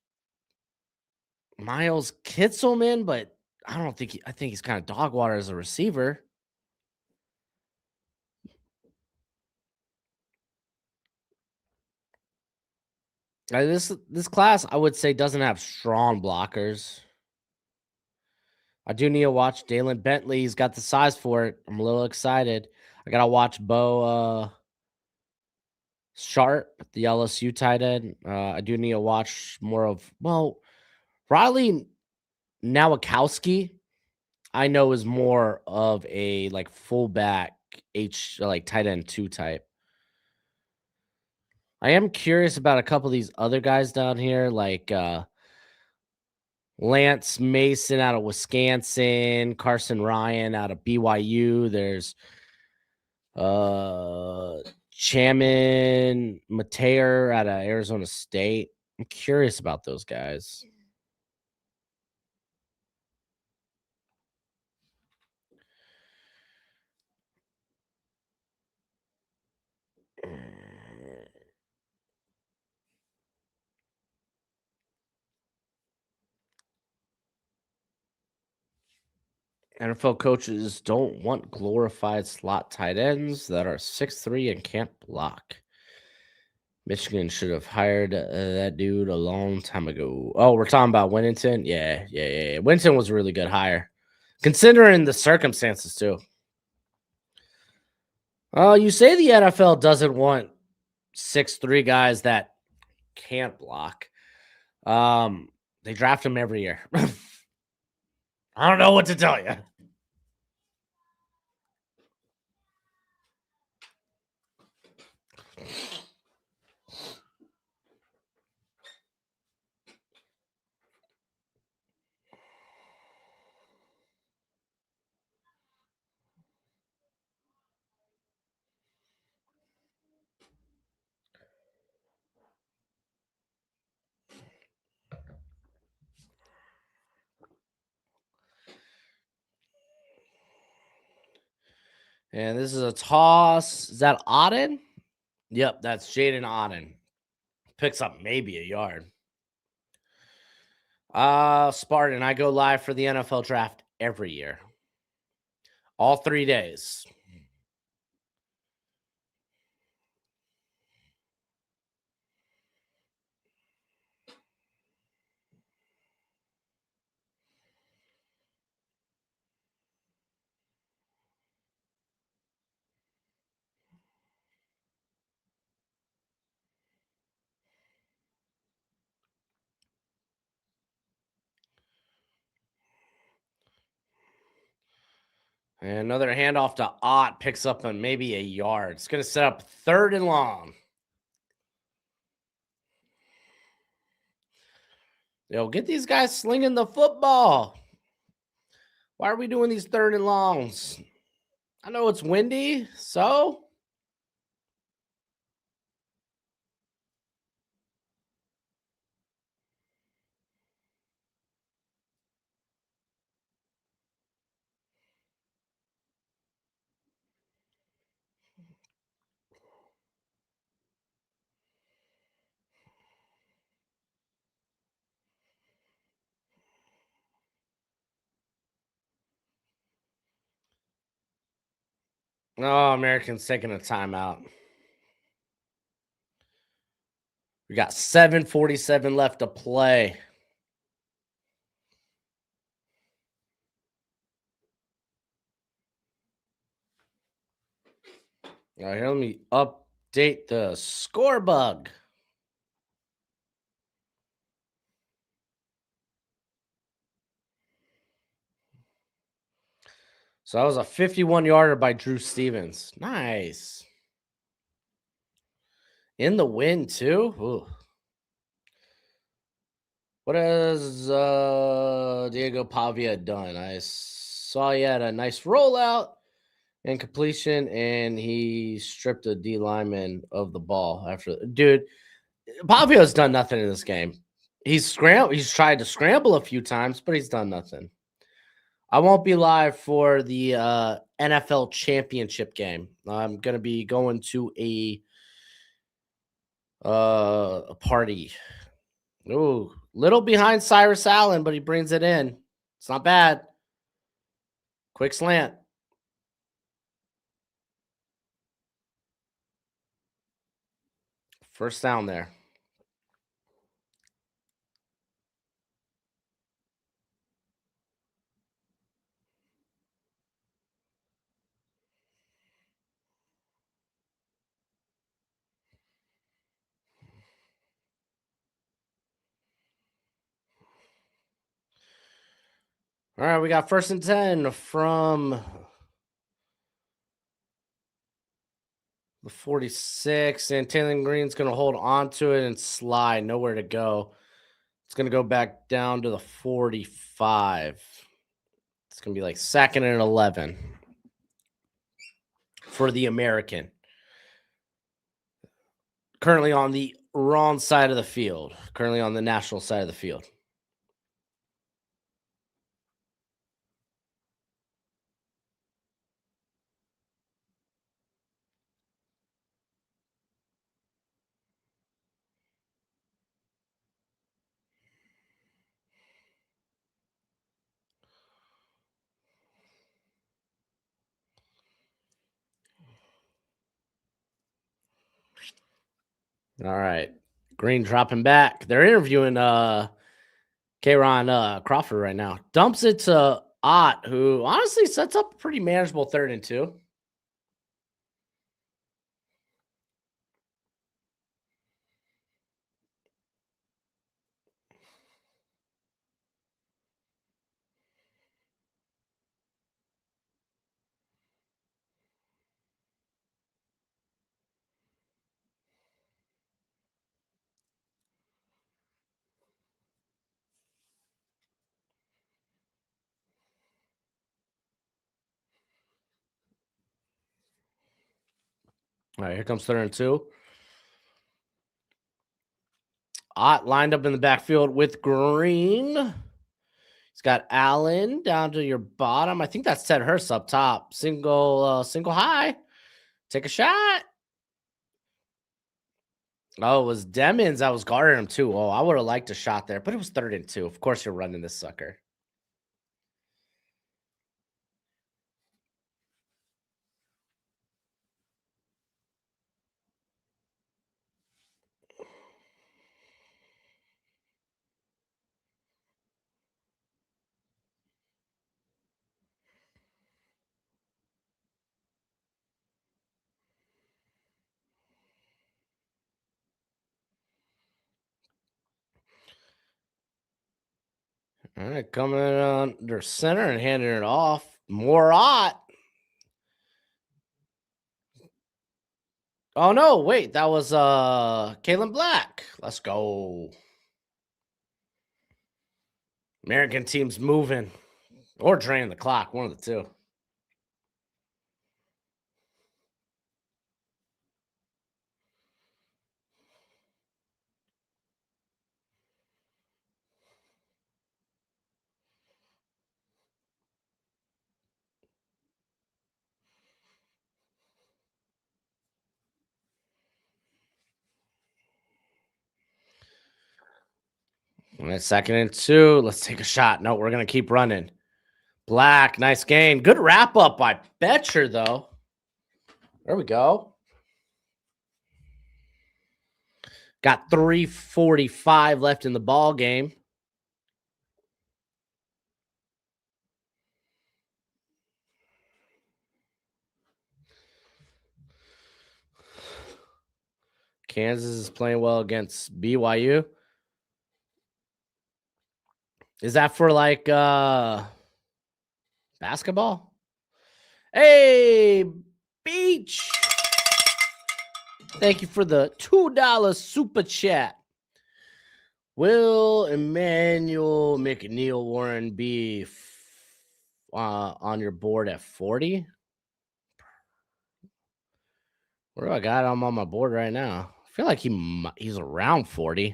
Miles Kitzelman, but I think he's kind of dog water as a receiver. This class, I would say, doesn't have strong blockers. I do need to watch Dalen Bentley. He's got the size for it. I'm a little excited. I gotta watch Bo Sharp, the LSU tight end. I do need to watch more of Riley Nowakowski. I know is more of a like fullback like tight end 2 type. I am curious about a couple of these other guys down here, like Lance Mason out of Wisconsin, Carson Ryan out of BYU. There's Chaman Mateer out of Arizona State. I'm curious about those guys. NFL coaches don't want glorified slot tight ends that are 6'3" and can't block. Michigan should have hired that dude a long time ago. Oh, we're talking about Winnington? Yeah. Winnington was a really good hire, considering the circumstances, too. Oh, you say the NFL doesn't want 6'3" guys that can't block. They draft them every year. I don't know what to tell you. And this is a toss. Is that Auden? Yep, that's Jaden Auden. Picks up maybe a yard. Spartan, I go live for the NFL draft every year. All 3 days. And another handoff to Ott picks up on maybe a yard. It's going to set up 3rd and long. Yo, get these guys slinging the football. Why are we doing these 3rd and longs? I know it's windy, so oh, Americans taking a timeout. We got 7:47 left to play. All right, here, let me update the score bug. So that was a 51-yarder by Drew Stevens. Nice. In the win, too? Ooh. What has Diego Pavia done? I saw he had a nice rollout and completion, and he stripped a D lineman of the ball after. Dude, Pavio's done nothing in this game. He's tried to scramble a few times, but he's done nothing. I won't be live for the NFL championship game. I'm gonna be going to a party. Ooh, little behind Cyrus Allen, but he brings it in. It's not bad. Quick slant. First down there. All right, we got 1st and 10 from the 46, and Taylor Green's going to hold on to it and slide. Nowhere to go. It's going to go back down to the 45. It's going to be like 2nd and 11 for the American. Currently on the wrong side of the field. Currently on the national side of the field. All right. Green dropping back. They're interviewing Kayron Crawford right now. Dumps it to Ott, who honestly sets up a pretty manageable 3rd and 2. All right, here comes 3rd and 2. Ott lined up in the backfield with Green. He's got Allen down to your bottom. I think that's Ted Hurst up top. Single high. Take a shot. Oh, it was Demons that was guarding him too. Oh, I would have liked a shot there, but it was 3rd and 2. Of course, you're running this sucker. All right, coming under center and handing it off. More Ott. Oh no, wait, that was Kalen Black. Let's go. American team's moving or draining the clock, one of the two. All right, 2nd and 2. Let's take a shot. No, we're gonna keep running. Black, nice gain. Good wrap up by Betcher, though. There we go. Got 3:45 left in the ball game. Kansas is playing well against BYU. Is that for like basketball? Hey, Beach. Thank you for the $2 super chat. Will Emmanuel McNeil Warren be on your board at 40? Where do I got him on my board right now? I feel like he's around 40.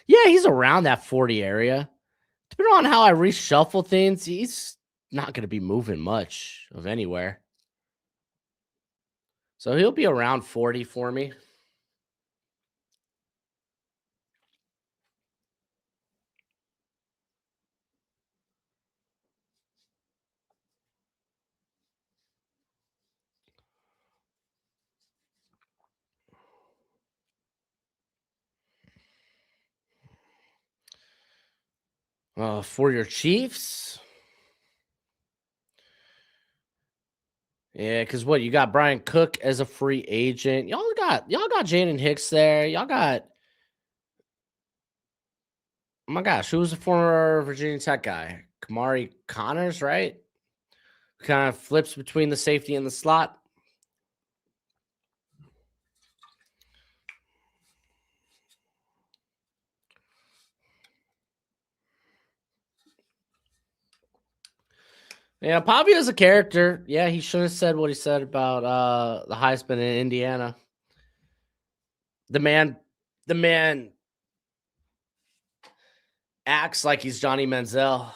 Yeah, he's around that 40 area. Depending on how I reshuffle things, he's not going to be moving much of anywhere. So he'll be around 40 for me. For your Chiefs. Yeah, because what you got Brian Cook as a free agent. Y'all got Jaden Hicks there. Y'all got, oh my gosh, who was the former Virginia Tech guy? Kamari Connors, right? Kind of flips between the safety and the slot. Yeah, Pavia's a character. Yeah, he should have said what he said about the Heisman in Indiana. The man acts like he's Johnny Manziel.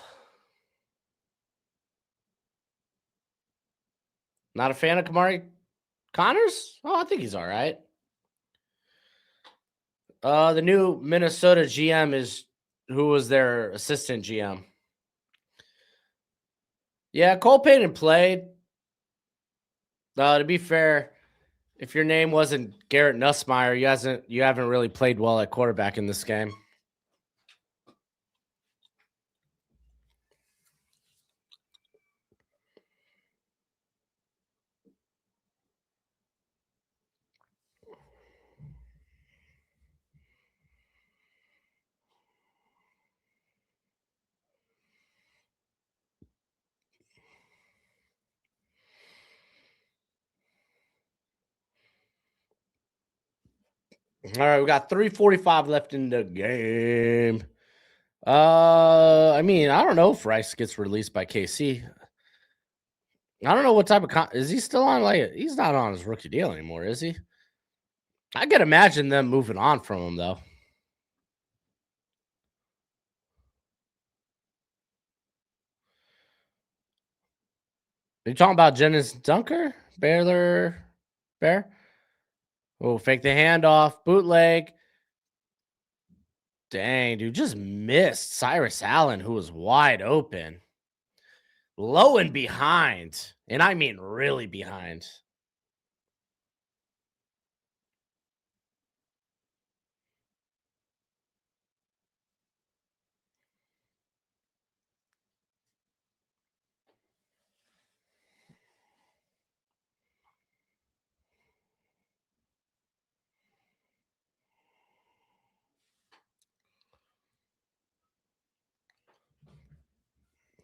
Not a fan of Kamari Connors? Oh, I think he's all right. The new Minnesota GM is who was their assistant GM. Yeah, Cole Payton played. To be fair, if your name wasn't Garrett Nussmeier, you haven't really played well at quarterback in this game. All right, we got 3:45 left in the game. I mean, I don't know if Rice gets released by KC. I don't know what type of is he still on? Like, he's not on his rookie deal anymore, is he? I could imagine them moving on from him though. Are you talking about Jennings Dunker? Bear? Oh, fake the handoff, bootleg. Dang, dude, just missed Cyrus Allen, who was wide open. Low and behind. And I mean really behind.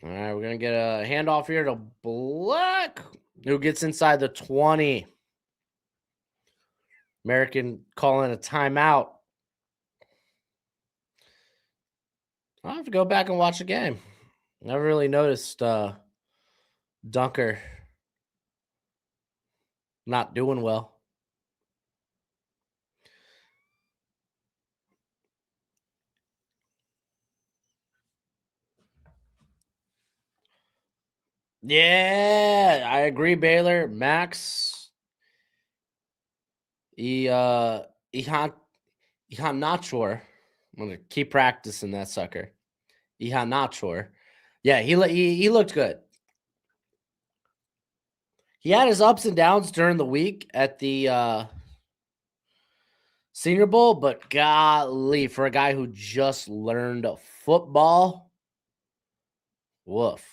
All right, we're going to get a handoff here to Black, who gets inside the 20. American calling a timeout. I'll have to go back and watch the game. Never really noticed Dunker not doing well. Yeah, I agree, Baylor. Max. Ihan Nachor. I'm gonna keep practicing that sucker. Ihan Nachor. Yeah, he looked good. He had his ups and downs during the week at the Senior Bowl, but golly, for a guy who just learned football, woof.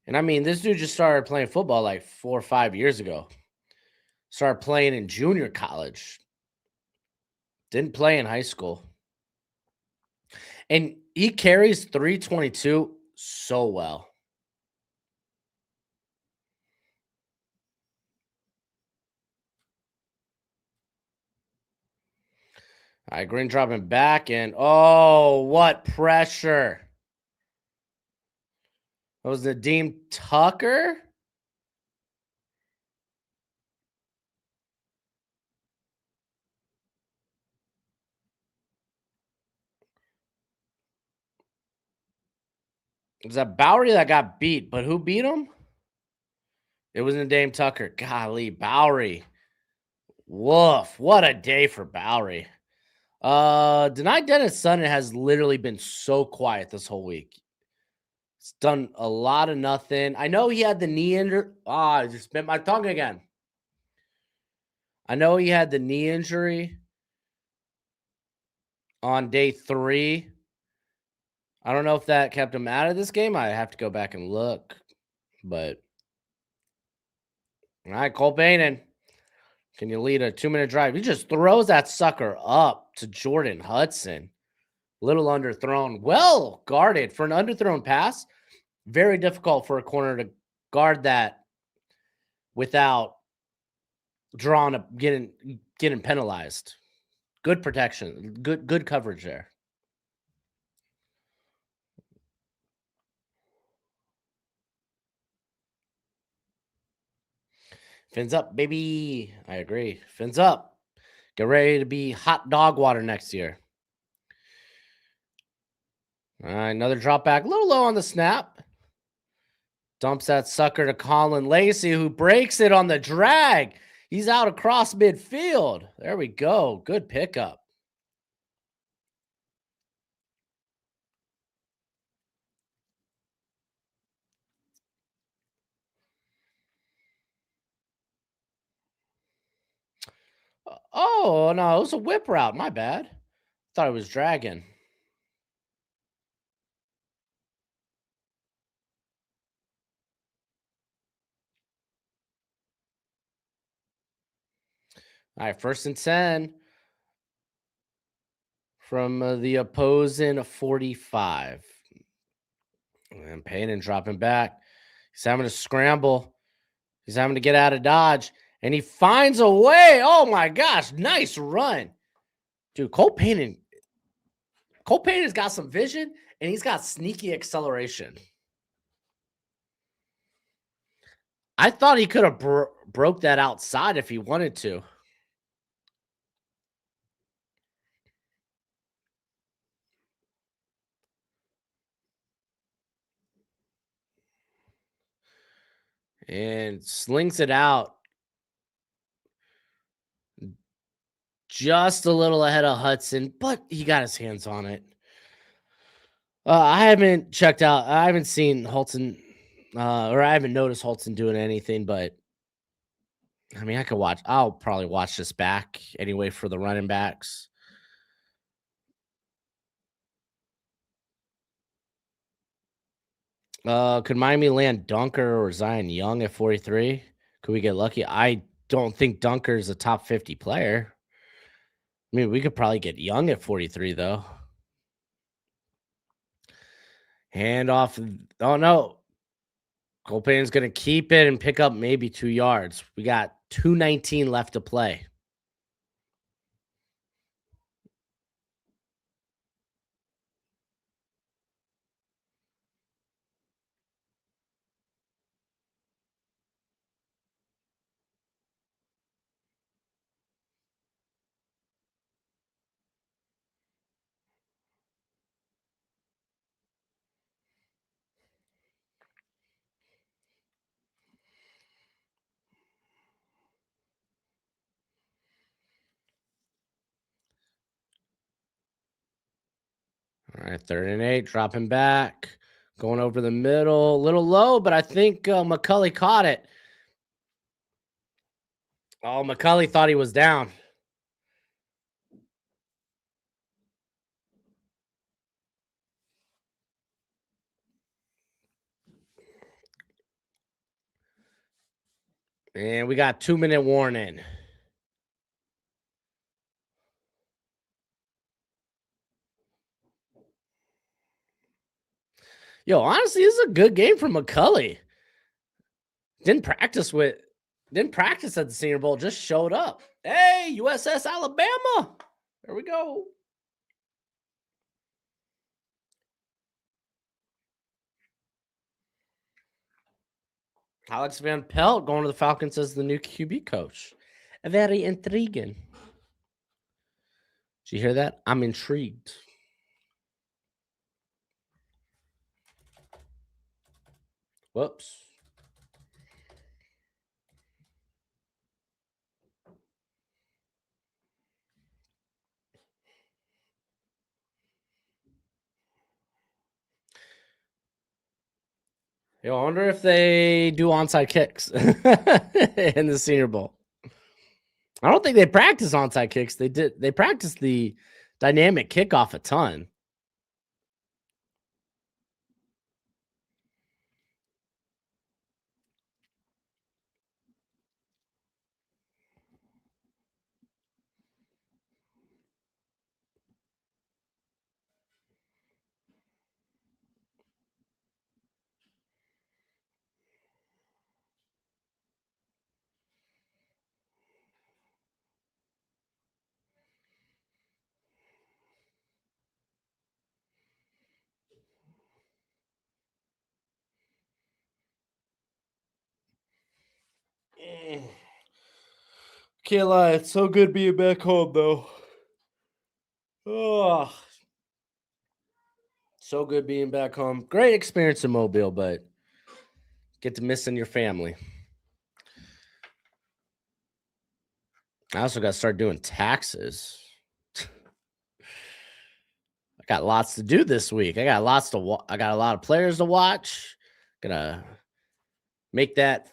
And I mean, this dude just started playing football like 4 or 5 years ago. Started playing in junior college. Didn't play in high school. And he carries 322 so well. All right, Green dropping back, and oh, what pressure. That was Nadeem Tucker. It was that Bowery that got beat, but who beat him? It was Nadeem Tucker. Golly, Bowery. Woof. What a day for Bowery. Denied Dennis Sutton has literally been so quiet this whole week. It's done a lot of nothing. I know he had the knee injury. I just bit my tongue again. I know he had the knee injury on day 3. I don't know if that kept him out of this game. I have to go back and look. But all right, Cole Bainin. Can you lead a 2-minute drive? He just throws that sucker up to Jordan Hudson. Little underthrown. Well guarded for an underthrown pass. Very difficult for a corner to guard that without drawing up, getting penalized. Good protection. Good coverage there. Fins up, baby. I agree. Fins up. Get ready to be hot dog water next year. All right, another drop back. A little low on the snap. Dumps that sucker to Colin Lacey, who breaks it on the drag. He's out across midfield. There we go. Good pickup. Oh, no, it was a whip route. My bad. Thought it was dragging. All right, 1st and 10 from the opposing 45. And Payton dropping back. He's having to scramble. He's having to get out of dodge. And he finds a way. Oh, my gosh. Nice run. Dude, Cole Payton's got some vision, and he's got sneaky acceleration. I thought he could have broke that outside if he wanted to. And slings it out just a little ahead of Hudson, but he got his hands on it. I haven't checked out. I haven't seen Holton, or I haven't noticed Holton doing anything, but I mean, I'll probably watch this back anyway for the running backs. Could Miami land Dunker or Zion Young at 43? Could we get lucky? I don't think Dunker's a top 50 player. I mean, we could probably get Young at 43, though. Hand off. Oh, no. Cole Payton's going to keep it and pick up maybe 2 yards. We got 2:19 left to play. All right, 3rd and 8, dropping back, going over the middle, a little low, but I think McCulley caught it. Oh, McCulley thought he was down. And we got 2-minute warning. Yo, honestly, this is a good game for McCulley. Didn't practice at the Senior Bowl, just showed up. Hey, USS Alabama. There we go. Alex Van Pelt going to the Falcons as the new QB coach. Very intriguing. Did you hear that? I'm intrigued. Whoops. Yo, I wonder if they do onside kicks in the Senior Bowl. I don't think they practice onside kicks. They practiced the dynamic kickoff a ton. Can't lie, it's so good being back home though. Oh, so good being back home. Great experience in Mobile, but get to missing your family. I also got to start doing taxes. I got lots to do this week. I got a lot of players to watch. Gonna make that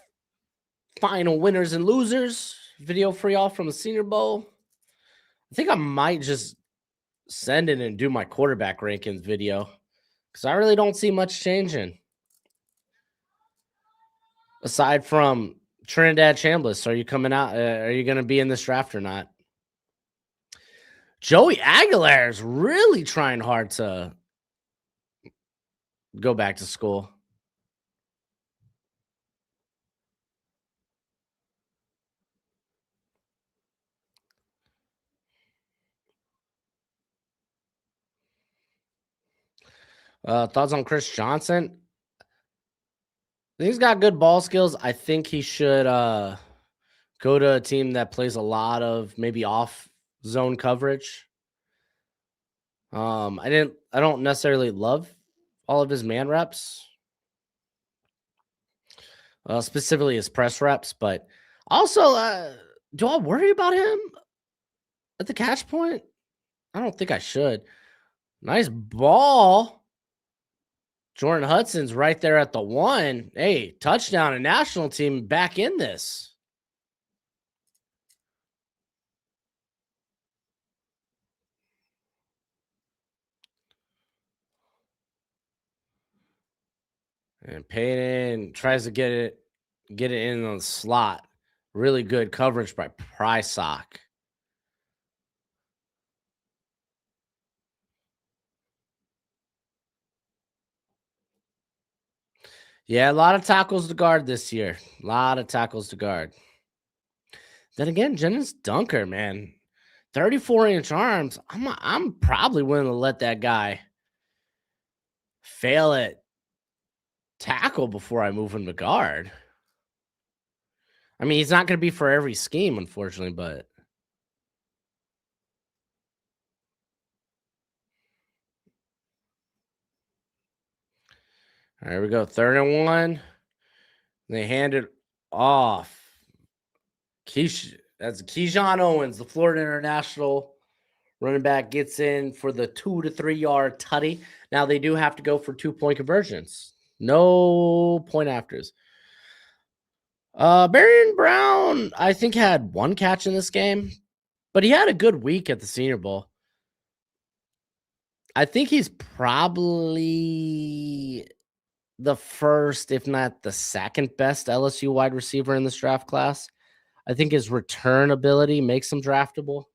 final winners and losers video for y'all from the Senior Bowl. I think I might just send it and do my quarterback rankings video because I really don't see much changing. Aside from Trinidad Chambliss, are you coming out? Are you going to be in this draft or not? Joey Aguilar is really trying hard to go back to school. Thoughts on Chris Johnson? He's got good ball skills. I think he should go to a team that plays a lot of maybe off zone coverage. I don't necessarily love all of his man reps, specifically his press reps, but also, do I worry about him at the catch point? I don't think I should. Nice ball. Jordan Hudson's right there at the 1. Hey, touchdown and national team back in this. And Payton tries to get it in on the slot. Really good coverage by Prysock. Yeah, a lot of tackles to guard this year. A lot of tackles to guard. Then again, Jennings Dunker, man. 34-inch arms. I'm probably willing to let that guy fail at tackle before I move him to guard. I mean, he's not going to be for every scheme, unfortunately, but all right, here we go. 3rd and 1. They hand it off. That's Keyshawn Owens, the Florida International running back, gets in for the 2 to 3 yard tutty. Now they do have to go for 2-point conversions. No point afters. Marion Brown, I think, had 1 catch in this game, but he had a good week at the Senior Bowl. I think he's probably the first, if not the second best LSU wide receiver in this draft class. I think his return ability makes him draftable.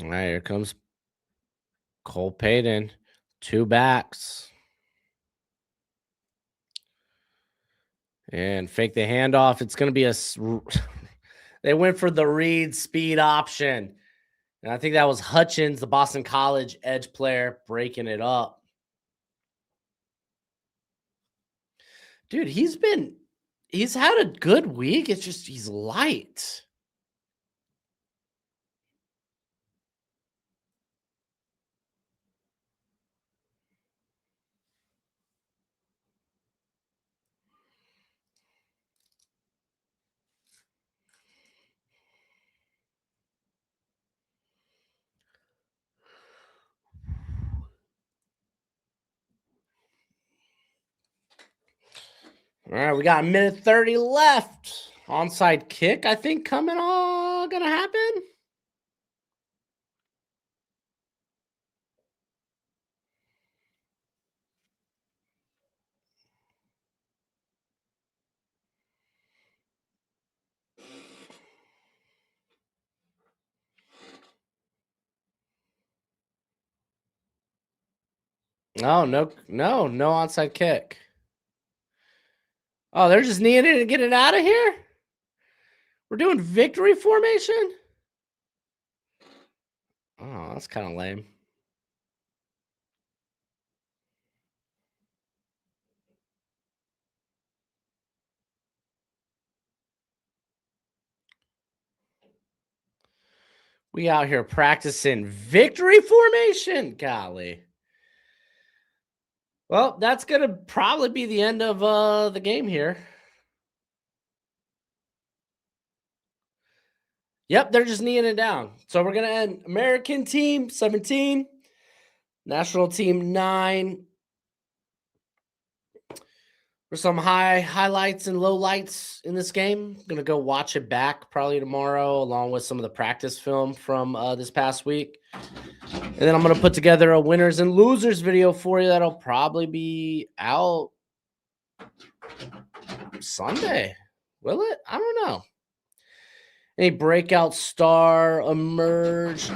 All right, here comes Cole Payton. 2 backs. And fake the handoff. It's going to be a. They went for the read speed option. And I think that was Hutchins, the Boston College edge player, breaking it up. Dude, he's had a good week. It's just he's light. All right, we got a minute 30 left. Onside kick, I think, coming on, gonna happen. Oh, no onside kick. Oh, they're just needing to get it out of here? We're doing victory formation? Oh, that's kind of lame. We out here practicing victory formation? Golly. Well, that's going to probably be the end of the game here. Yep, they're just kneeing it down. So we're going to end American team 17, national team 9. For some highlights and lowlights in this game, I'm going to go watch it back probably tomorrow, along with some of the practice film from this past week. And then I'm going to put together a winners and losers video for you that'll probably be out Sunday. Will it? I don't know. Any breakout star emerge?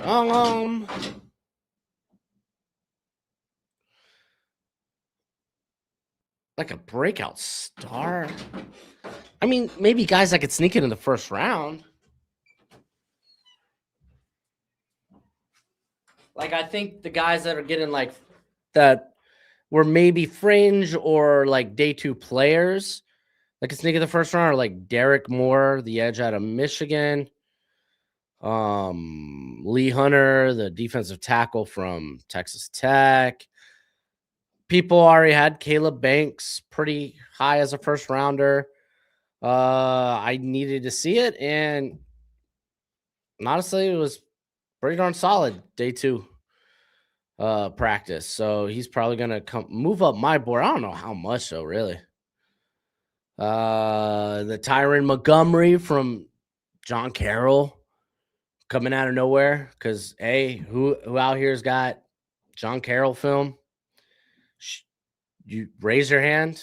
Like a breakout star? I mean, maybe guys that could sneak it in the first round. Like, I think the guys that are getting like that were maybe fringe or like day 2 players that could sneak in the first round are like Derek Moore, the edge out of Michigan. Lee Hunter, the defensive tackle from Texas Tech. People already had Caleb Banks pretty high as a first rounder. I needed to see it, and honestly, it was pretty darn solid day 2 practice. So he's probably gonna move up my board. I don't know how much though, really. The Tyron Montgomery from John Carroll coming out of nowhere. Because who out here's got John Carroll film? You raise your hand.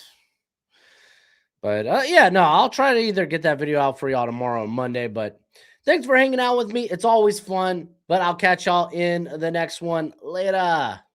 But yeah, no, I'll try to either get that video out for y'all tomorrow or Monday. But thanks for hanging out with me. It's always fun. But I'll catch y'all in the next one. Later.